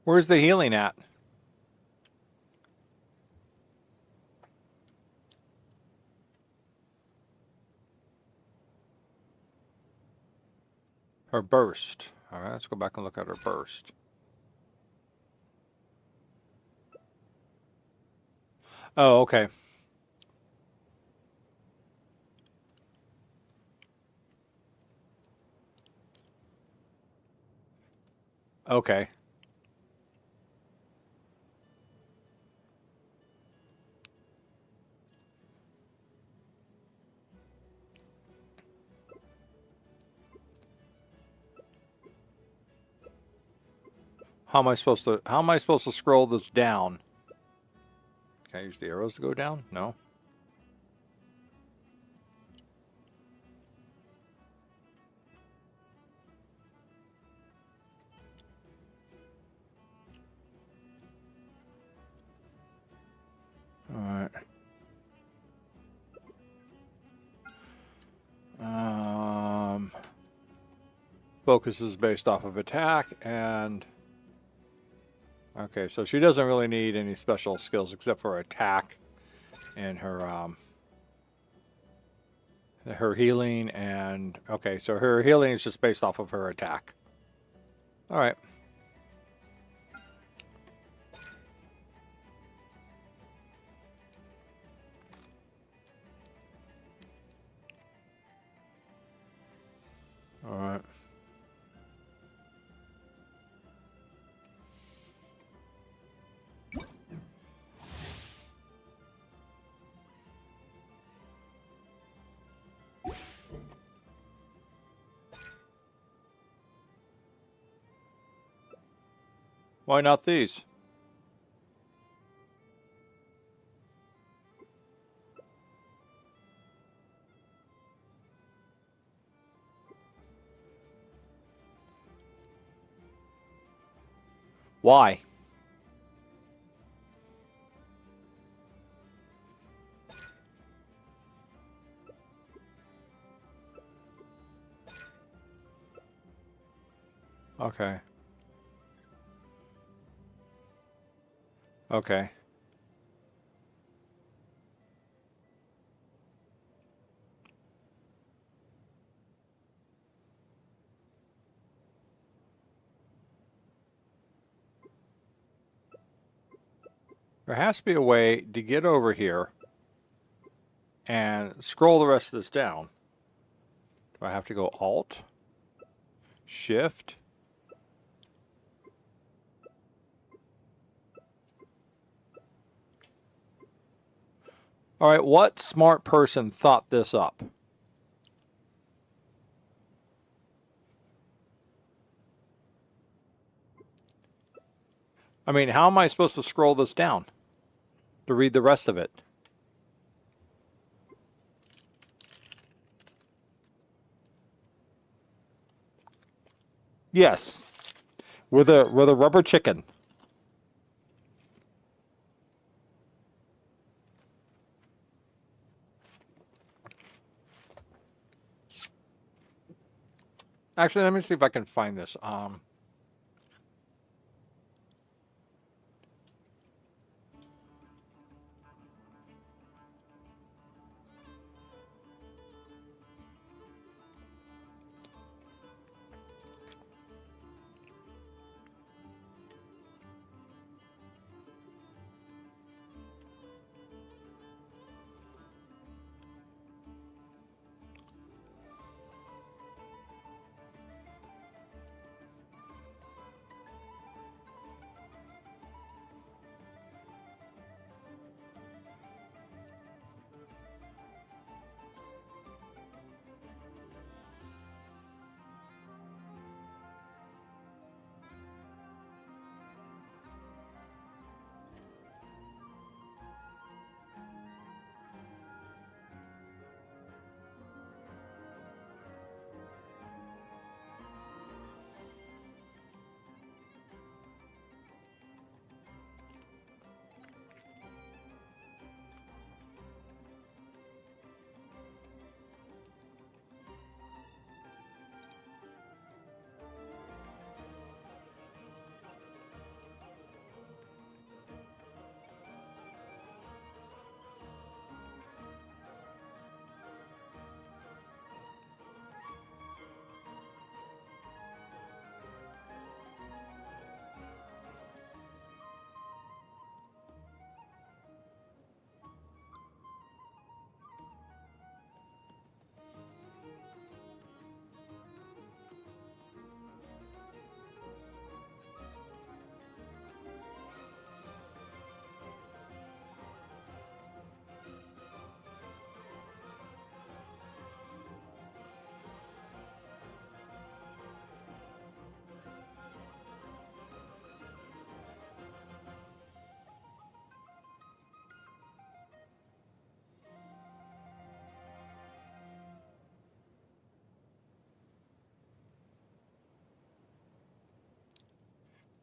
Where's the healing at? Her burst. All right, let's go back and look at her burst. Oh, okay. Okay. How am I supposed to scroll this down? Can I use the arrows to go down? No. All right. Focus is based off of attack and okay, so she doesn't really need any special skills except for attack and her healing and okay, so her healing is just based off of her attack. All right. All right. Why not these? Why? Okay. Okay. There has to be a way to get over here and scroll the rest of this down. Do I have to go Alt? Shift? All right, what smart person thought this up? I mean, how am I supposed to scroll this down to read the rest of it? Yes, with a rubber chicken. Actually, let me see if I can find this.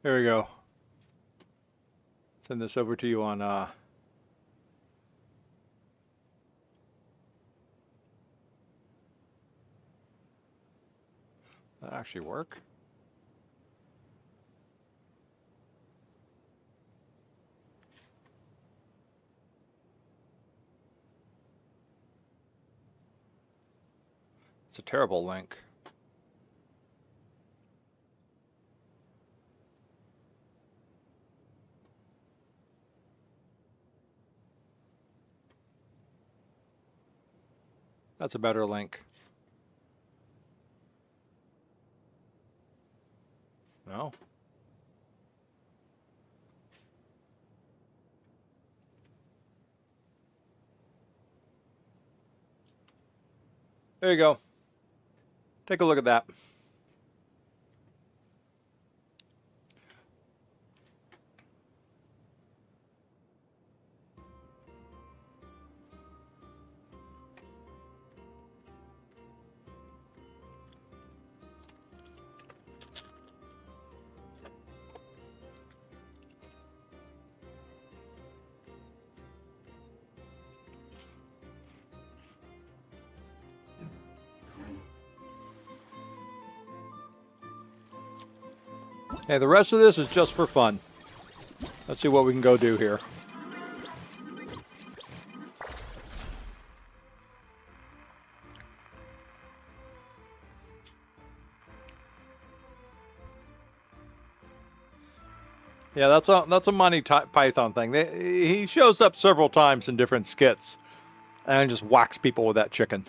Here we go. Send this over to you on that actually work? It's a terrible link. That's a better link. No. There you go. Take a look at that. Hey, the rest of this is just for fun. Let's see what we can go do here. Yeah, that's a Monty Python thing. He shows up several times in different skits and just whacks people with that chicken.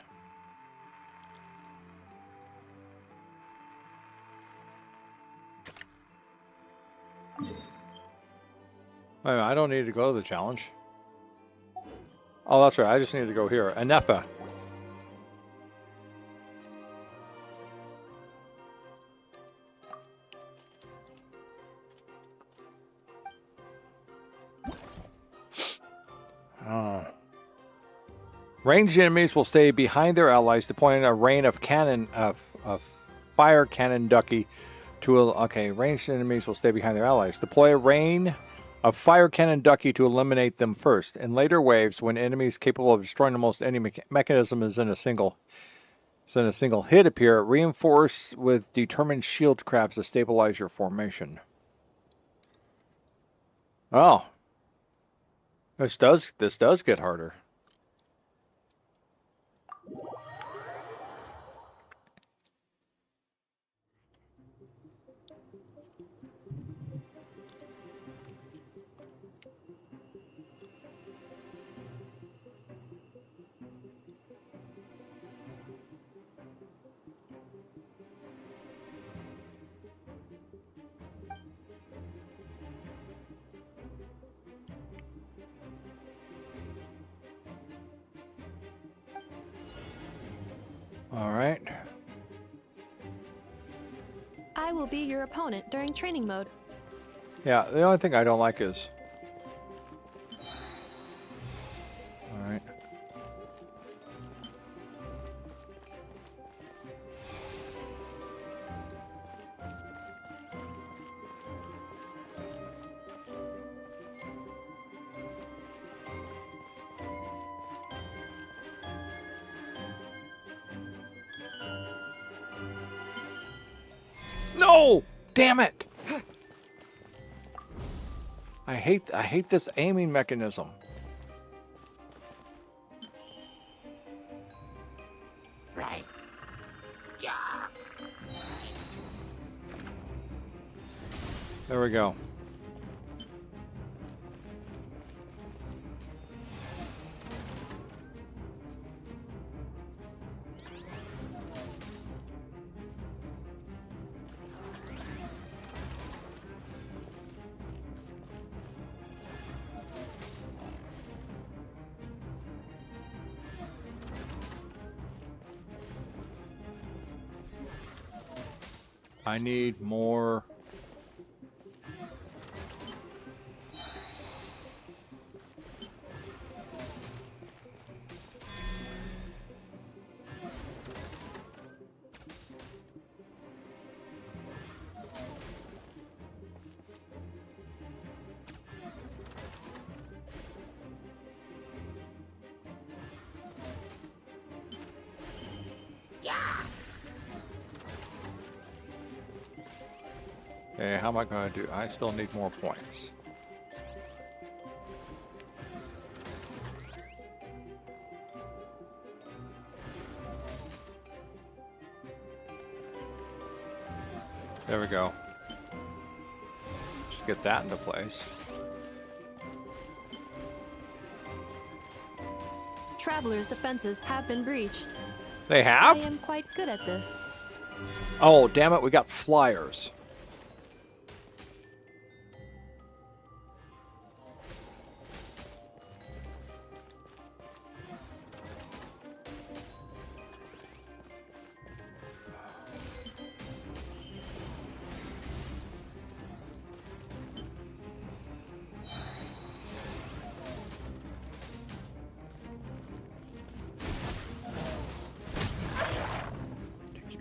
Wait a minute, I don't need to go to the challenge. Oh, that's right. I just need to go here. Anefa. Oh. Ranged enemies will stay behind their allies, deploying a rain of fire cannon ducky to okay. Ranged enemies will stay behind their allies. Deploy a rain of fire cannon ducky to eliminate them first. In later waves, when enemies capable of destroying almost any mechanism is in a single hit appear, reinforce with determined shield crabs to stabilize your formation. Oh, this does get harder. All right. I will be your opponent during training mode. Yeah, the only thing I don't like is... All right. No! Damn it! I hate this aiming mechanism. Right. Yeah. There we go. I need more. Okay, how am I going to do? I still need more points. There we go. Just get that into place. Travelers' defenses have been breached. They have? I am quite good at this. Oh, damn it, we got flyers.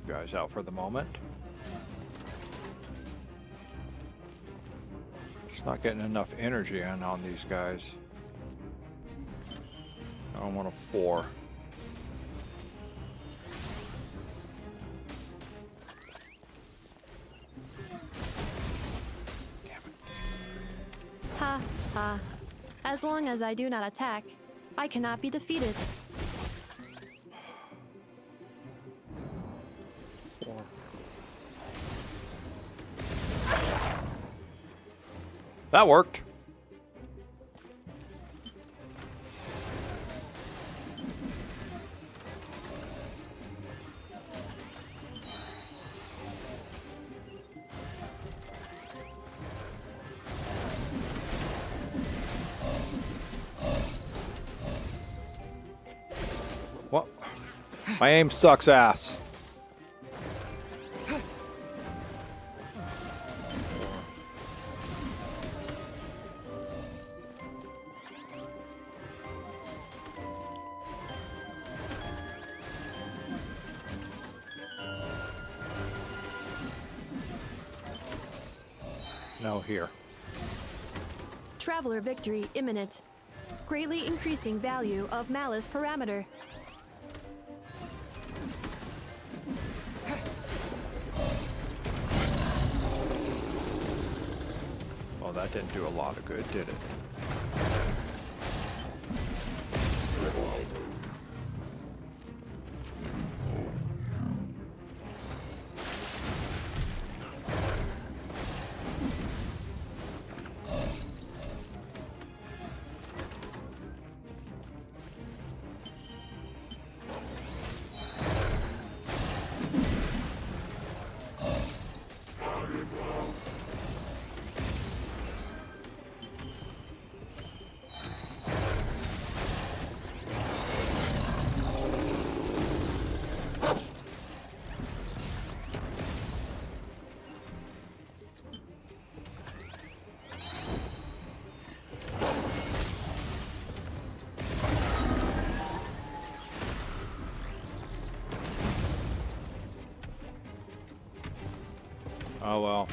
Guys out for the moment. Just not getting enough energy in on these guys. I want a 4. Ha ha. As long as I do not attack, I cannot be defeated. That worked. What? My aim sucks ass. No, here. Traveler victory imminent. Greatly increasing value of malice parameter. Well, that didn't do a lot of good, did it? Oh well.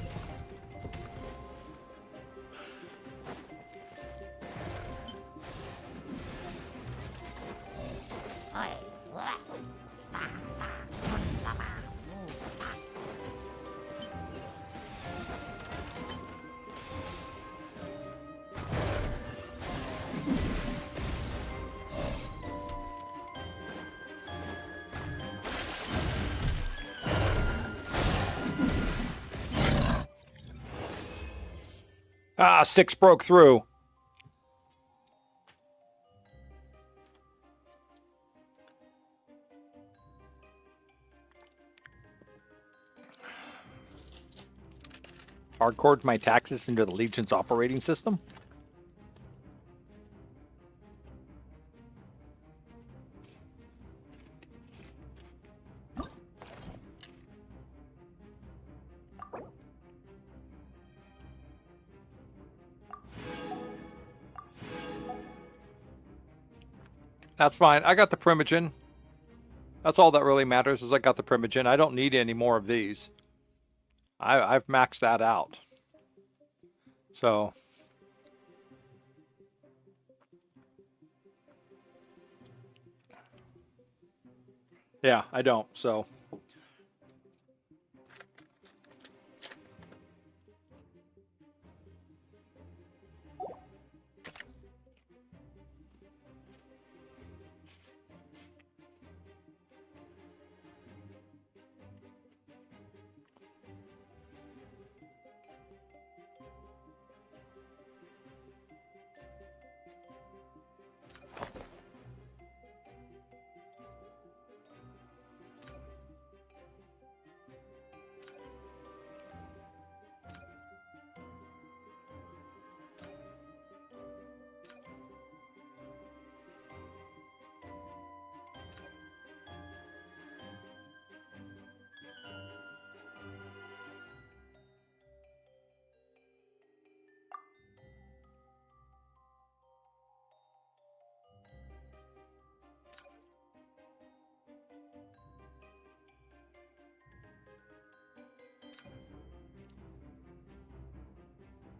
Ah, 6 broke through. Hardcored my taxes into the Legion's operating system? That's fine. I got the Primogen. That's all that really matters is I got the Primogen. I don't need any more of these. I've maxed that out. So. Yeah, I don't. So.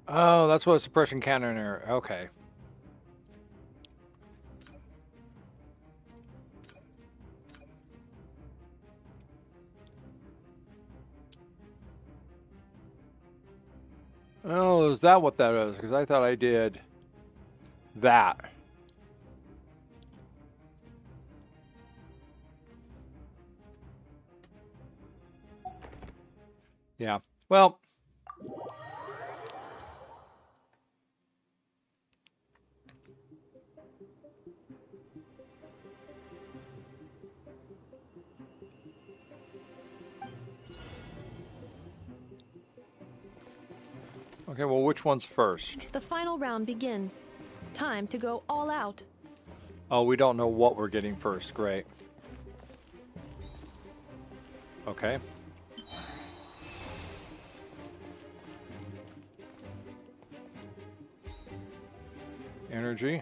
Oh, that's what a suppression cannon are. Okay. Oh, is that what that is? Because I thought I did that. Yeah. Well. Okay, well, which one's first? The final round begins. Time to go all out. Oh, we don't know what we're getting first. Great. Okay. Energy.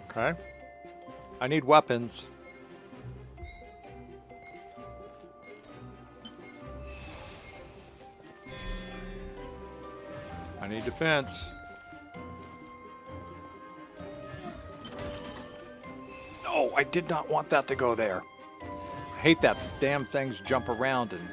Okay. I need weapons. I need defense. Oh, I did not want that to go there. I hate that damn things jump around and...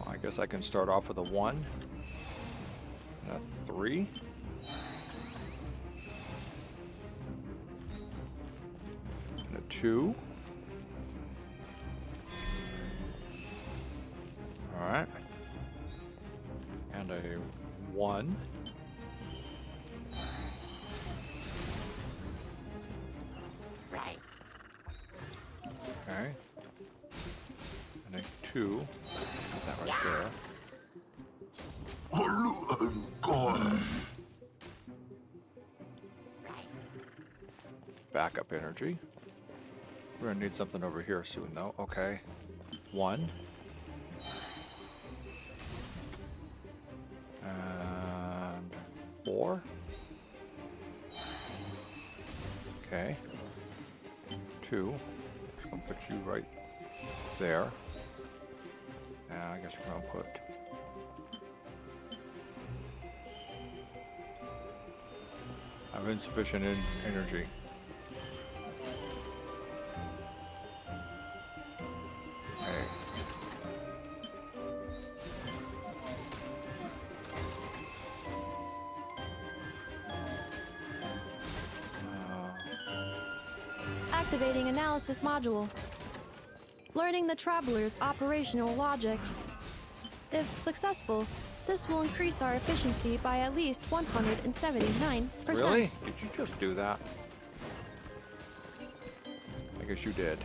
I guess I can start off with a 1 and a 3. And a 2. All right. And a 1. Right. Okay. And a 2. Put that right there. Backup energy. We're gonna need something over here soon, though. Okay. 1. And 4. Okay. 2. Just gonna put you right there. And I guess we're gonna put... I have insufficient energy. Okay. Activating analysis module. Learning the traveler's operational logic. If successful, this will increase our efficiency by at least 179%. Really? Did you just do that? I guess you did.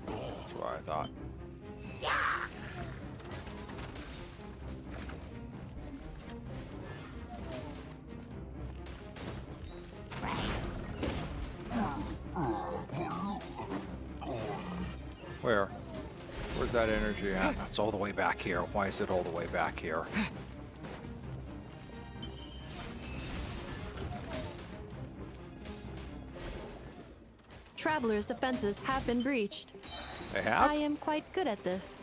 That's what I thought. Where? Where's that energy at? It's all the way back here. Why is it all the way back here? Traveler's defenses have been breached. They have? I am quite good at this.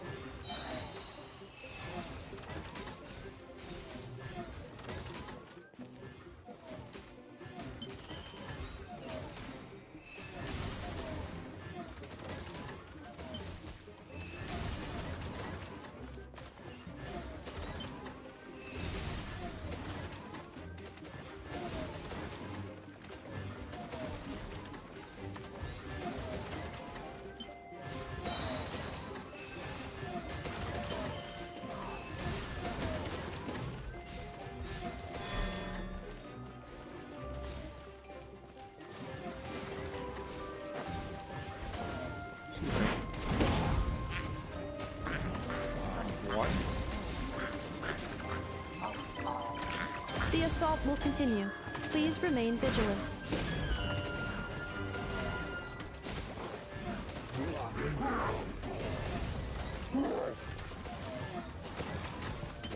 The assault will continue. Please remain vigilant.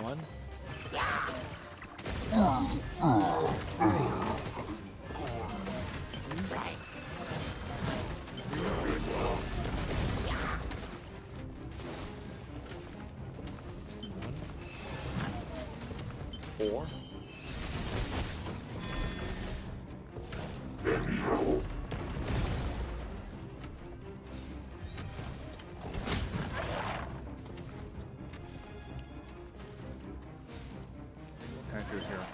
One. Four. Anchor here.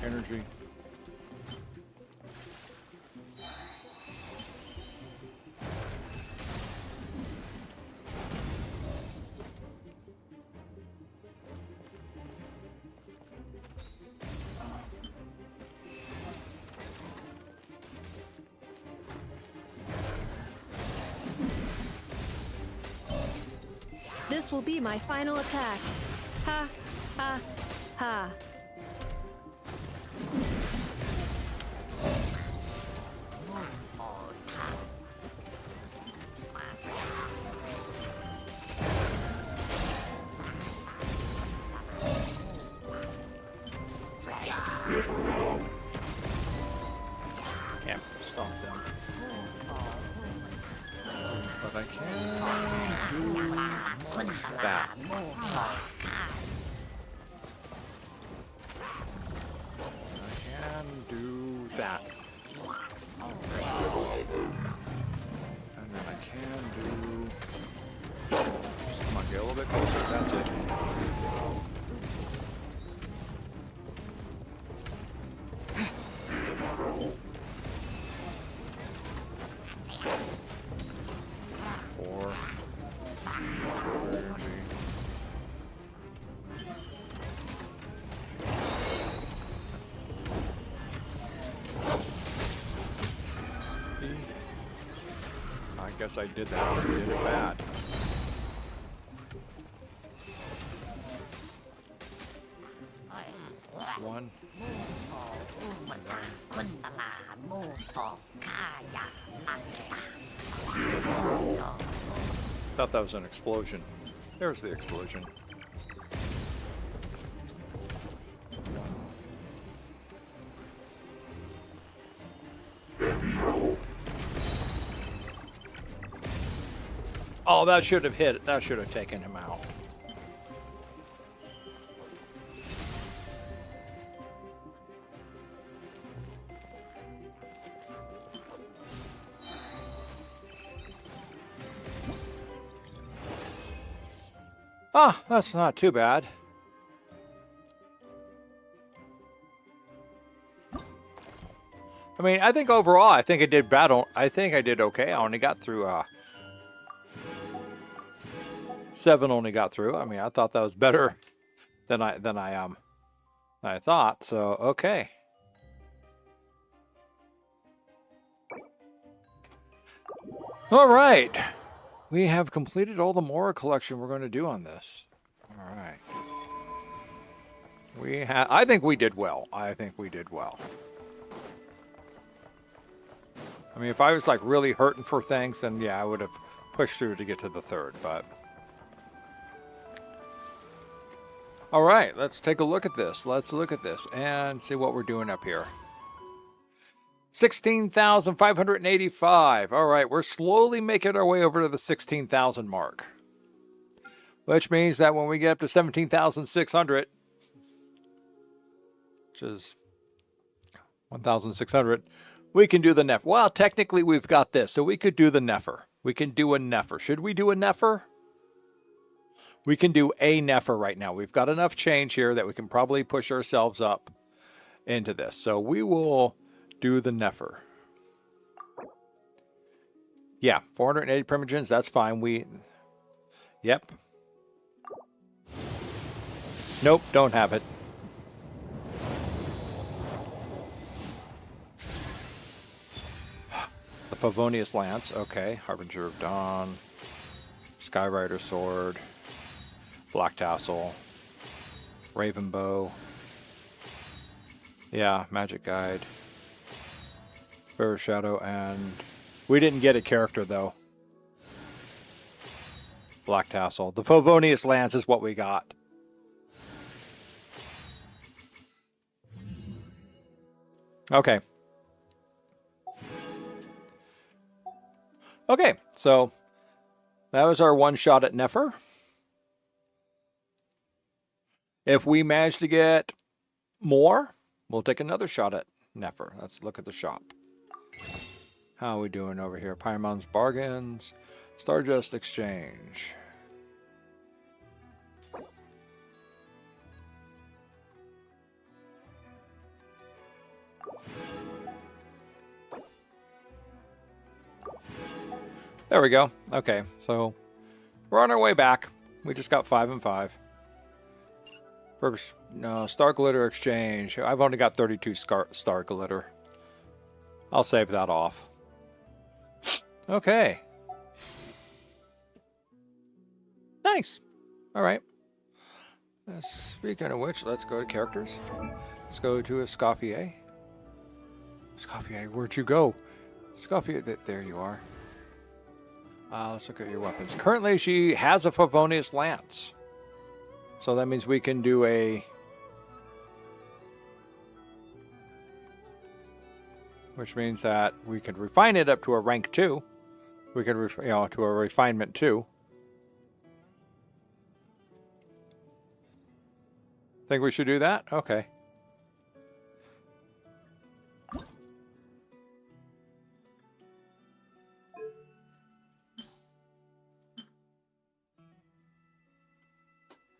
Energy. This will be my final attack. Ha, ha, ha. Can't stop them. But I can do that. I can do that. And then I can do... Come on, get a little bit closer. That's it. Four. Energy. I guess I did that. I did it bad. One. Thought that was an explosion. There's the explosion. Oh, that should have hit. That should have taken him out. Ah, that's not too bad. I mean, I think overall, I think I did bad. I think I did okay. I only got through 7. Only got through. I mean, I thought that was better than I thought. So okay. All right. We have completed all the Mora collection we're going to do on this. All right. I think we did well. I think we did well. I mean, if I was like really hurting for things, then yeah, I would have pushed through to get to the 3rd, but... All right, let's take a look at this. Let's look at this and see what we're doing up here. 16,585. All right, we're slowly making our way over to the 16,000 mark. Which means that when we get up to 17,600, which is 1,600, we can do the Nefer. Well, technically we've got this, so we could do the Nefer. We can do a Nefer. Should we do a Nefer? We can do a Nefer right now. We've got enough change here that we can probably push ourselves up into this. So we will do the Nefer. Yeah, 480 primogens, that's fine. Yep. Nope, don't have it. Favonius Lance, okay. Harbinger of Dawn. Skyrider Sword. Black Tassel. Raven Bow. Yeah, Magic Guide. Bearer Shadow, and we didn't get a character though. Black Tassel. The Favonius Lance is what we got. Okay. Okay, so that was our one shot at Nefer. If we manage to get more, we'll take another shot at Nefer. Let's look at the shop. How are we doing over here? Pyromon's Bargains. Starjust Exchange. There we go. Okay, so we're on our way back. We just got 5 and 5. No, Star Glitter Exchange. I've only got 32 Star Glitter. I'll save that off. Okay. Nice. All right. Speaking of which, let's go to characters. Let's go to Escoffier. Escoffier, where'd you go? Escoffier, there you are. Let's look at your weapons. Currently, she has a Favonius Lance. So that means we can do a... Which means that we could refine it up to a rank 2. We could, to a refinement 2. Think we should do that? Okay.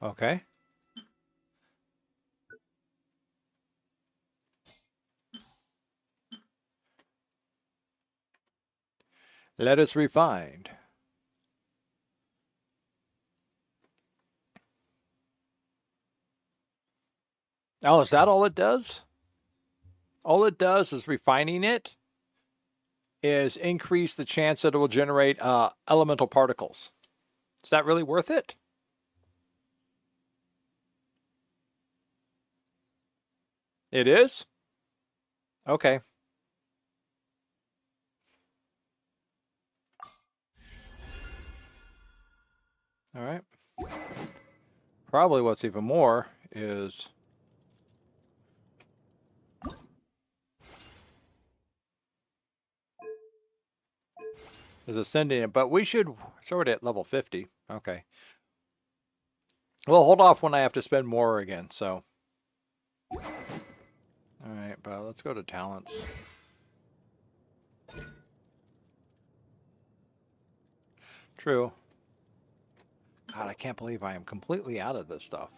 Okay. Let us refined. Oh, is that all it does? All it does is refining it is increase the chance that it will generate elemental particles. Is that really worth it? It is? Okay. All right. Probably what's even more is ascending it, but we should sort it at level 50. Okay. We'll hold off when I have to spend more again, so. All right, but let's go to talents. True. God, I can't believe I am completely out of this stuff.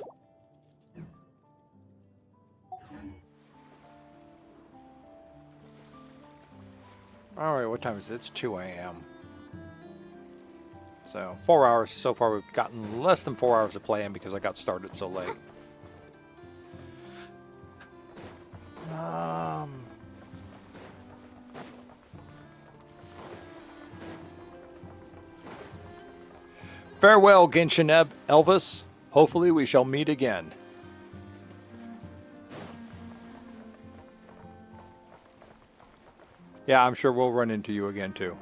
All right, what time is it? It's 2 a.m. So 4 hours. So far, we've gotten less than 4 hours of playing because I got started so late. Farewell, Genshin Elvis. Hopefully we shall meet again. Yeah, I'm sure we'll run into you again, too.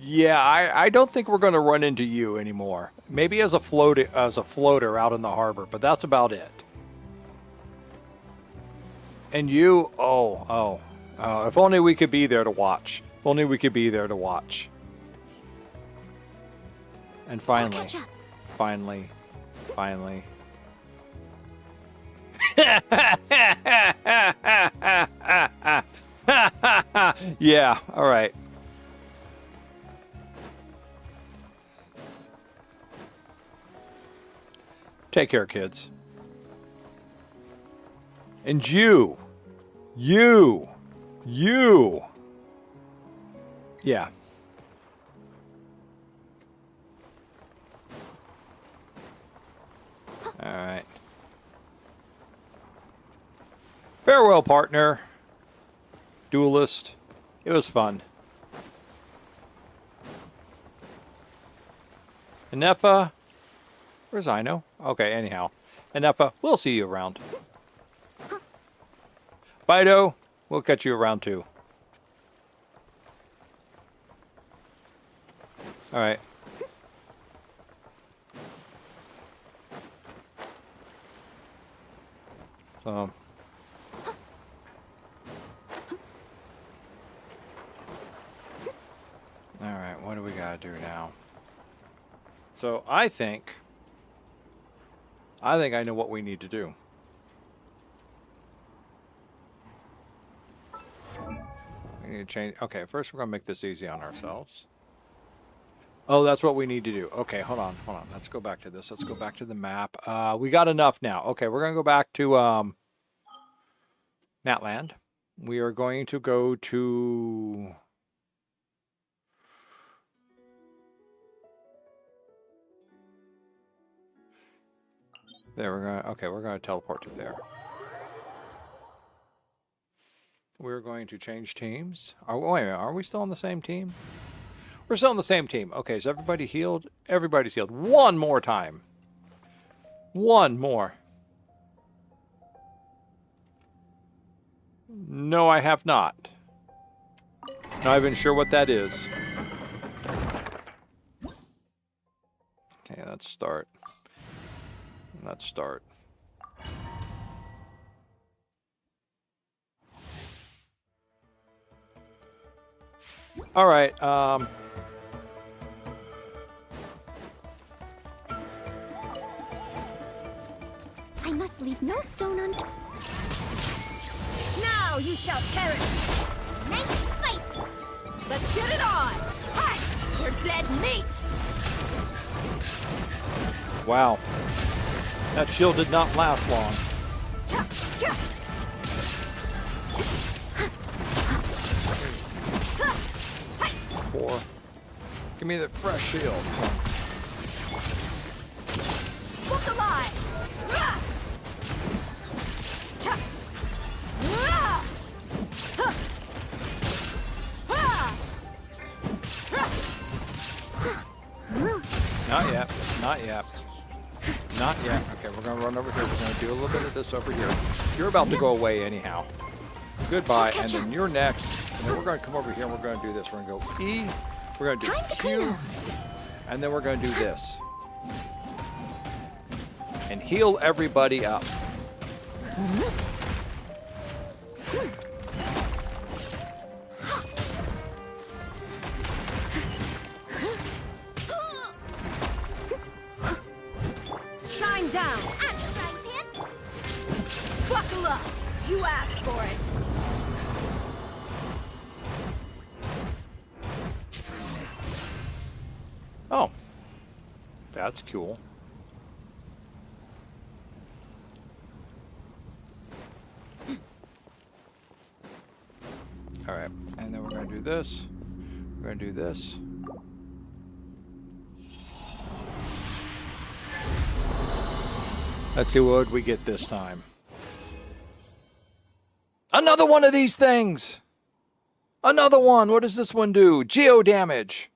Yeah, I don't think we're going to run into you anymore. Maybe as a floater out in the harbor, but that's about it. And you, if only we could be there to watch. If only we could be there to watch. And finally, finally. Yeah, all right. Take care, kids. And you. Yeah. All right. Farewell, partner. Duelist. It was fun. Anefa. Where's Ino? Okay, anyhow. Anefa, we'll see you around. Bido, we'll catch you around too. Alright. So. Alright, what do we gotta do now? So I think I know what we need to do. We need to change. Okay, first we're gonna make this easy on ourselves. Oh, that's what we need to do. Okay, hold on. Let's go back to this. Let's go back to the map. We got enough now. Okay, we're gonna go back to Natland. We are going to go to there. We're gonna teleport to there. We're going to change teams. Wait a minute, are we still on the same team? We're still on the same team. Okay, is everybody healed? Everybody's healed. One more time. One more. No, I have not. Not even sure what that is. Okay, let's start. Let's start. All right. I must leave no stone unturned. Now you shall perish! Nice and spicy. Let's get it on! Hi! You're dead meat! Wow. That shield did not last long. Four. Give me the fresh shield. Look alive! Not yet. Not yet. Not yet. Okay, we're going to run over here. We're going to do a little bit of this over here. You're about to go away anyhow. Goodbye, and then you're next. And then we're going to come over here and we're going to do this. We're going to go E. We're going to do Q. And then we're going to do this. And heal everybody up. Shine down! Buckle up! You asked for it! Oh. That's cool. All right, and then we're going to do this. We're going to do this. Let's see what we get this time. Another one of these things! Another one! What does this one do? Geo damage!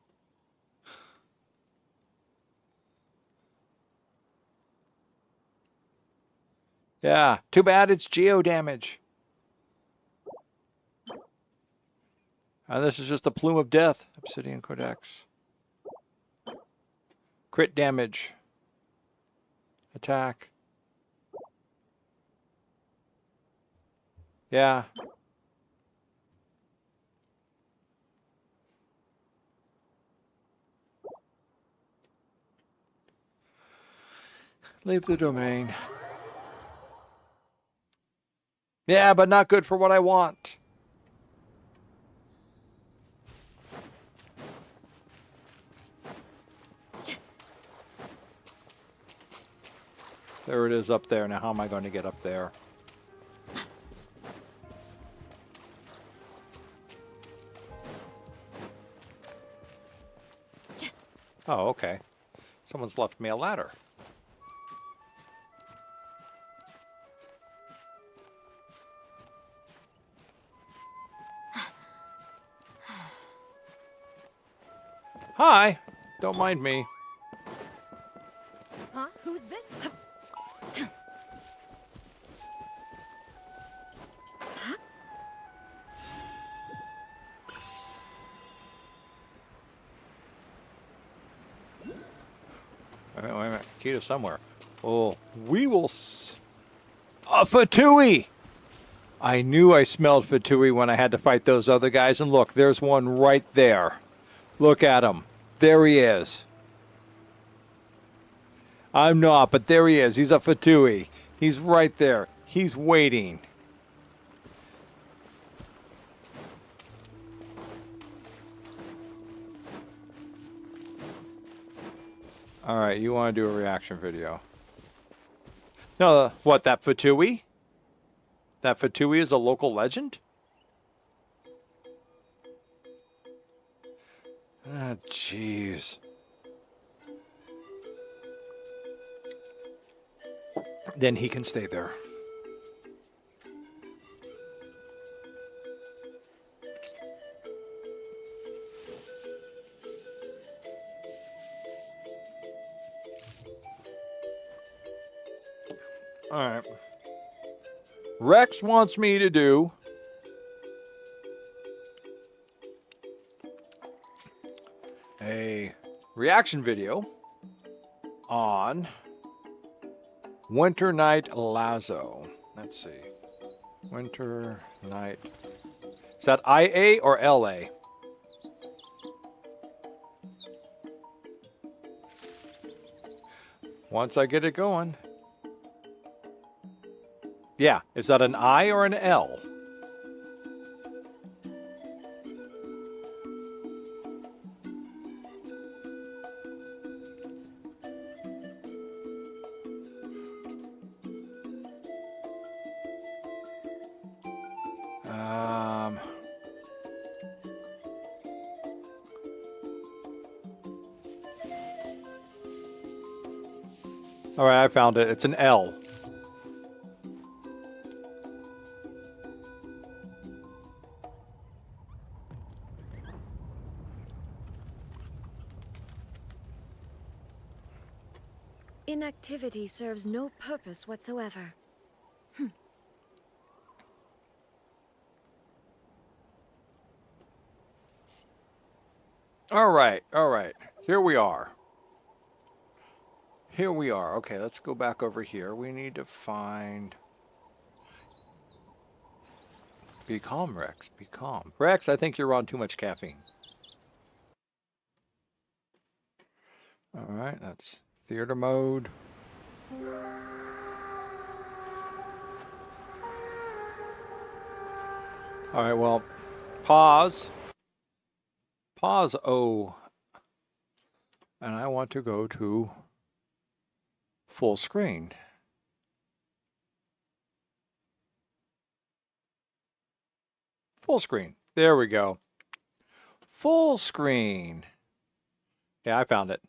Yeah, too bad it's geo damage. And this is just a plume of death. Obsidian Codex. Crit damage. Attack. Yeah. Leave the domain. Yeah, but not good for what I want. There it is up there. Now how am I going to get up there? Oh, okay. Someone's left me a ladder. Hi. Don't mind me. Huh? Who's this? Wait a minute. Key to somewhere. Oh, we will a Fatui! I knew I smelled Fatui when I had to fight those other guys. And look, there's one right there. Look at him. There he is. I'm not, but there he is. He's a Fatui. He's right there. He's waiting. All right, you want to do a reaction video? No, what, that Fatui? That Fatui is a local legend? Ah, jeez. Then he can stay there. All right. Rhex wants me to do a reaction video on Winter Night Lazo. Let's see. Winter Night. Is that IA or LA? Once I get it going. Yeah, is that an I or an L? All right, I found it. It's an L. Inactivity serves no purpose whatsoever. All right. Here we are. Okay, let's go back over here. We need to find... Be calm, Rhex. Be calm. Rhex, I think you're on too much caffeine. All right, that's theater mode. All right, well, pause. Pause, oh. And I want to go to full screen. Full screen. There we go. Full screen. Yeah, I found it.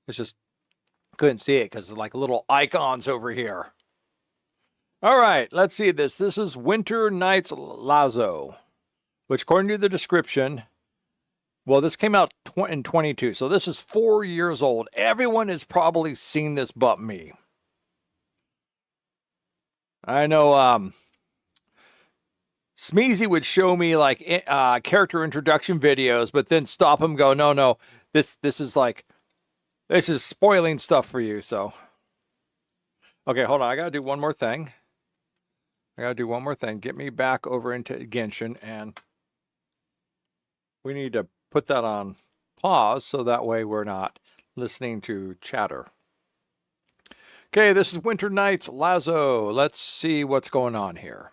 It's just couldn't see it because it's like little icons over here. All right, let's see this. This is Winter Nights Lazo, which according to the description, well, this came out in 22, so this is 4 years old. Everyone has probably seen this but me. I know Smeezy would show me like character introduction videos, but then stop him and go, no, this is spoiling stuff for you, so. Okay, hold on. I got to do one more thing. Get me back over into Genshin, and we need to put that on pause so that way we're not listening to chatter. Okay, this is Winter Nights Lazo. Let's see what's going on here.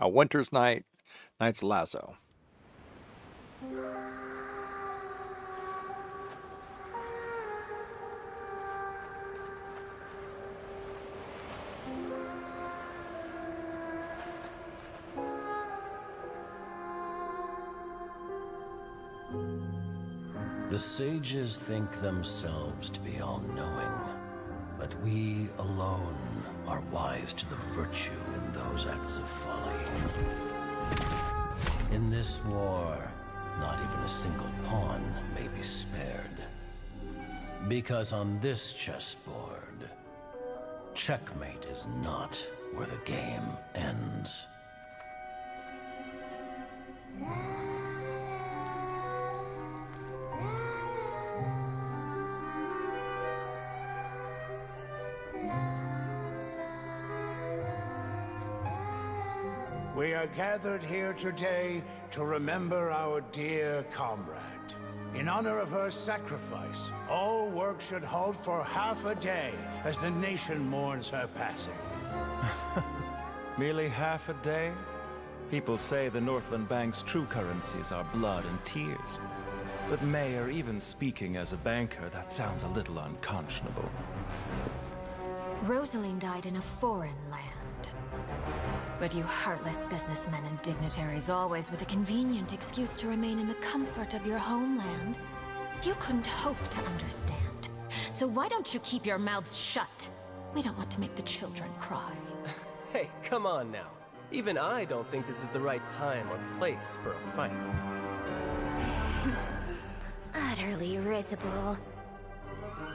Winter's Nights Lazo. The sages think themselves to be all-knowing, but we alone are wise to the virtue in those acts of folly. In this war, not even a single pawn may be spared. Because on this chessboard, checkmate is not where the game ends. We are gathered here today to remember our dear comrade. In honor of her sacrifice, all work should halt for half a day as the nation mourns her passing. Merely half a day? People say the Northland Bank's true currencies are blood and tears. But Mayor, even speaking as a banker, that sounds a little unconscionable. Rosaline died in a foreign land. But you heartless businessmen and dignitaries, always with a convenient excuse to remain in the comfort of your homeland, you couldn't hope to understand. So why don't you keep your mouths shut? We don't want to make the children cry. Hey, come on now. Even I don't think this is the right time or place for a fight. Utterly risible.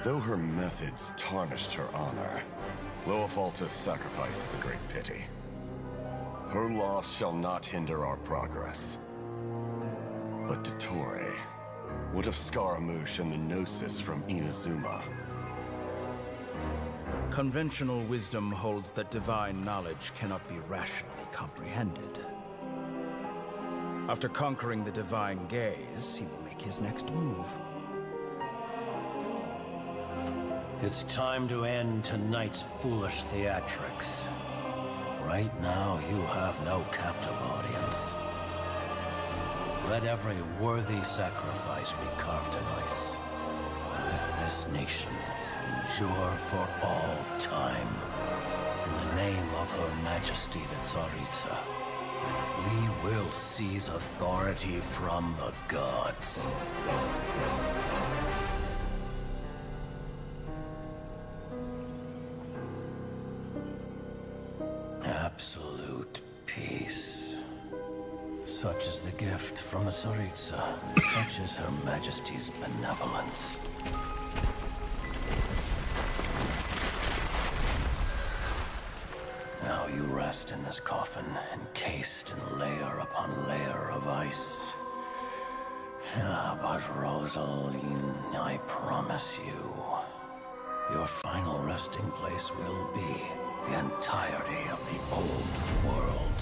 Though her methods tarnished her honor, Loafalta's sacrifice is a great pity. Her loss shall not hinder our progress. But Dottore, what of Scaramouche and the Gnosis from Inazuma? Conventional wisdom holds that divine knowledge cannot be rationally comprehended. After conquering the divine gaze, he will make his next move. It's time to end tonight's foolish theatrics. Right now, you have no captive audience. Let every worthy sacrifice be carved in ice. With this nation, endure for all time. In the name of Her Majesty the Tsaritsa, we will seize authority from the gods. Absolute peace. Such is the gift from the Tsaritsa. Such is Her Majesty's benevolence. Now you rest in this coffin, encased in layer upon layer of ice. But Rosaline, I promise you, your final resting place will be the entirety of the old world.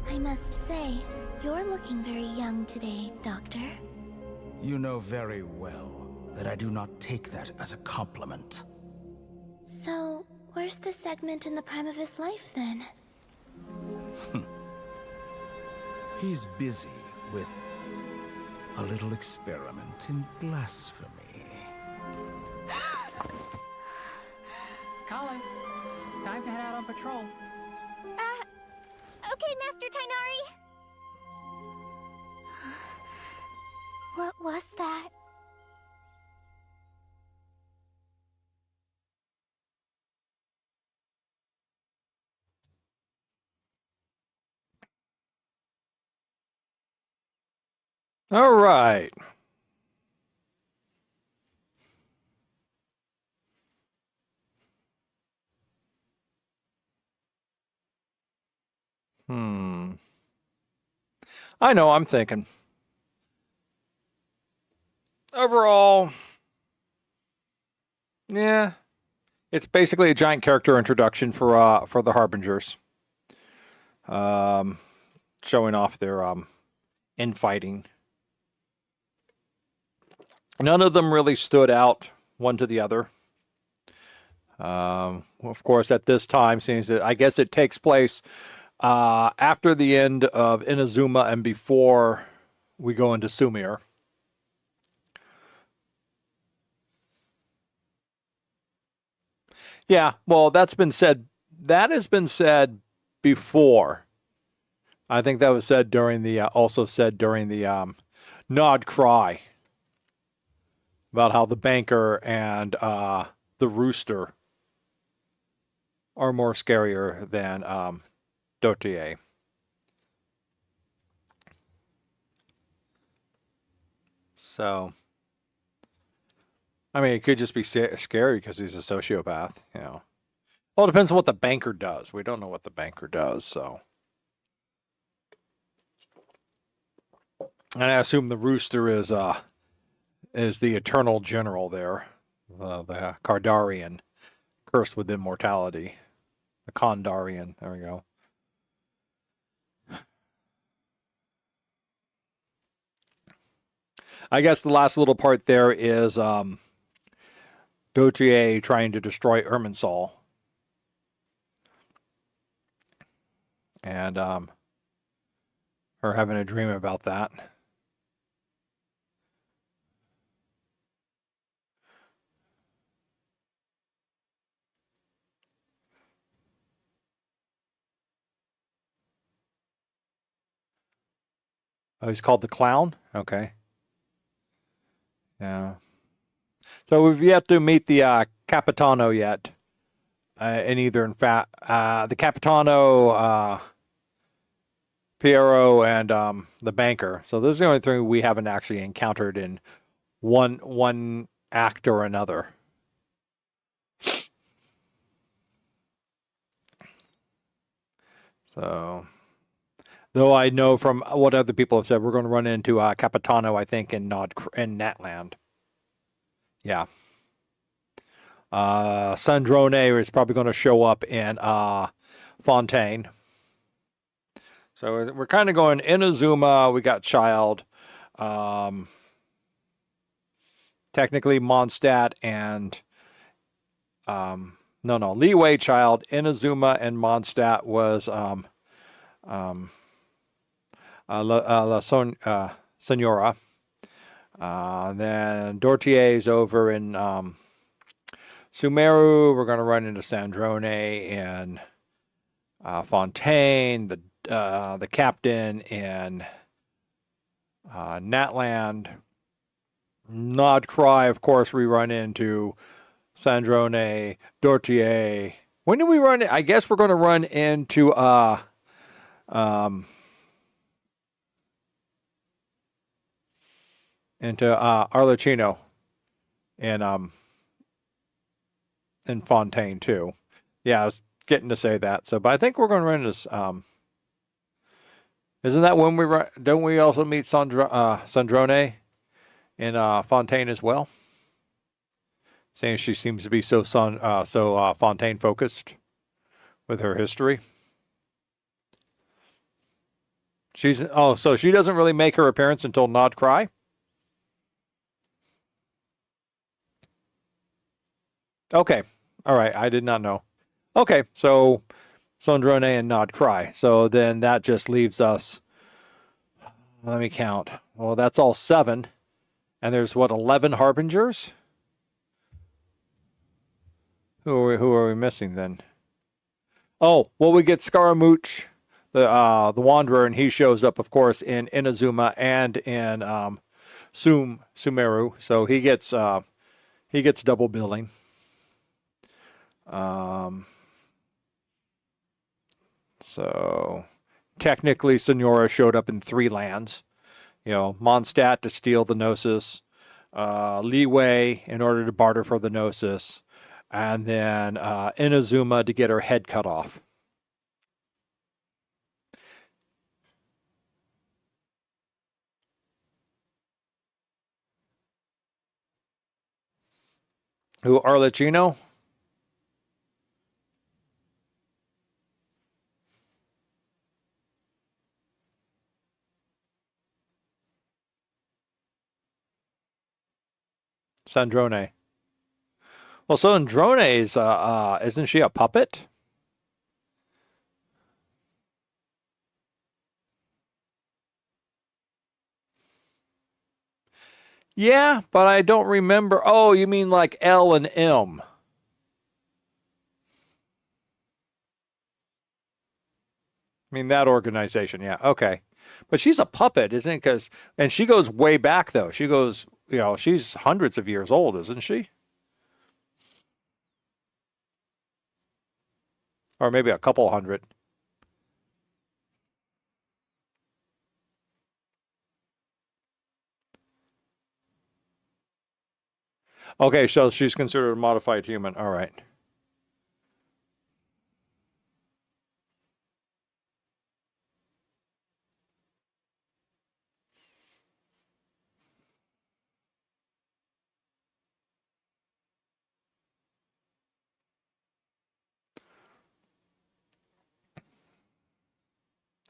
I must say, you're looking very young today, Doctor. You know very well that I do not take that as a compliment. So, where's the segment in the prime of his life, then? He's busy with a little experiment in blasphemy. Colin, time to head out on patrol. Okay, Master Tainari. What was that? All right. I know, I'm thinking. Overall, yeah, it's basically a giant character introduction for the Harbingers. Showing off their infighting. None of them really stood out one to the other. Of course, at this time, seems that I guess it takes place after the end of Inazuma and before we go into Sumir. Yeah, well, that's been said. That has been said before. I think that was said during the also said during the Nod Cry about how the banker and the rooster are more scarier than Dotier. So, I mean, it could just be scary because he's a sociopath, you know. Well, it depends on what the banker does. We don't know what the banker does, so. And I assume the rooster is the eternal general there, the Kardarian, cursed with immortality. The Kondarian. There we go. I guess the last little part there is Dotier trying to destroy Irminsul. And her having a dream about that. Oh, he's called the Clown? Okay. Yeah. So we've yet to meet the Capitano yet. And either, in fact, the Capitano, Piero, and the banker. So those are the only three we haven't actually encountered in one act or another. So, though I know from what other people have said, we're going to run into Capitano, I think, in Natland. Yeah. Sandrone is probably going to show up in Fontaine. So we're kind of going Inazuma. We got Child. Technically Mondstadt and Leeway, Child, Inazuma, and Mondstadt was Senora. Then Dortier's over in Sumeru. We're going to run into Sandrone and Fontaine, the captain in Natland. Nod Cry, of course, we run into Sandrone, Dortier. When do we run it? I guess we're going to run into Arlecchino and Fontaine too. Yeah, I was getting to say that. So, but I think we're going to run into isn't that when we run? Don't we also meet Sandrone in Fontaine as well? Saying she seems to be so Fontaine focused with her history. So she doesn't really make her appearance until Nod Cry. Okay, all right, I did not know. Okay, so Sandrone and Nod Cry. So then that just leaves us. Let me count. Well, that's all 7, and there's what 11 harbingers. Who are we missing then? Oh, well, we get Scaramouche, the Wanderer, and he shows up, of course, in Inazuma and in Sumeru. So he gets double billing. So technically, Senora showed up in 3 lands. You know, Mondstadt to steal the Gnosis, Leeway in order to barter for the Gnosis, and then Inazuma to get her head cut off. Who, Arlecchino? Sandrone. Well, Sandrone's, isn't she a puppet? Yeah, but I don't remember. Oh, you mean like L and M. I mean, that organization, yeah, okay. But she's a puppet, isn't it? And she goes way back, though. She goes, she's hundreds of years old, isn't she? or maybe a couple hundred. Okay, so she's considered a modified human. All right.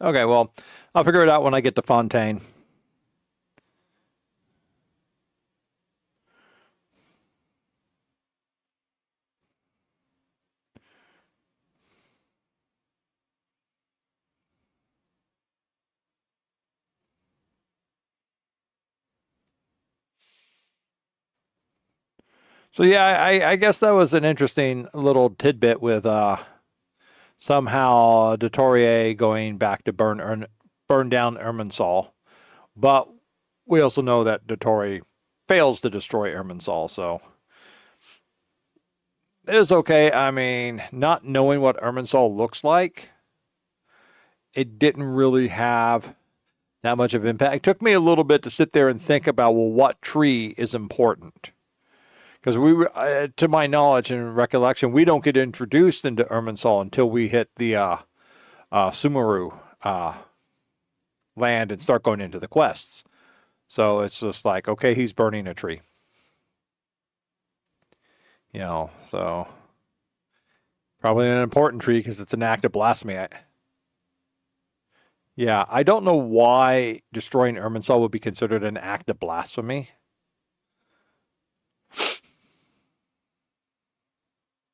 Okay, well, I'll figure it out when I get to Fontaine. So yeah, I guess that was an interesting little tidbit with somehow Detourier going back to burn down Irminsul. But we also know that Detourier fails to destroy Irminsul, so it is okay. I mean, not knowing what Irminsul looks like, it didn't really have that much of impact. It took me a little bit to sit there and think about, well, what tree is important? Because we were, to my knowledge and recollection, we don't get introduced into Irminsul until we hit the Sumeru land and start going into the quests. So it's just like, okay, he's burning a tree. You know, so probably an important tree because it's an act of blasphemy. Yeah, I don't know why destroying Irminsul would be considered an act of blasphemy.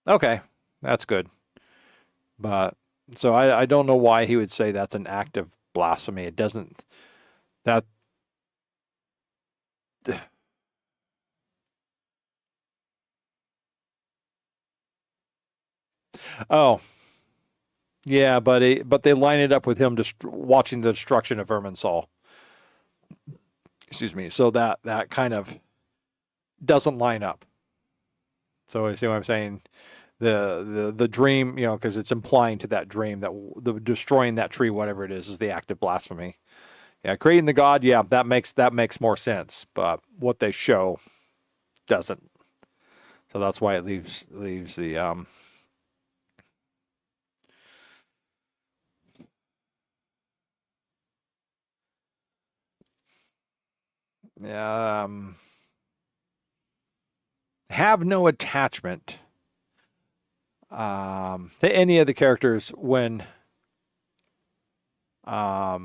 Okay, that's good. But so I don't know why he would say that's an act of blasphemy. It doesn't that Oh. Yeah, but they line it up with him watching the destruction of Irminsul. Excuse me. So that kind of doesn't line up. So you see what I'm saying? The dream, you know, because it's implying to that dream that the destroying that tree, whatever it is the act of blasphemy. Yeah, creating the god, yeah, that makes more sense. But what they show doesn't. So that's why it leaves the have no attachment to any of the characters when I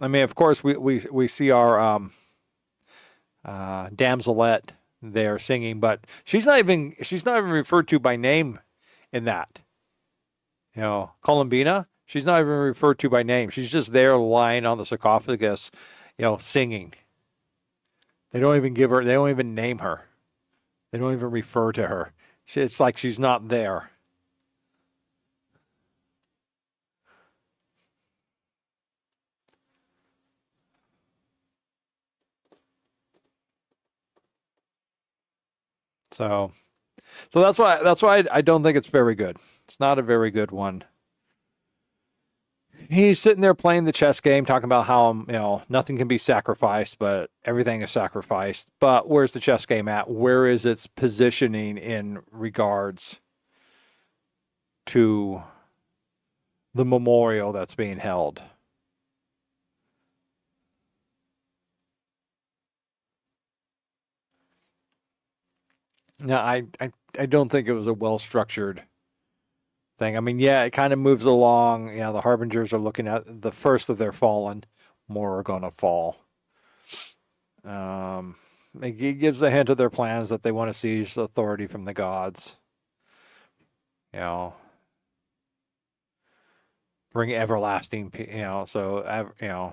mean, of course we see our damselette there singing, but she's not even referred to by name in that. You know, Columbina, she's not even referred to by name. She's just there lying on the sarcophagus, you know, singing. They don't even name her. They don't even refer to her. It's like she's not there. So that's why I don't think it's very good. It's not a very good one. He's sitting there playing the chess game, talking about how, you know, nothing can be sacrificed, but everything is sacrificed. But where's the chess game at? Where is its positioning in regards to the memorial that's being held? No, I don't think it was a well-structured thing. I mean, yeah, it kind of moves along. You know, the Harbingers are looking at the first of their fallen. More are going to fall. It gives a hint of their plans that they want to seize authority from the gods. You know, bring everlasting, you know, so, you know.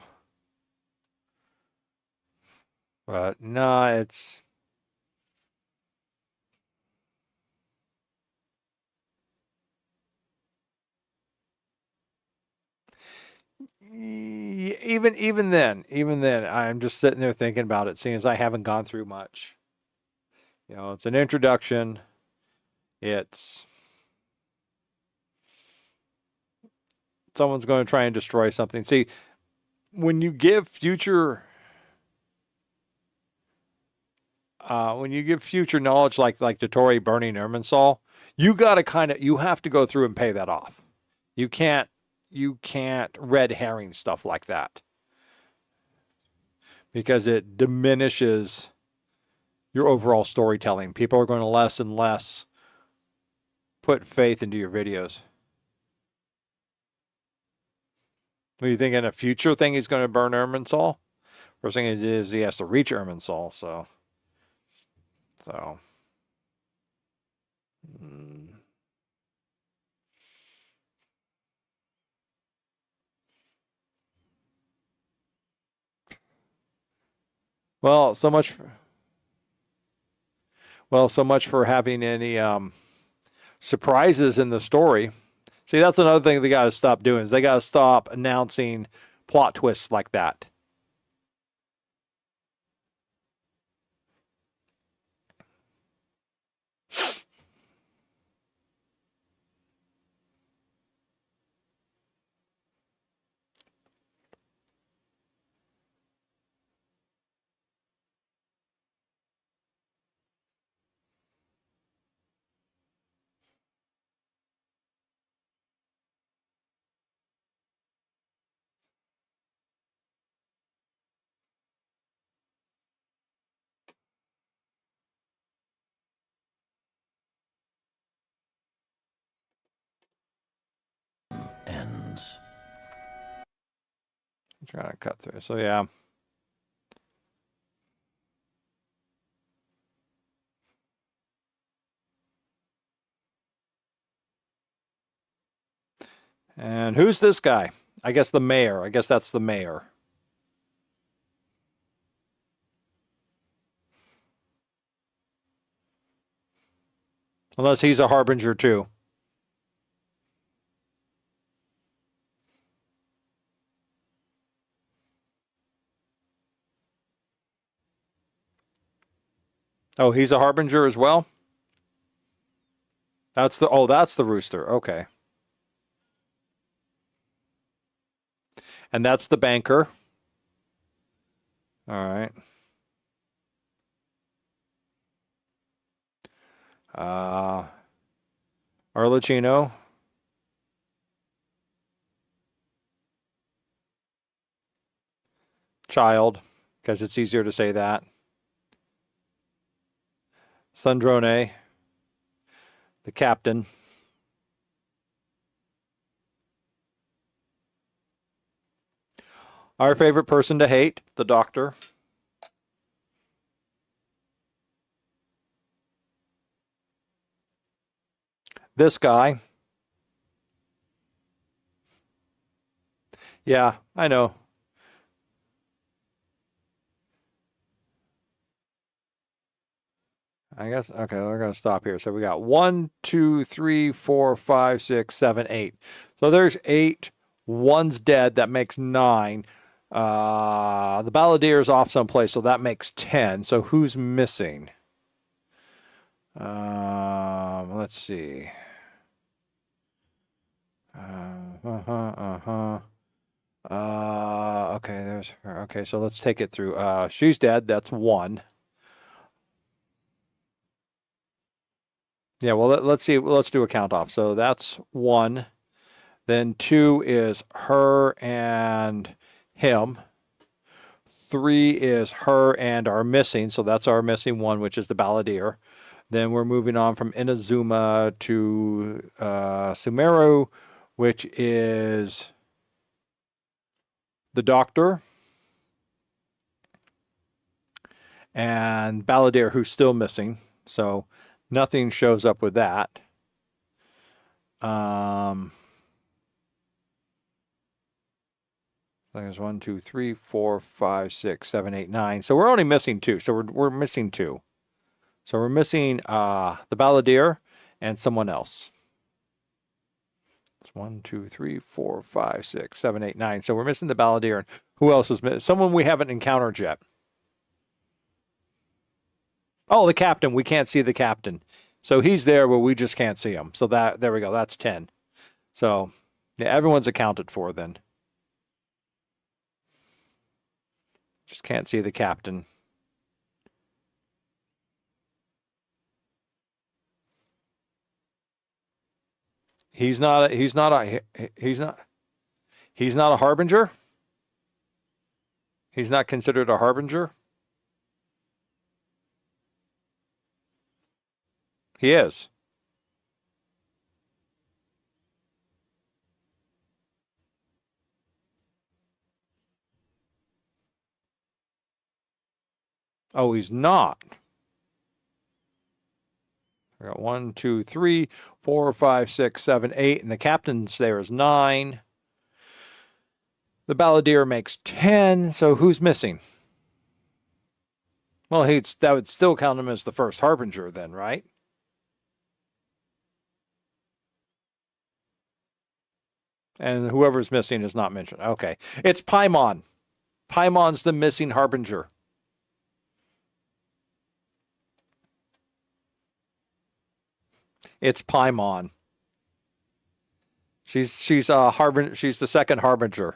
But no, it's... Even then, I'm just sitting there thinking about it, seeing as I haven't gone through much. You know, it's an introduction. It's someone's going to try and destroy something. See, when you give future knowledge like Dotori burning Irminsul, you have to go through and pay that off. You can't red herring stuff like that, because it diminishes your overall storytelling. People are going to less and less put faith into your videos. Are you thinking a future thing he's going to burn Irminsul? First thing is he has to reach Irminsul, so. Well, so much for having any surprises in the story. See, that's another thing they got to stop doing, is they got to stop announcing plot twists like that. Ends. I'm trying to cut through. So yeah. And who's this guy? I guess the mayor. I guess that's the mayor. Unless he's a harbinger too. Oh, he's a harbinger as well? That's the rooster. Okay. And that's the banker. All right. Arlecchino. Child, because it's easier to say that. Sandrone, the captain. Our favorite person to hate, the doctor. This guy. Yeah, I know. I guess, okay, we're going to stop here. So we got 1, 2, 3, 4, 5, 6, 7, 8. So there's 8. One's dead. That makes 9. The balladeer is off someplace, so that makes 10. So who's missing? Let's see. Okay, there's her. Okay, so let's take it through. She's dead. That's 1. Yeah, well, let's see. Let's do a count off. So that's 1. Then 2 is her and him. 3 is her and our missing. So that's our missing 1, which is the balladeer. Then we're moving on from Inazuma to Sumeru, which is the doctor. And balladeer, who's still missing. So nothing shows up with that. There's 1, 2, 3, 4, 5, 6, 7, 8, 9. So we're only missing 2. So we're missing 2. So we're missing the balladeer and someone else. It's 1, 2, 3, 4, 5, 6, 7, 8, 9. So we're missing the balladeer. And who else is missing? Someone we haven't encountered yet. Oh, the captain. We can't see the captain. So he's there, but we just can't see him. So there we go. That's 10. So Yeah, everyone's accounted for then. Just can't see the captain. He's not a harbinger? He's not considered a harbinger? He is. Oh, he's not. I got 1, 2, 3, 4, 5, 6, 7, 8, and the captain's there is 9. The balladeer makes 10, so who's missing? Well, that would still count him as the first harbinger then, right? And whoever's missing is not mentioned. Okay. It's Paimon. Paimon's the missing harbinger. It's Paimon. She's the second harbinger.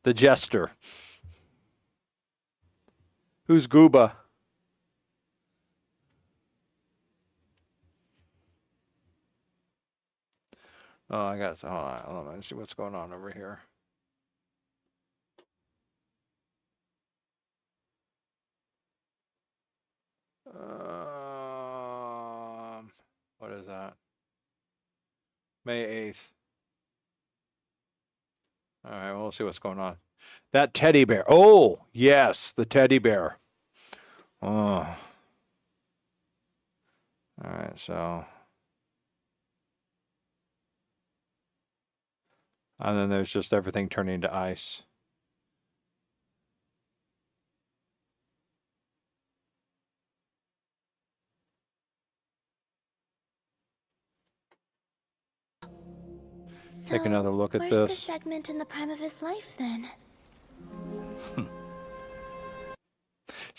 The jester. Who's Gooba? Oh, I got. Hold on. Let's see what's going on over here. What is that? May 8th. All right, we'll see what's going on. That teddy bear. Oh, yes, the teddy bear. Oh. All right, so. And then there's just everything turning to ice. So, take another look at where's this. the segment in the prime of his life then? Is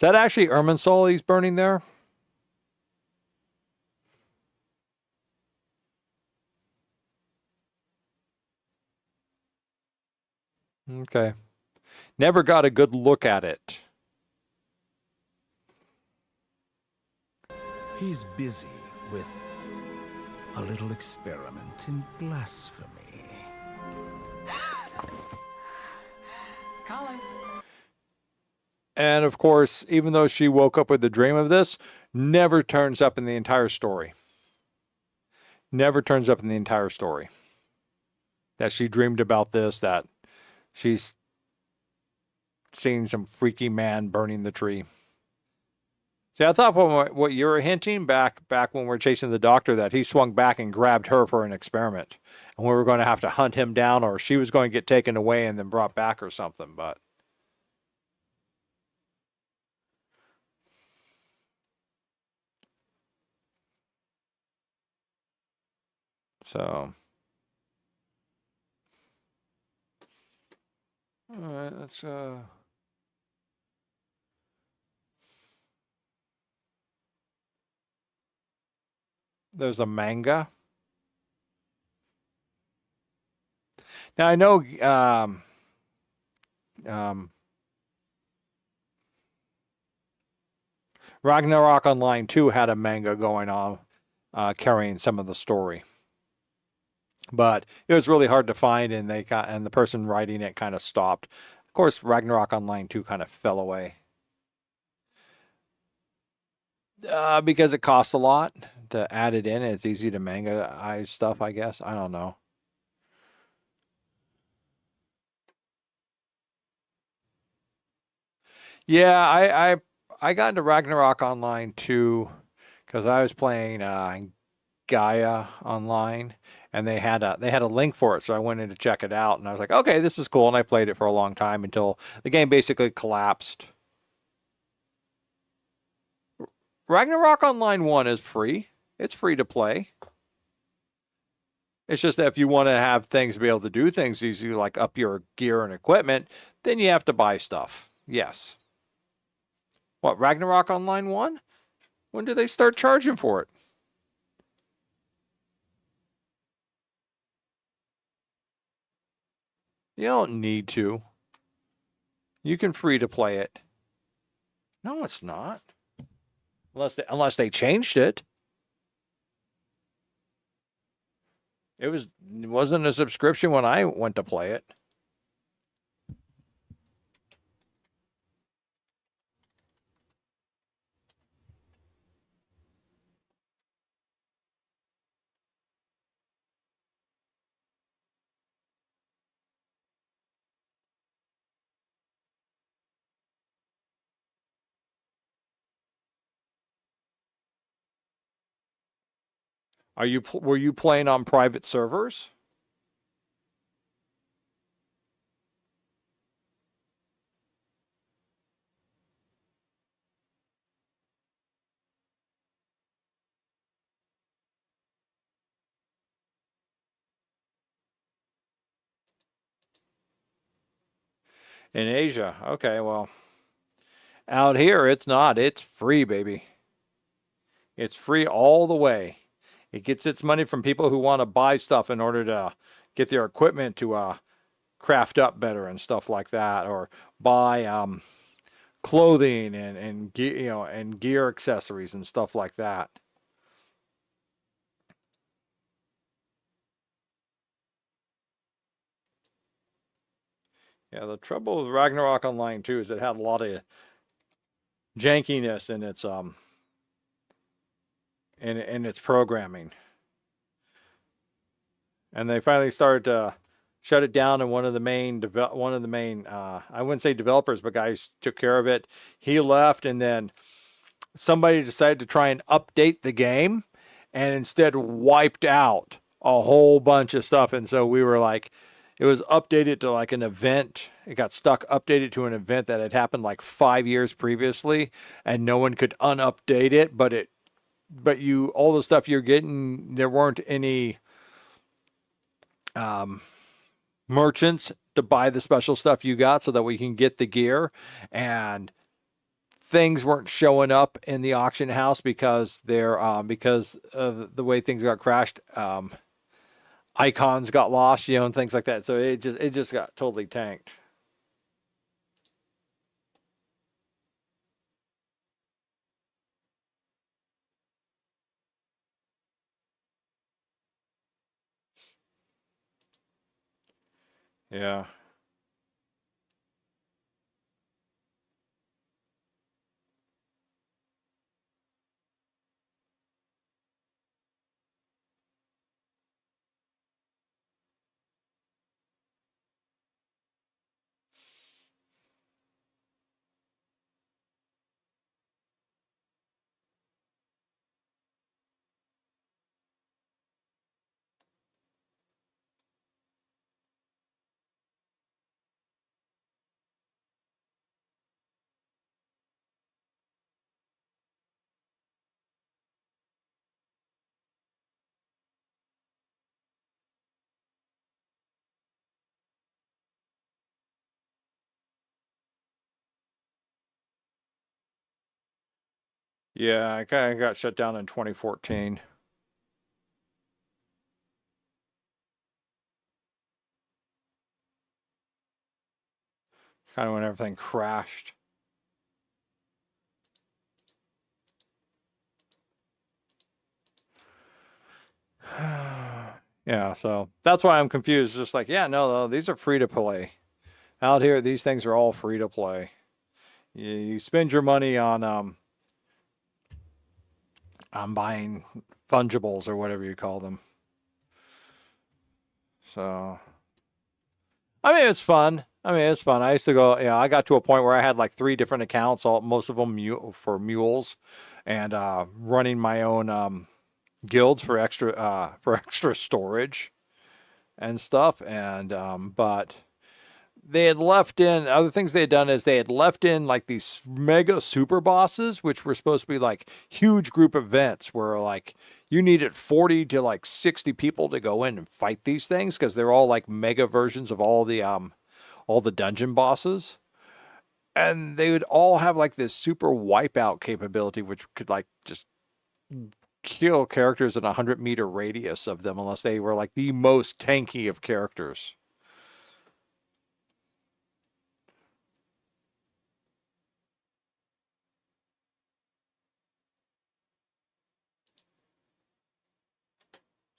that actually Irminsul he's burning there? Okay. Never got a good look at it. He's busy with a little experiment in blasphemy. Colin. And of course, even though she woke up with the dream of this, never turns up in the entire story. Never turns up in the entire story. That she dreamed about this, that she's seen some freaky man burning the tree. See, I thought what you were hinting back when we were chasing the doctor, that he swung back and grabbed her for an experiment. And we were going to have to hunt him down, or she was going to get taken away and then brought back or something, but... So... All right, let's... There's a manga. Now, I know... Ragnarok Online 2 had a manga going on, carrying some of the story. But it was really hard to find, and the person writing it kind of stopped. Of course, Ragnarok Online 2 kind of fell away. Because it costs a lot to add it in. It's easy to manga-ize stuff, I guess. I don't know. Yeah, I got into Ragnarok Online 2 because I was playing Gaia Online, and they had a link for it, so I went in to check it out, and I was like, okay, this is cool, and I played it for a long time until the game basically collapsed. Ragnarok Online 1 is free. It's free to play. It's just that if you want to have things, be able to do things easy, like up your gear and equipment, then you have to buy stuff. Yes. What, Ragnarok Online 1? When do they start charging for it? You don't need to. You can free to play it. No, it's not. Unless they changed it. It wasn't a subscription when I went to play it. Were you playing on private servers? In Asia. Okay, well, out here it's not. It's free, baby. It's free all the way. It gets its money from people who want to buy stuff in order to get their equipment to craft up better and stuff like that, or buy clothing and gear, and gear accessories and stuff like that. Yeah, the trouble with Ragnarok Online 2 is it had a lot of jankiness in its programming. And they finally started to shut it down, and one of the main I wouldn't say developers, but guys took care of it. He left, and then somebody decided to try and update the game and instead wiped out a whole bunch of stuff. And so we were like, it was updated to like an event. It got stuck updated to an event that had happened like 5 years previously, and no one could unupdate it. But all the stuff you're getting, there weren't any merchants to buy the special stuff you got so that we can get the gear, and things weren't showing up in the auction house because because of the way things got crashed. Icons got lost, and things like that. So it just got totally tanked. Yeah. Yeah, I kind of got shut down in 2014. Kind of when everything crashed. Yeah, so that's why I'm confused. Just like, yeah, no, these are free to play. Out here, these things are all free to play. You spend your money on buying fungibles or whatever you call them. So, I mean, it's fun. I used to go, I got to a point where I had like 3 different accounts, most of them for mules, and running my own guilds for extra storage and stuff. And but they had left in other things they had done is they had left in like these mega super bosses, which were supposed to be like huge group events where like you needed 40 to like 60 people to go in and fight these things, because they're all like mega versions of all the dungeon bosses. And they would all have like this super wipeout capability, which could like just kill characters in a 100-meter radius of them, unless they were like the most tanky of characters.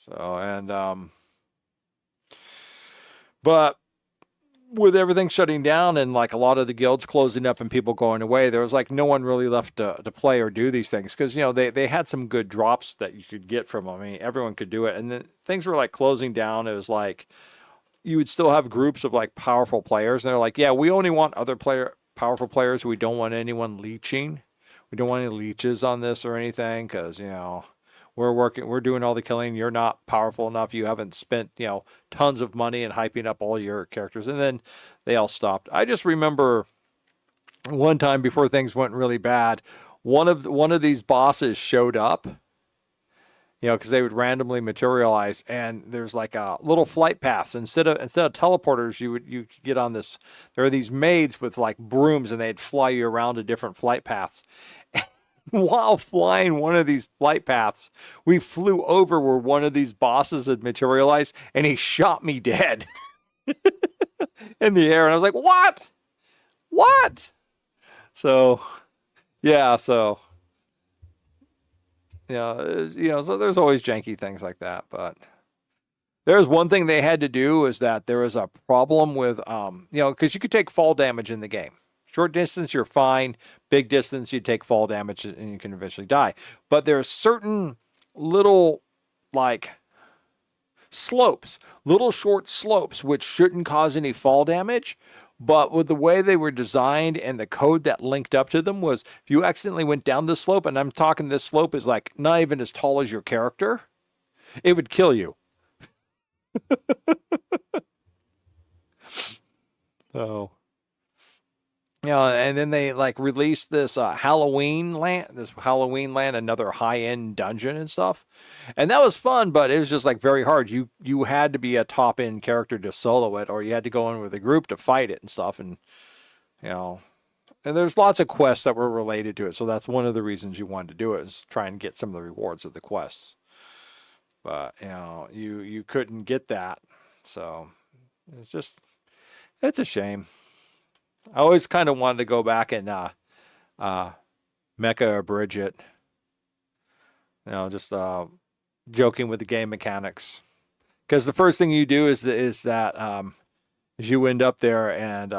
So, and but with everything shutting down and like a lot of the guilds closing up and people going away, there was like no one really left to play or do these things, because they had some good drops that you could get from them. I mean, everyone could do it, and then things were like closing down. It was like you would still have groups of like powerful players, and they're like, yeah, we only want powerful players. We don't want anyone leeching. We don't want any leeches on this or anything, because we're doing all the killing. You're not powerful enough. You haven't spent, tons of money and hyping up all your characters. And then they all stopped. I just remember one time before things went really bad, one of these bosses showed up, because they would randomly materialize, and there's like a little flight paths. Instead of teleporters, you could get on this. There are these maids with like brooms, and they'd fly you around to different flight paths. While flying one of these flight paths, we flew over where one of these bosses had materialized, and he shot me dead in the air. And I was like, what? So, yeah, so, so there's always janky things like that. But there's one thing they had to do, is that there was a problem with, because you could take fall damage in the game. Short distance, you're fine. Big distance, you take fall damage and you can eventually die. But there are certain little, like, slopes, little short slopes, which shouldn't cause any fall damage. But with the way they were designed and the code that linked up to them was, if you accidentally went down this slope, and I'm talking this slope is like not even as tall as your character, it would kill you. So... and then they like released this Halloween land, another high-end dungeon and stuff. And that was fun, but it was just like very hard. You had to be a top-end character to solo it, or you had to go in with a group to fight it and stuff. And, and there's lots of quests that were related to it. So that's one of the reasons you wanted to do it, is try and get some of the rewards of the quests. But, you couldn't get that. So it's a shame. I always kind of wanted to go back and mecha or Bridget. Just joking with the game mechanics. Because the first thing you do is you end up there and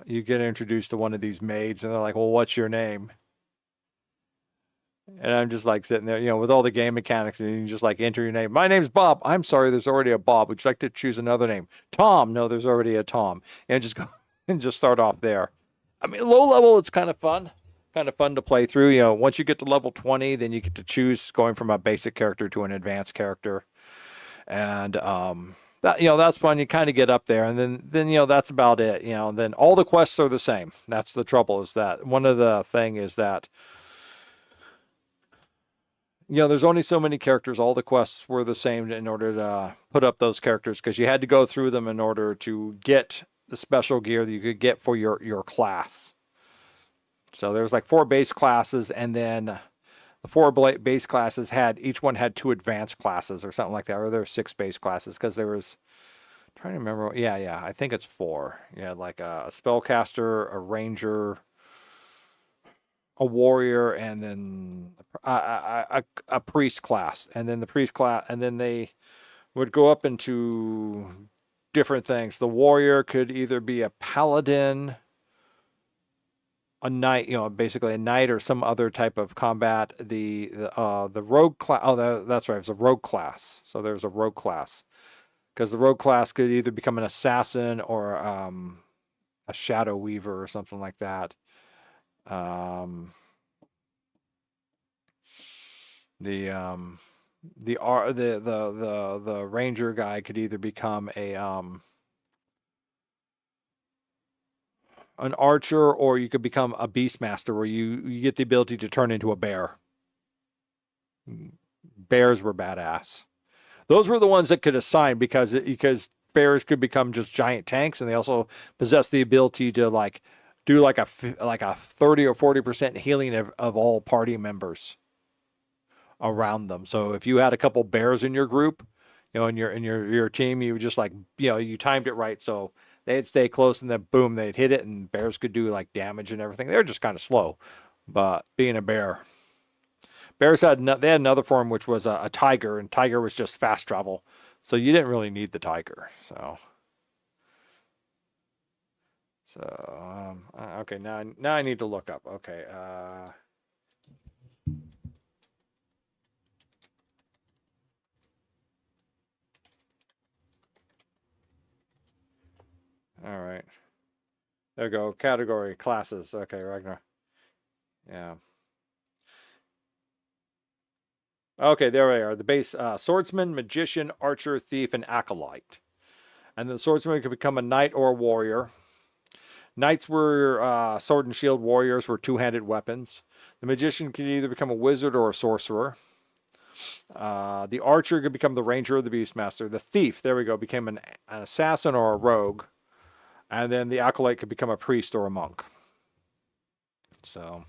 you get introduced to one of these maids, and they're like, well, what's your name? And I'm just like sitting there, with all the game mechanics, and you just like enter your name. My name's Bob. I'm sorry, there's already a Bob. Would you like to choose another name? Tom. No, there's already a Tom. And just go and just start off there. I mean, low level, it's kind of fun to play through. Once you get to level 20, then you get to choose going from a basic character to an advanced character. And, that's fun. You kind of get up there, and then, that's about it. Then all the quests are the same. That's the trouble, is that one of the thing is that, there's only so many characters. All the quests were the same in order to put up those characters, because you had to go through them in order to get the special gear that you could get for your class. So there was like 4 base classes, and then the 4 base classes each one had 2 advanced classes or something like that, or there were 6 base classes, because there was, I'm trying to remember, yeah, I think it's 4. You had like a spellcaster, a ranger, a warrior, and then a priest class, and then the priest class, and then they would go up into different things. The warrior could either be a paladin, a knight, basically a knight, or some other type of combat. The rogue class. Oh, that's right. It's a rogue class. So there's a rogue class, because the rogue class could either become an assassin or a shadow weaver or something like that. The ranger guy could either become an archer, or you could become a beastmaster, where you get the ability to turn into a bear. Bears were badass. Those were the ones that could assign, because bears could become just giant tanks, and they also possess the ability to like do like a 30 or 40% healing of all party members around them. So if you had a couple bears in your group, in your team, you just like, you timed it right, so they'd stay close, and then boom, they'd hit it, and bears could do like damage and everything. They're just kind of slow, but being a bear. Bears they had another form which was a tiger, and tiger was just fast travel, so you didn't really need the tiger. So okay, now I need to look up. Okay, all right, there we go. Category classes. Okay, Ragnar. Yeah. Okay, there we are. The base swordsman, magician, archer, thief, and acolyte. And the swordsman could become a knight or a warrior. Knights were sword and shield. Warriors were two-handed weapons. The magician could either become a wizard or a sorcerer. The archer could become the ranger or the beastmaster. The thief, there we go, became an assassin or a rogue. And then the acolyte could become a priest or a monk. So...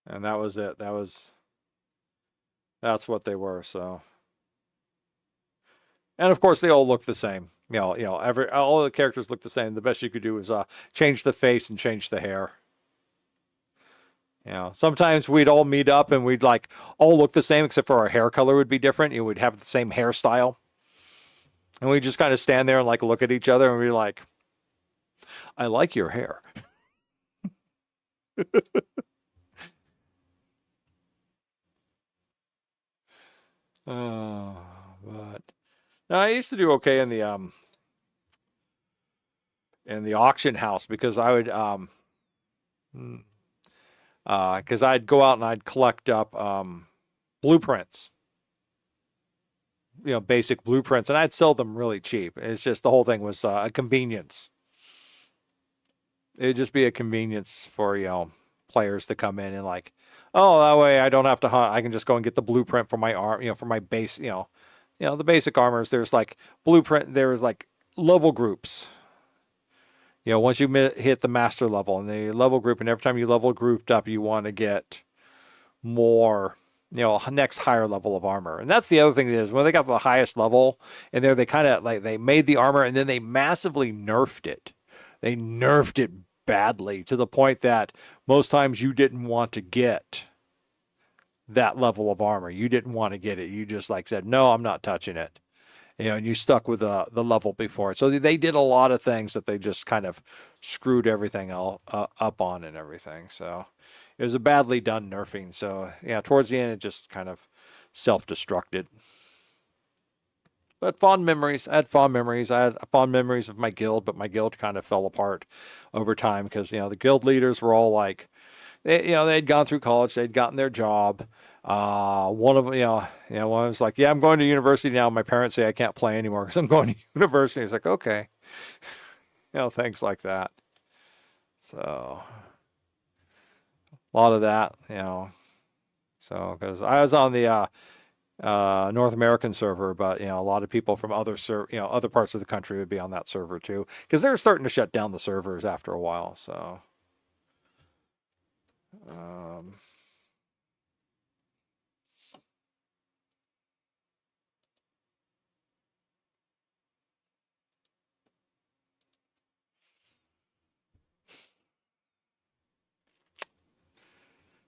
and that was it. That's what they were. So, and of course they all look the same. All the characters look the same. The best you could do is change the face and change the hair. Sometimes we'd all meet up and we'd like all look the same except for our hair color would be different. You would have the same hairstyle, and we just kind of stand there and like look at each other and we're like, "I like your hair." But no, I used to do okay in the auction house because I would because I'd go out and I'd collect up blueprints, basic blueprints, and I'd sell them really cheap. It's just the whole thing was a convenience. It'd just be a convenience for players to come in and like, oh, that way I don't have to hunt. I can just go and get the blueprint for my arm, for my base, the basic armors. There's like blueprint. There's like level groups. Once you hit the master level and the level group, and every time you level grouped up, you want to get more, next higher level of armor. And that's the other thing is when they got the highest level in there, they kind of like, they made the armor and then they massively nerfed it. They nerfed it badly to the point that most times you didn't want to get that level of armor. You didn't want to get it. You just like said, no, I'm not touching it. And you stuck with the level before it. So they did a lot of things that they just kind of screwed everything up on and everything. So it was a badly done nerfing. So yeah, towards the end, it just kind of self-destructed. But fond memories. I had fond memories. I had fond memories of my guild, but my guild kind of fell apart over time because, the guild leaders were all like, they'd gone through college, they'd gotten their job. One of them, one was like, yeah, I'm going to university now. My parents say I can't play anymore because I'm going to university. It's like, okay. Things like that. So a lot of that, so because I was on the North American server, but a lot of people from other other parts of the country would be on that server too because they're starting to shut down the servers after a while. So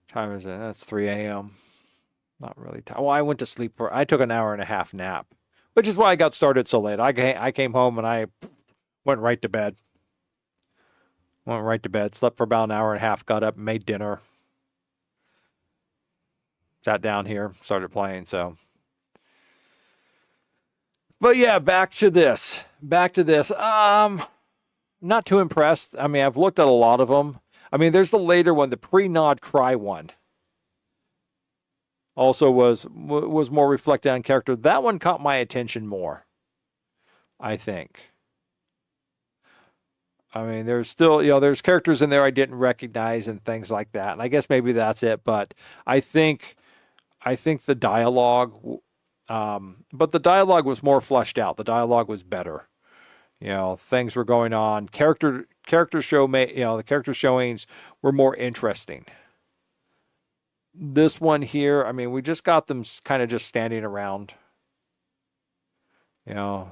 time is it? That's 3 a.m. Not really tired. Well, I went to sleep I took an hour and a half nap, which is why I got started so late. I came home and I went right to bed. Slept for about an hour and a half, got up, made dinner. Sat down here, started playing, so. But yeah, back to this. Not too impressed. I mean, I've looked at a lot of them. I mean, there's the later one, the pre-Nod Cry one. Also was more reflected on character. That one caught my attention more, I think. I mean, there's still, there's characters in there I didn't recognize and things like that. And I guess maybe that's it. But I think the dialogue, but the dialogue was more fleshed out. The dialogue was better. Things were going on. The character showings were more interesting. This one here, I mean, we just got them kind of just standing around. You know.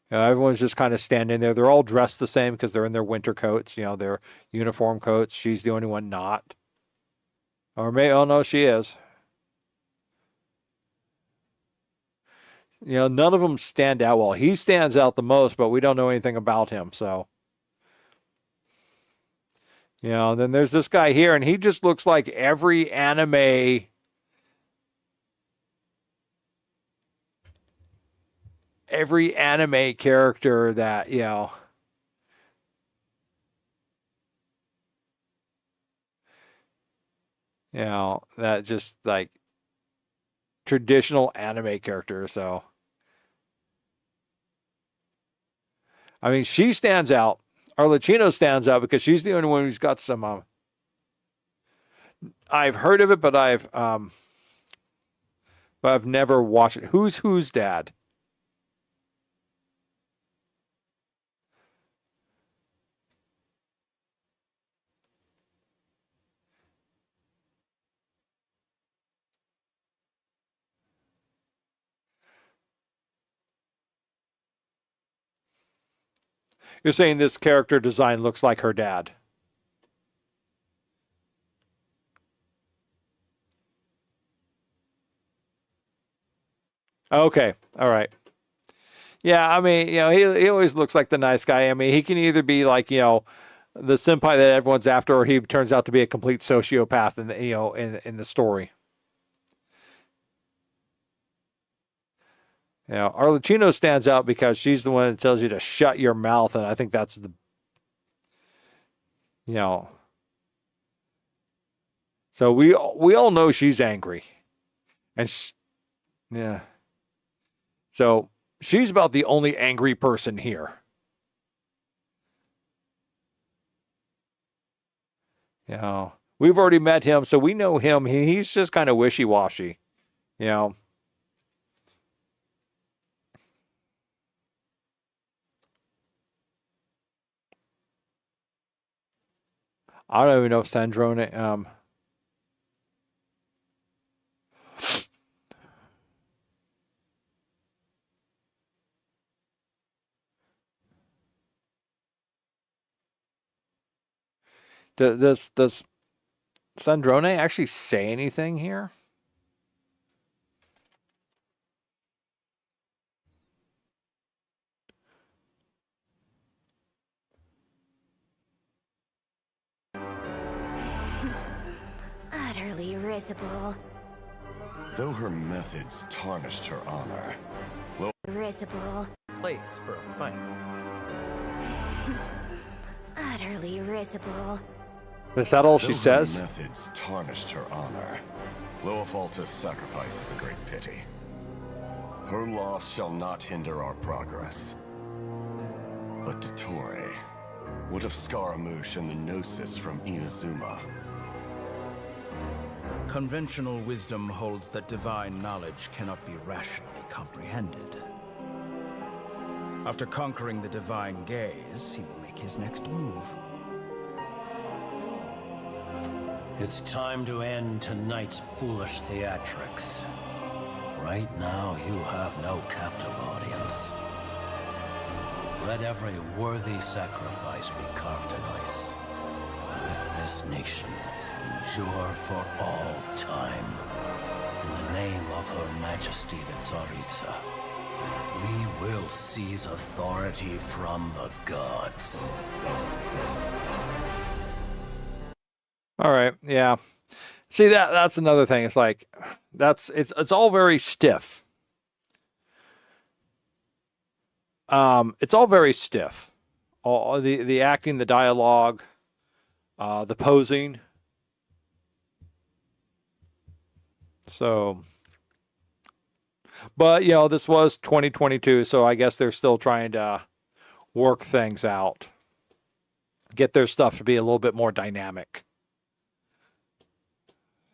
Everyone's just kind of standing there. They're all dressed the same because they're in their winter coats, you know, their uniform coats. She's the only one not. Or maybe, oh no, she is. You know, none of them stand out well. He stands out the most, but we don't know anything about him, so. You know, then there's this guy here, and he just looks like every anime character that, you know, that just like traditional anime character. So, I mean, she stands out. Arlecchino stands out because she's the only one who's got some. I've heard of it, but I've never watched it. Who's dad? You're saying this character design looks like her dad. Okay. All right. Yeah, I mean, you know, he always looks like the nice guy. I mean, he can either be like, you know, the senpai that everyone's after, or he turns out to be a complete sociopath in the, you know, in the story. You know, Arlecchino stands out because she's the one that tells you to shut your mouth, and I think that's the, you know. So we all know she's angry, and yeah. So she's about the only angry person here. You know, we've already met him, so we know him. He's just kind of wishy-washy, you know. I don't even know if Sandrone. Does Sandrone actually say anything here? Utterly risible. Though her methods tarnished her honor. Risible. Place for a fight. Utterly risible. Is that all she Though says? Her methods tarnished her honor. Loafalta's sacrifice is a great pity. Her loss shall not hinder our progress. But Dottore, what of Scaramouche and the Gnosis from Inazuma? Conventional wisdom holds that divine knowledge cannot be rationally comprehended. After conquering the divine gaze, he will make his next move. It's time to end tonight's foolish theatrics. Right now, you have no captive audience. Let every worthy sacrifice be carved in ice. With this nation, endure for all time. In the name of Her Majesty the Tsaritsa, we will seize authority from the gods. All right, yeah. See, that's another thing. It's like it's all very stiff. It's all very stiff. All the acting, the dialogue, the posing. So, but you know, this was 2022, so I guess they're still trying to work things out, get their stuff to be a little bit more dynamic.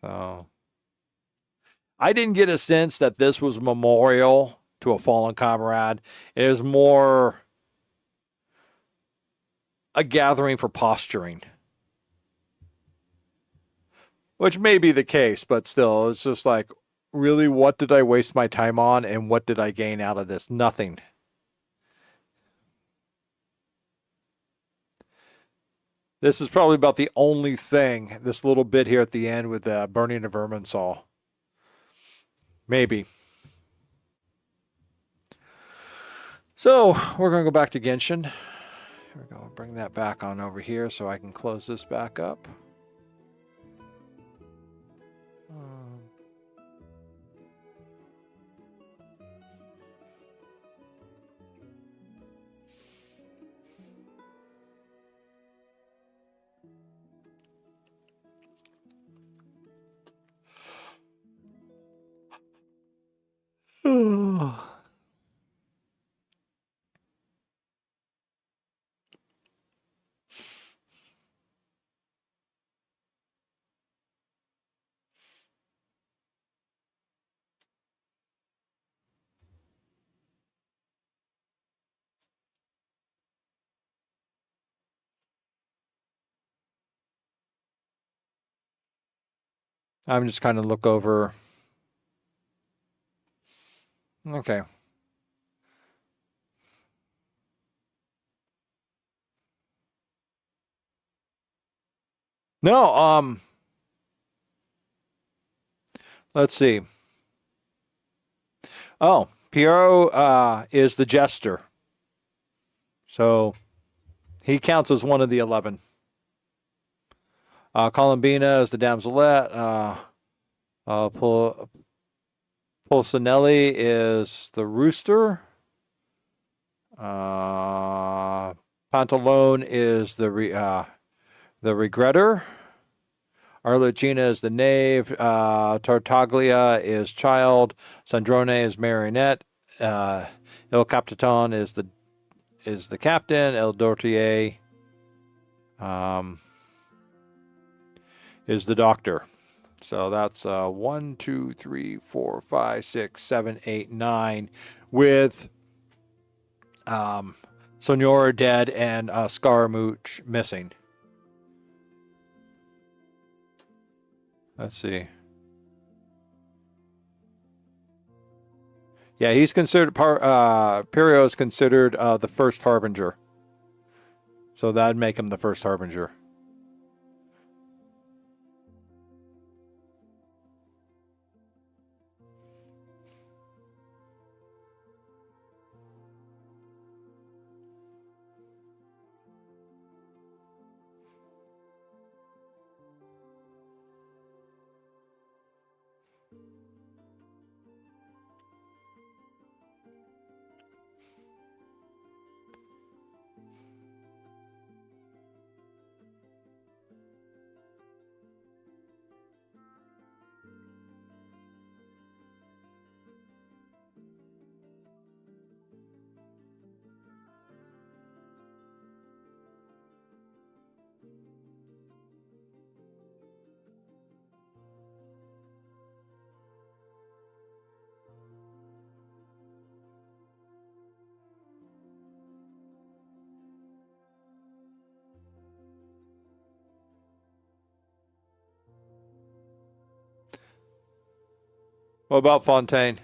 So, I didn't get a sense that this was a memorial to a fallen comrade. It is more a gathering for posturing, which may be the case, but still, it's just like, really, what did I waste my time on, and what did I gain out of this? Nothing. This is probably about the only thing, this little bit here at the end with burning a vermin saw. Maybe. So, we're going to go back to Genshin. Here we go. Bring that back on over here so I can close this back up. I'm just kind of look over. Okay. No, let's see. Oh, Piero is the jester. So he counts as one of the 11. Columbina is the damselette. Pulcinelli is the rooster. Pantalone is the regretter. Arlecchina is the knave. Tartaglia is child. Sandrone is marionette. Il Capitan is the captain. El Dortier is the doctor. So that's 1, 2, 3, 4, 5, 6, 7, 8, 9 with Sonora dead and Scaramouche missing. Let's see. Yeah, he's considered, Piero is considered the first harbinger. So that'd make him the first harbinger. What about Fontaine?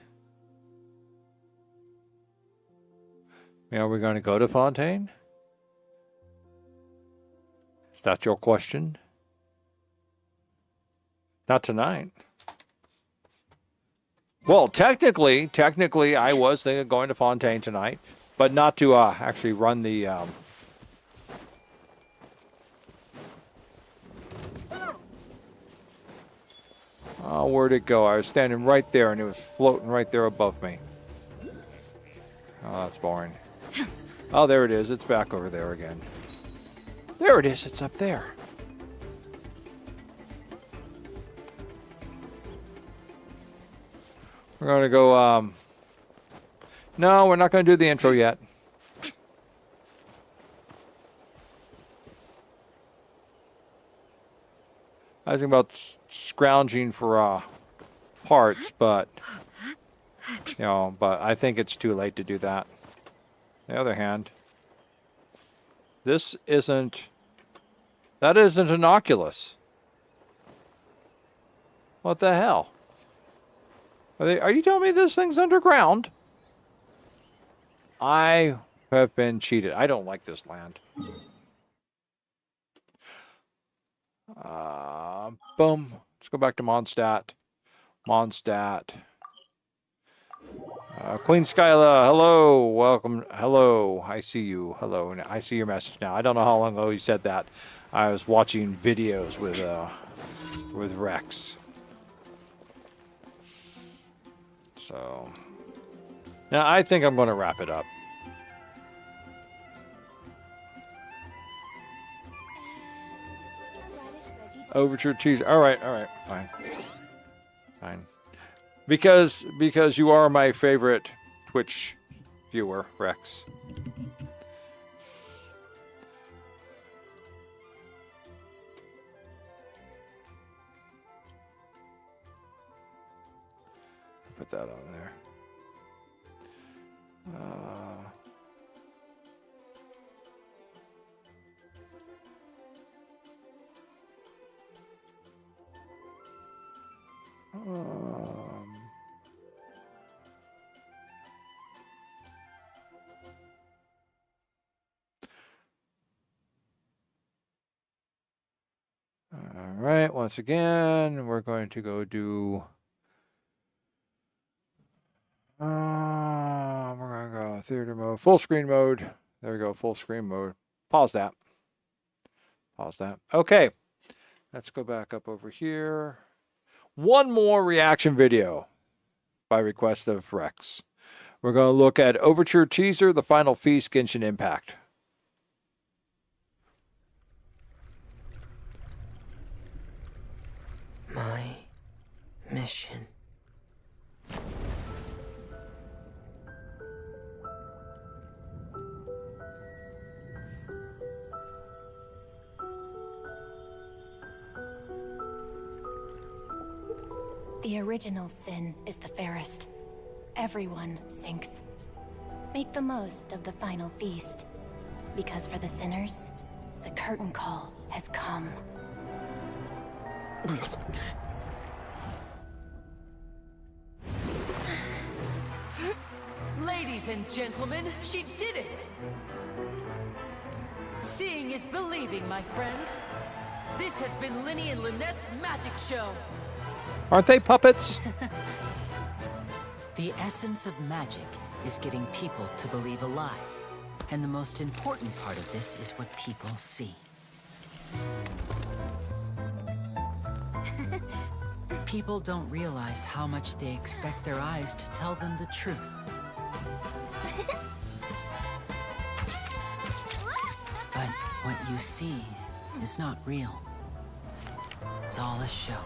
Are we going to go to Fontaine? Is that your question? Not tonight. Well, technically, I was thinking of going to Fontaine tonight, but not to actually run the... Oh, where'd it go? I was standing right there, and it was floating right there above me. Oh, that's boring. Oh, there it is. It's back over there again. There it is. It's up there. We're going to go... No, we're not going to do the intro yet. I was thinking about scrounging for parts, but but I think it's too late to do that. On the other hand, that isn't an Oculus. What the hell? Are you telling me this thing's underground? I have been cheated. I don't like this land. Boom. Let's go back to Mondstadt. Mondstadt. Queen Skyla, hello. Welcome. Hello. I see you. Hello. I see your message now. I don't know how long ago you said that. I was watching videos with Rhex. So now I think I'm going to wrap it up. Overture cheese. All right, fine. Fine. Because you are my favorite Twitch viewer, Rhex. Put that on there. All right, once again, we're going to go do... we're going to go theater mode, full screen mode. There we go, full screen mode. Pause that. Pause that. Okay, let's go back up over here. One more reaction video by request of Rhex. We're going to look at Overture Teaser, The Final Feast, Genshin Impact. My mission. The original sin is the fairest. Everyone sinks. Make the most of the final feast. Because for the sinners, the curtain call has come. Ladies and gentlemen, she did it! Seeing is believing, my friends. This has been Linny and Lynette's magic show. Aren't they puppets? The essence of magic is getting people to believe a lie. And the most important part of this is what people see. People don't realize how much they expect their eyes to tell them the truth. But what you see is not real. It's all a show.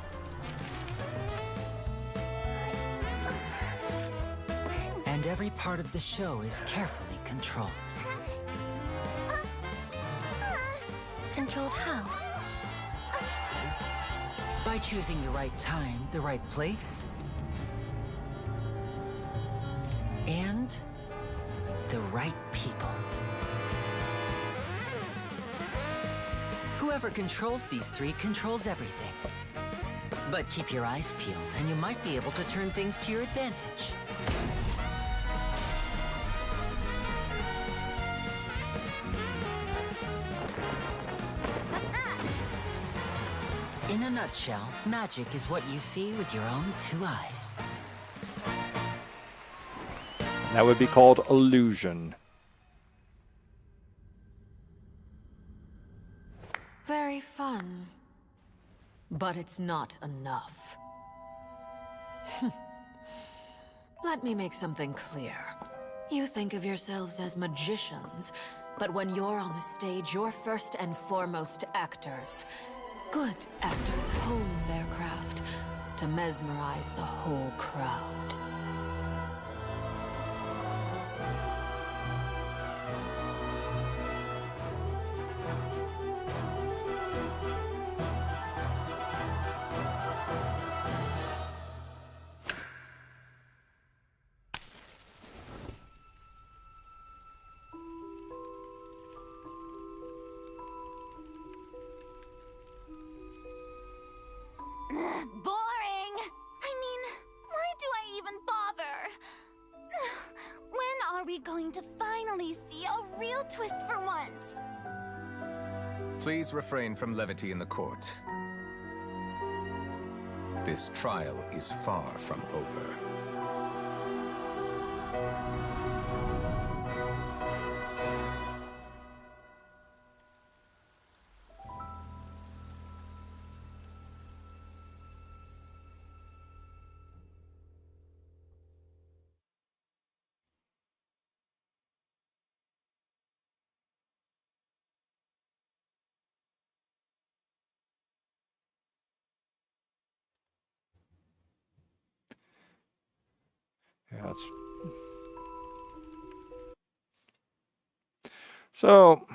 And every part of the show is carefully controlled. Controlled how? By choosing the right time, the right place, and the right people. Whoever controls these three controls everything. But keep your eyes peeled, and you might be able to turn things to your advantage. In a nutshell, magic is what you see with your own two eyes. That would be called illusion. Very fun. But it's not enough. Let me make something clear. You think of yourselves as magicians, but when you're on the stage, you're first and foremost actors. Good actors hone their craft to mesmerize the whole crowd. Boring! I mean, why do I even we going to finally see a real twist for once? Please refrain from levity in the court. This trial is far from over. Yeah, it's... So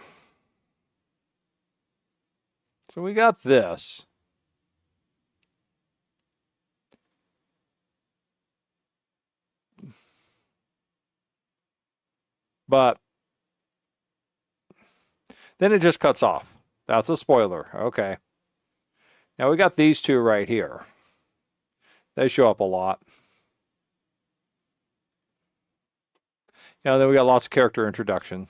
we got this. But then it just cuts off. That's a spoiler. Okay. Now we got these two right here. They show up a lot. Then we got lots of character introduction.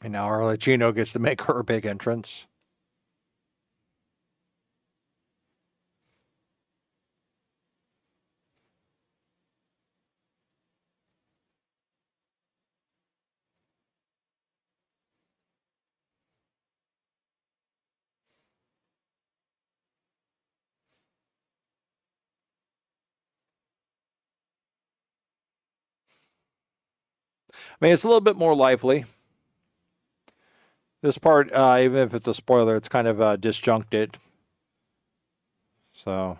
And now Arlecchino gets to make her big entrance. I mean, it's a little bit more lively. This part, even if it's a spoiler, it's kind of disjuncted. So...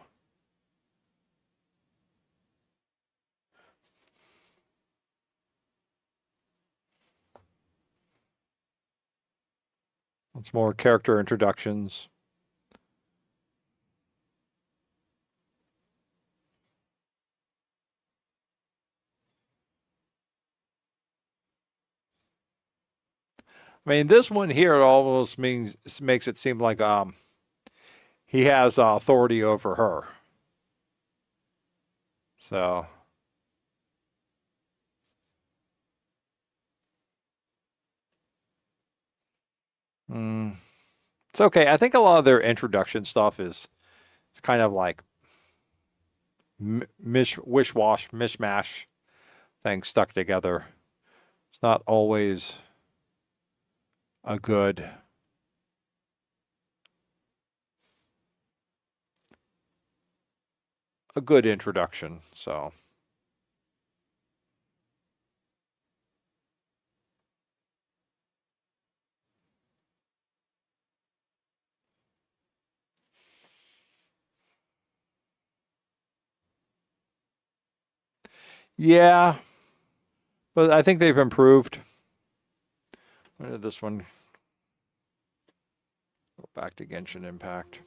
it's more character introductions. I mean, this one here almost makes it seem like he has authority over her. So it's okay. I think a lot of their introduction stuff is kind of like mishmash things stuck together. It's not always a good introduction. So yeah, but I think they've improved. Where did this one go? Back to Genshin Impact.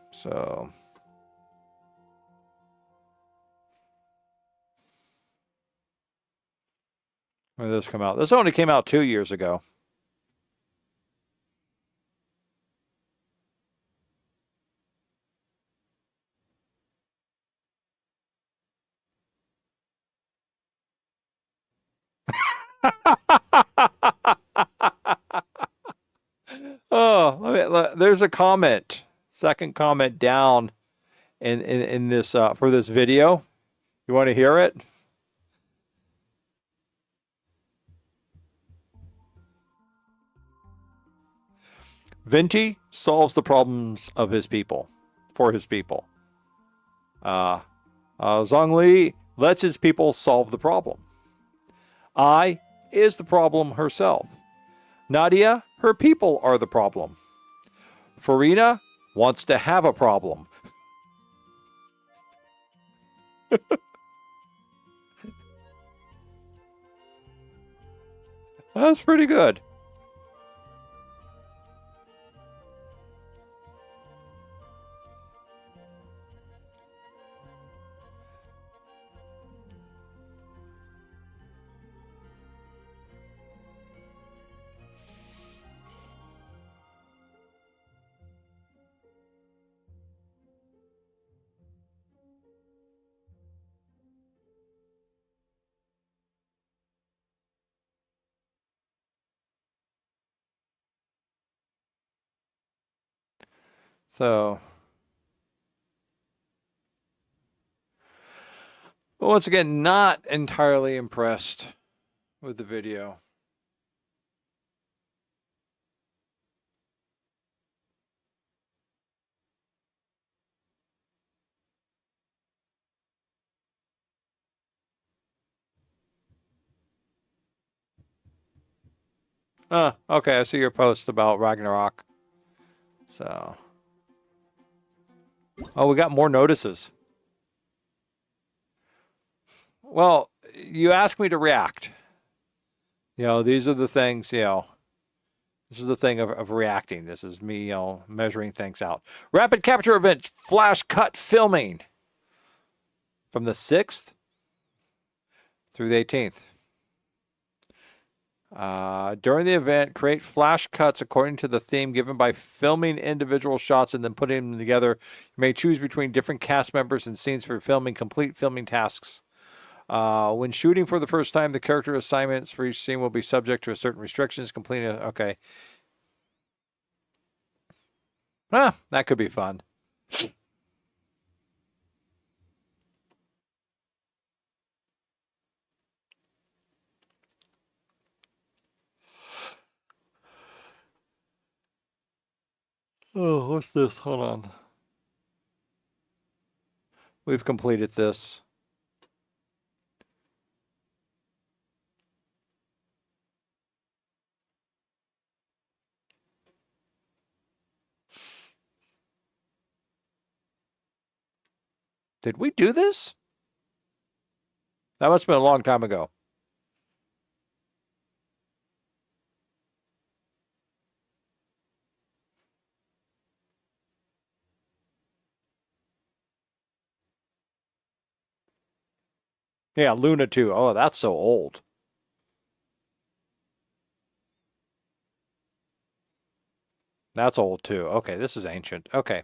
So when did this come out? This only came out 2 years ago. Oh, there's a comment. Second comment down in this for this video. You want to hear it? Venti solves the problems of his people, for his people. Zhongli lets his people solve the problem. Ai is the problem herself. Nadia, her people are the problem. Farina wants to have a problem. That's pretty good. So, but once again, not entirely impressed with the video. Okay, I see your post about Ragnarok. So, oh, we got more notices. Well, you asked me to react. You know, these are the things, you know, this is the thing of reacting. This is me, you know, measuring things out. Rapid capture event, flash cut filming from the 6th through the 18th. During the event, create flash cuts according to the theme given by filming individual shots and then putting them together. You may choose between different cast members and scenes for filming. Complete filming tasks. When shooting for the first time, the character assignments for each scene will be subject to certain restrictions. Okay. That could be fun. Oh, what's this? Hold on. We've completed this. Did we do this? That must have been a long time ago. Yeah, Luna 2. Oh, that's so old. That's old too. Okay, this is ancient. Okay.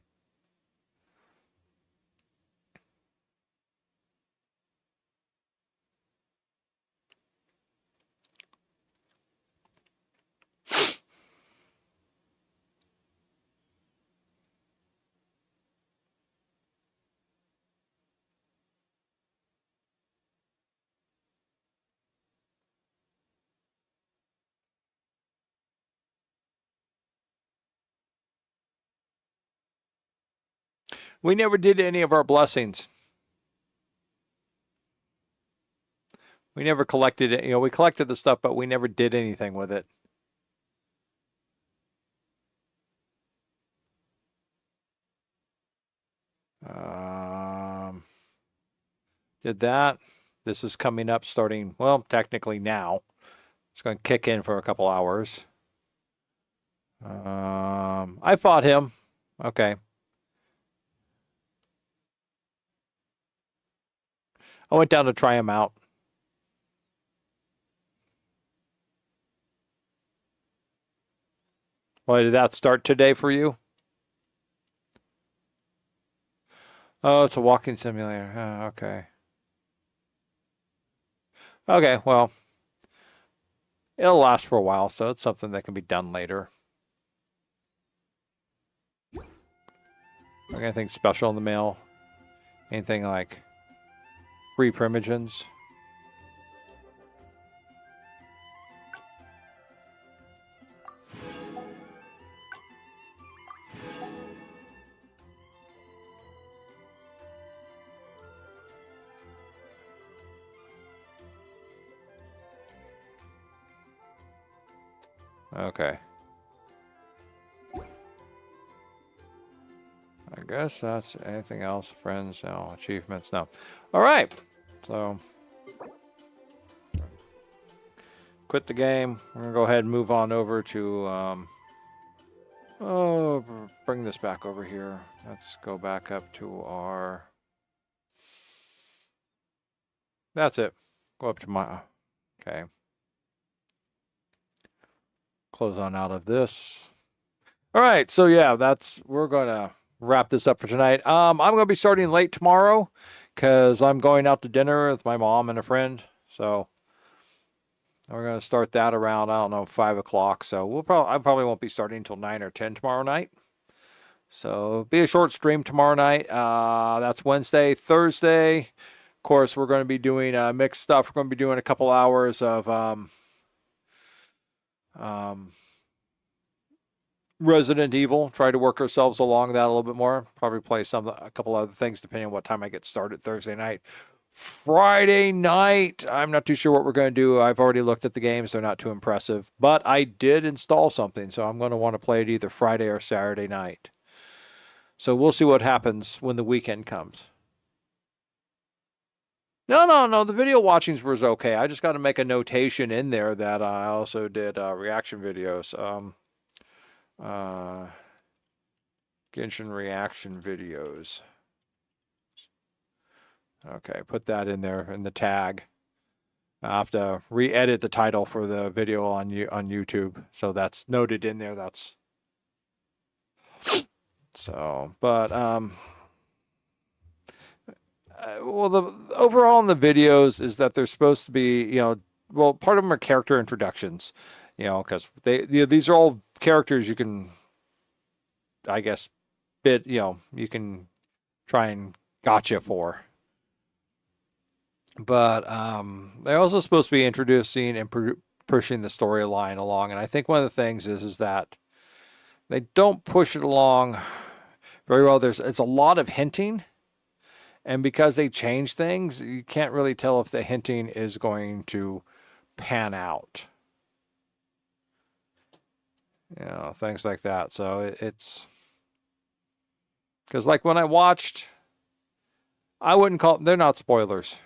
We never did any of our blessings. We never collected it. You know, we collected the stuff, but we never did anything with it. Did that. This is coming up starting, well, technically now. It's going to kick in for a couple hours. I fought him. Okay. I went down to try him out. Well, did that start today for you? Oh, it's a walking simulator. Oh, okay. Okay, well, it'll last for a while, so it's something that can be done later. Anything special in the mail? Anything like free primogens? Okay. I guess that's anything else. Friends, no. Achievements, no. All right. So, quit the game. We're going to go ahead and move on over to, bring this back over here. Let's go back up to our, that's it. Go up to my, okay. Close on out of this. All right, so yeah, we're going to wrap this up for tonight. I'm going to be starting late tomorrow because I'm going out to dinner with my mom and a friend. So we're going to start that around, I don't know, 5 o'clock. So I probably won't be starting until 9 or 10 tomorrow night. So be a short stream tomorrow night. That's Wednesday. Thursday, of course, we're going to be doing mixed stuff. We're going to be doing a couple hours of Resident Evil. Try to work ourselves along that a little bit more. Probably play a couple other things depending on what time I get started Thursday night. Friday night, I'm not too sure what we're going to do. I've already looked at the games. They're not too impressive. But I did install something, so I'm going to want to play it either Friday or Saturday night. So we'll see what happens when the weekend comes. No. The video watchings was okay. I just got to make a notation in there that I also did reaction videos. Genshin reaction videos. Okay, put that in there in the tag. I have to re-edit the title for the video on YouTube, so that's noted in there. That's so, but well, the overall in the videos is that they're supposed to be, well, part of them are character introductions, because these are all characters you can, I guess, you can try and gotcha for. But they're also supposed to be introducing and pushing the storyline along. And I think one of the things is that they don't push it along very well. It's a lot of hinting. And because they change things, you can't really tell if the hinting is going to pan out. Things like that. So it's... Because like when I watched... I wouldn't call... They're not spoilers.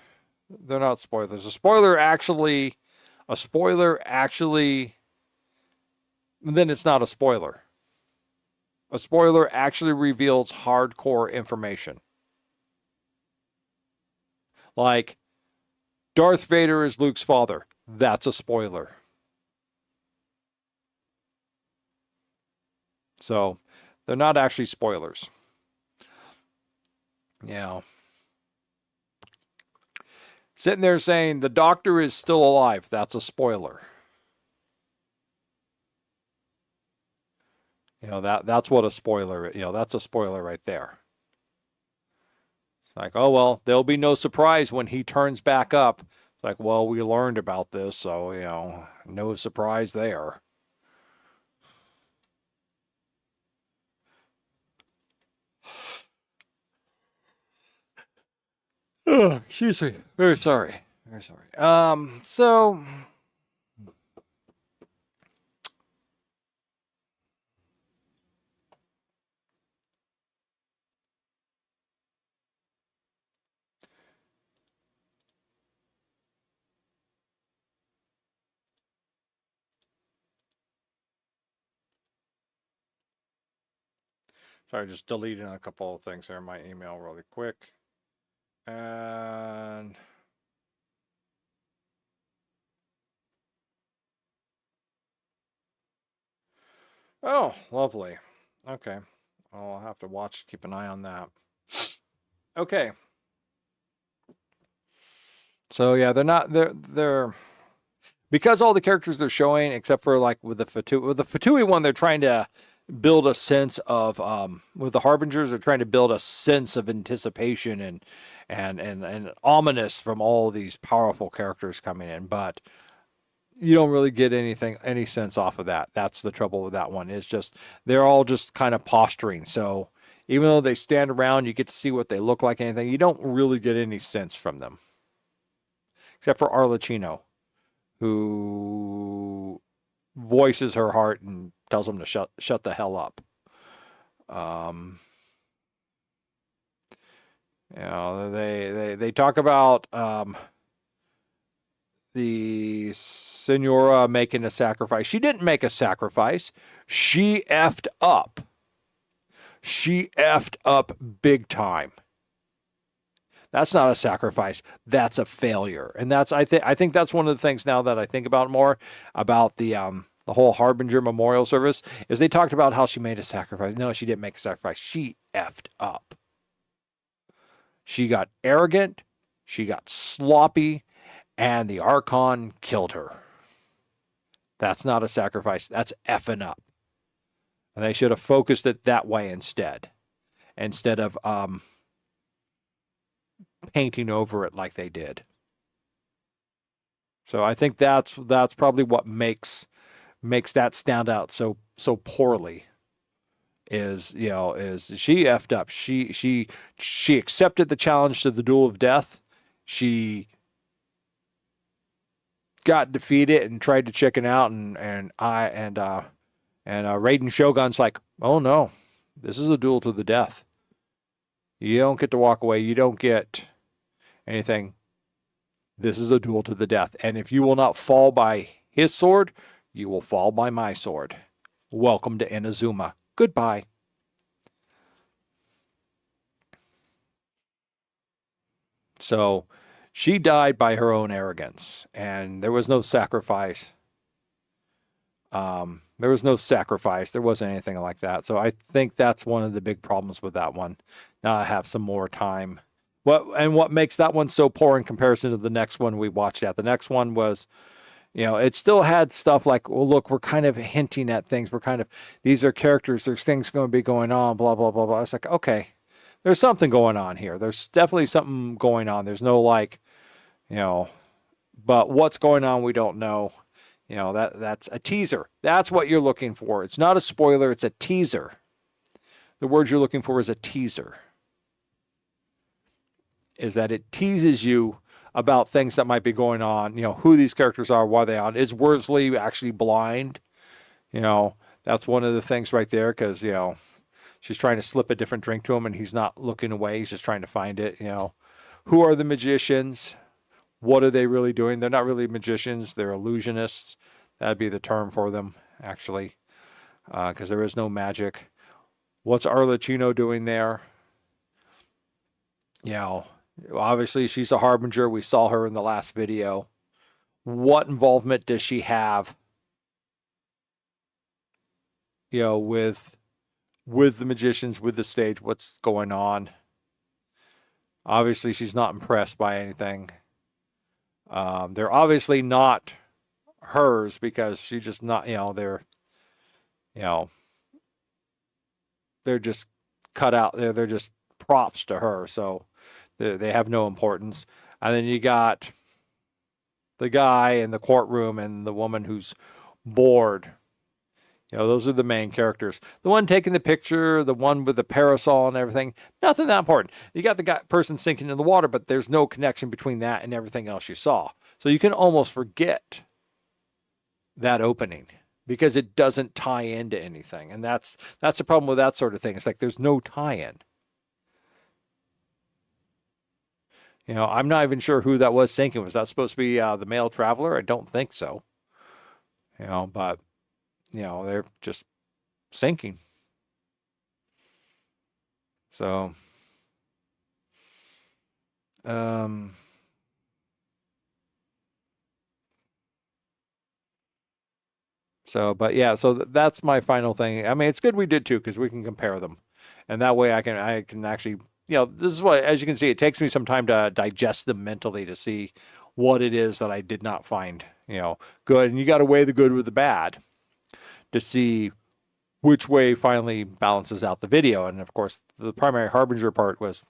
They're not spoilers. A spoiler actually, then it's not a spoiler. A spoiler actually reveals hardcore information. Like, Darth Vader is Luke's father. That's a spoiler. So, they're not actually spoilers. Sitting there saying the doctor is still alive. That's a spoiler. That's what a spoiler, that's a spoiler right there. It's like, oh, well, there'll be no surprise when he turns back up. It's like, well, we learned about this, so, no surprise there. Oh, excuse me. Very sorry. Very sorry. So... Sorry, just deleting a couple of things here in my email really quick. And... Oh, lovely. Okay. I'll have to keep an eye on that. Okay. So yeah, they're because all the characters they're showing, except for like with the Fatui one, they're trying to build a sense of with the Harbingers, they're trying to build a sense of anticipation and ominous from all these powerful characters coming in, but you don't really get any sense off of that. That's the trouble with that one. It's just they're all just kind of posturing. So even though they stand around, you get to see what they look like, anything, you don't really get any sense from them. Except for Arlecchino, who voices her heart and tells them to shut the hell up. They talk about the Senora making a sacrifice. She didn't make a sacrifice. She effed up. She effed up big time. That's not a sacrifice. That's a failure. And I think that's one of the things now that I think about more about the whole Harbinger Memorial Service is they talked about how she made a sacrifice. No, she didn't make a sacrifice. She effed up. She got arrogant. She got sloppy. And the Archon killed her. That's not a sacrifice. That's effing up. And they should have focused it that way instead of painting over it like they did. So I think that's probably what makes that stand out so poorly. Is she effed up? She accepted the challenge to the duel of death. She got defeated and tried to chicken out, and Raiden Shogun's like, oh no, this is a duel to the death. You don't get to walk away. You don't get anything. This is a duel to the death. And if you will not fall by his sword, you will fall by my sword. Welcome to Inazuma. Goodbye. So she died by her own arrogance, and there was no sacrifice. There wasn't anything like that. So I think that's one of the big problems with that one. Now I have some more time. What makes that one so poor in comparison to the next one we watched at? The next one was, it still had stuff like, well, look, we're kind of hinting at things. These are characters. There's things going to be going on, blah, blah, blah, blah. It's like, okay, there's something going on here. There's definitely something going on. There's no but what's going on, we don't know. That's a teaser. That's what you're looking for. It's not a spoiler. It's a teaser. The word you're looking for is a teaser. Is that it teases you about things that might be going on, who these characters are, why they're on. Is Worsley actually blind? That's one of the things right there, because, she's trying to slip a different drink to him and he's not looking away. He's just trying to find it. Who are the magicians? What are they really doing? They're not really magicians. They're illusionists. That'd be the term for them, actually, because there is no magic. What's Arlecchino doing there? Obviously, she's a harbinger. We saw her in the last video. What involvement does she have, with the magicians, with the stage? What's going on? Obviously, she's not impressed by anything. They're obviously not hers, because she's just not, they're just cut out. They're just props to her. So they have no importance. And then you got the guy in the courtroom and the woman who's bored. Those are the main characters. The one taking the picture, the one with the parasol and everything, nothing that important. You got the person sinking in the water, but there's no connection between that and everything else you saw. So you can almost forget that opening because it doesn't tie into anything. And that's the problem with that sort of thing. It's like there's no tie-in. I'm not even sure who that was sinking. Was that supposed to be the male traveler? I don't think so. But they're just sinking. So, but yeah, so that's my final thing. I mean, it's good we did too, because we can compare them, and that way I can actually, this is what, as you can see, it takes me some time to digest them mentally to see what it is that I did not find, good. And you got to weigh the good with the bad to see which way finally balances out the video. And of course, the primary harbinger part was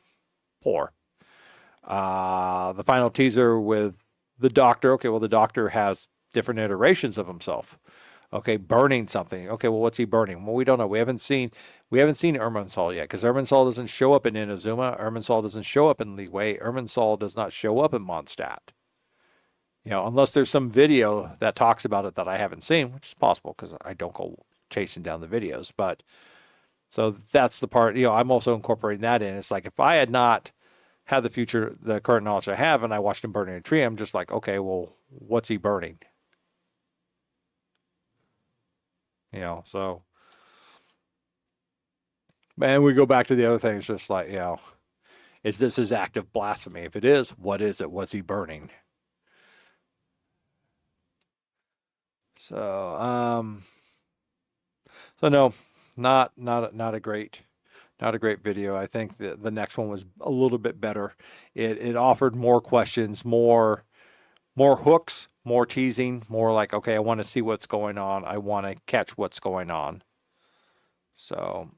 poor. The final teaser with the doctor. Okay, well, the doctor has different iterations of himself. Okay, burning something. Okay, well, what's he burning? Well, we don't know. We haven't seen Irminsul yet, because Irminsul doesn't show up in Inazuma. Irminsul doesn't show up in Liyue. Irminsul does not show up in Mondstadt. Unless there's some video that talks about it that I haven't seen, which is possible because I don't go chasing down the videos. But so that's the part, I'm also incorporating that in. It's like, if I had not had the current knowledge I have, and I watched him burning a tree, I'm just like, okay, well, what's he burning? So, and we go back to the other things, just like, is this his act of blasphemy? If it is, what is it? What's he burning? So, no, not a great video. I think the next one was a little bit better. It offered more questions, more hooks, more teasing, more like, okay, I want to see what's going on. I want to catch what's going on. So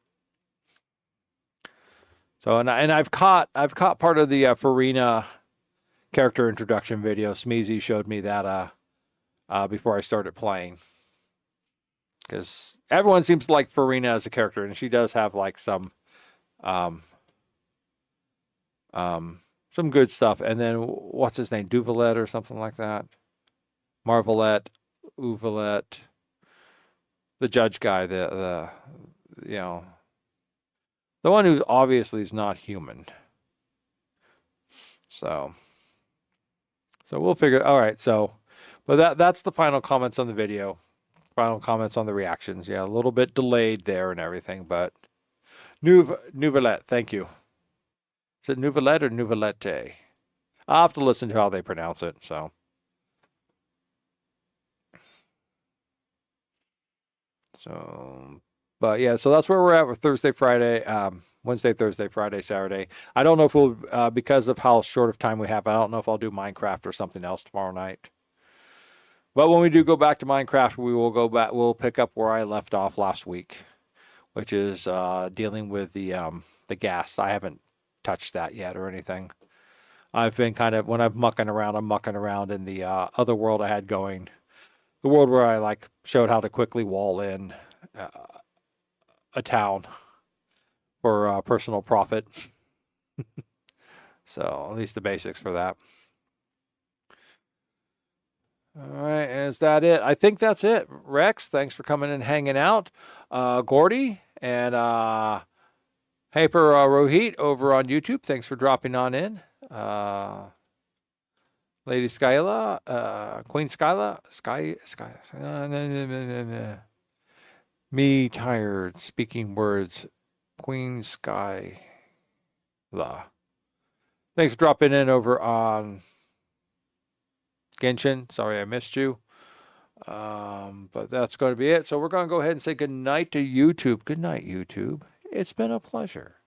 and I've caught part of the Farina character introduction video. Smeezy showed me that before I started playing, because everyone seems to like Farina as a character, and she does have like some good stuff. And then what's his name, Duvalet or something like that, Marvalet, Uvalet, the judge guy, the the one who obviously is not human. So we'll figure. All right. So, but that's the final comments on the video. Final comments on the reactions. Yeah, a little bit delayed there and everything, but Nouvelette, thank you. Is it Nouvelette or Nouvelette? I'll have to listen to how they pronounce it. But yeah, so that's where we're at with Thursday, Friday, Wednesday, Thursday, Friday, Saturday. I don't know if we'll, because of how short of time we have, I don't know if I'll do Minecraft or something else tomorrow night. But when we do go back to Minecraft, we will go back. We'll pick up where I left off last week, which is dealing with the gas. I haven't touched that yet or anything. I've been kind of, when I'm mucking around in the other world I had going, the world where I like showed how to quickly wall in a town for personal profit. So at least the basics for that. All right, is that it? I think that's it. Rex, thanks for coming and hanging out. Gordy and Hyper Rohit over on YouTube, thanks for dropping on in. Lady Skyla, Queen Skyla, Sky. Me tired speaking words. Queen Skyla. Thanks for dropping in over on Genshin. Sorry I missed you. But that's going to be it. So we're going to go ahead and say good night to YouTube. Good night, YouTube. It's been a pleasure.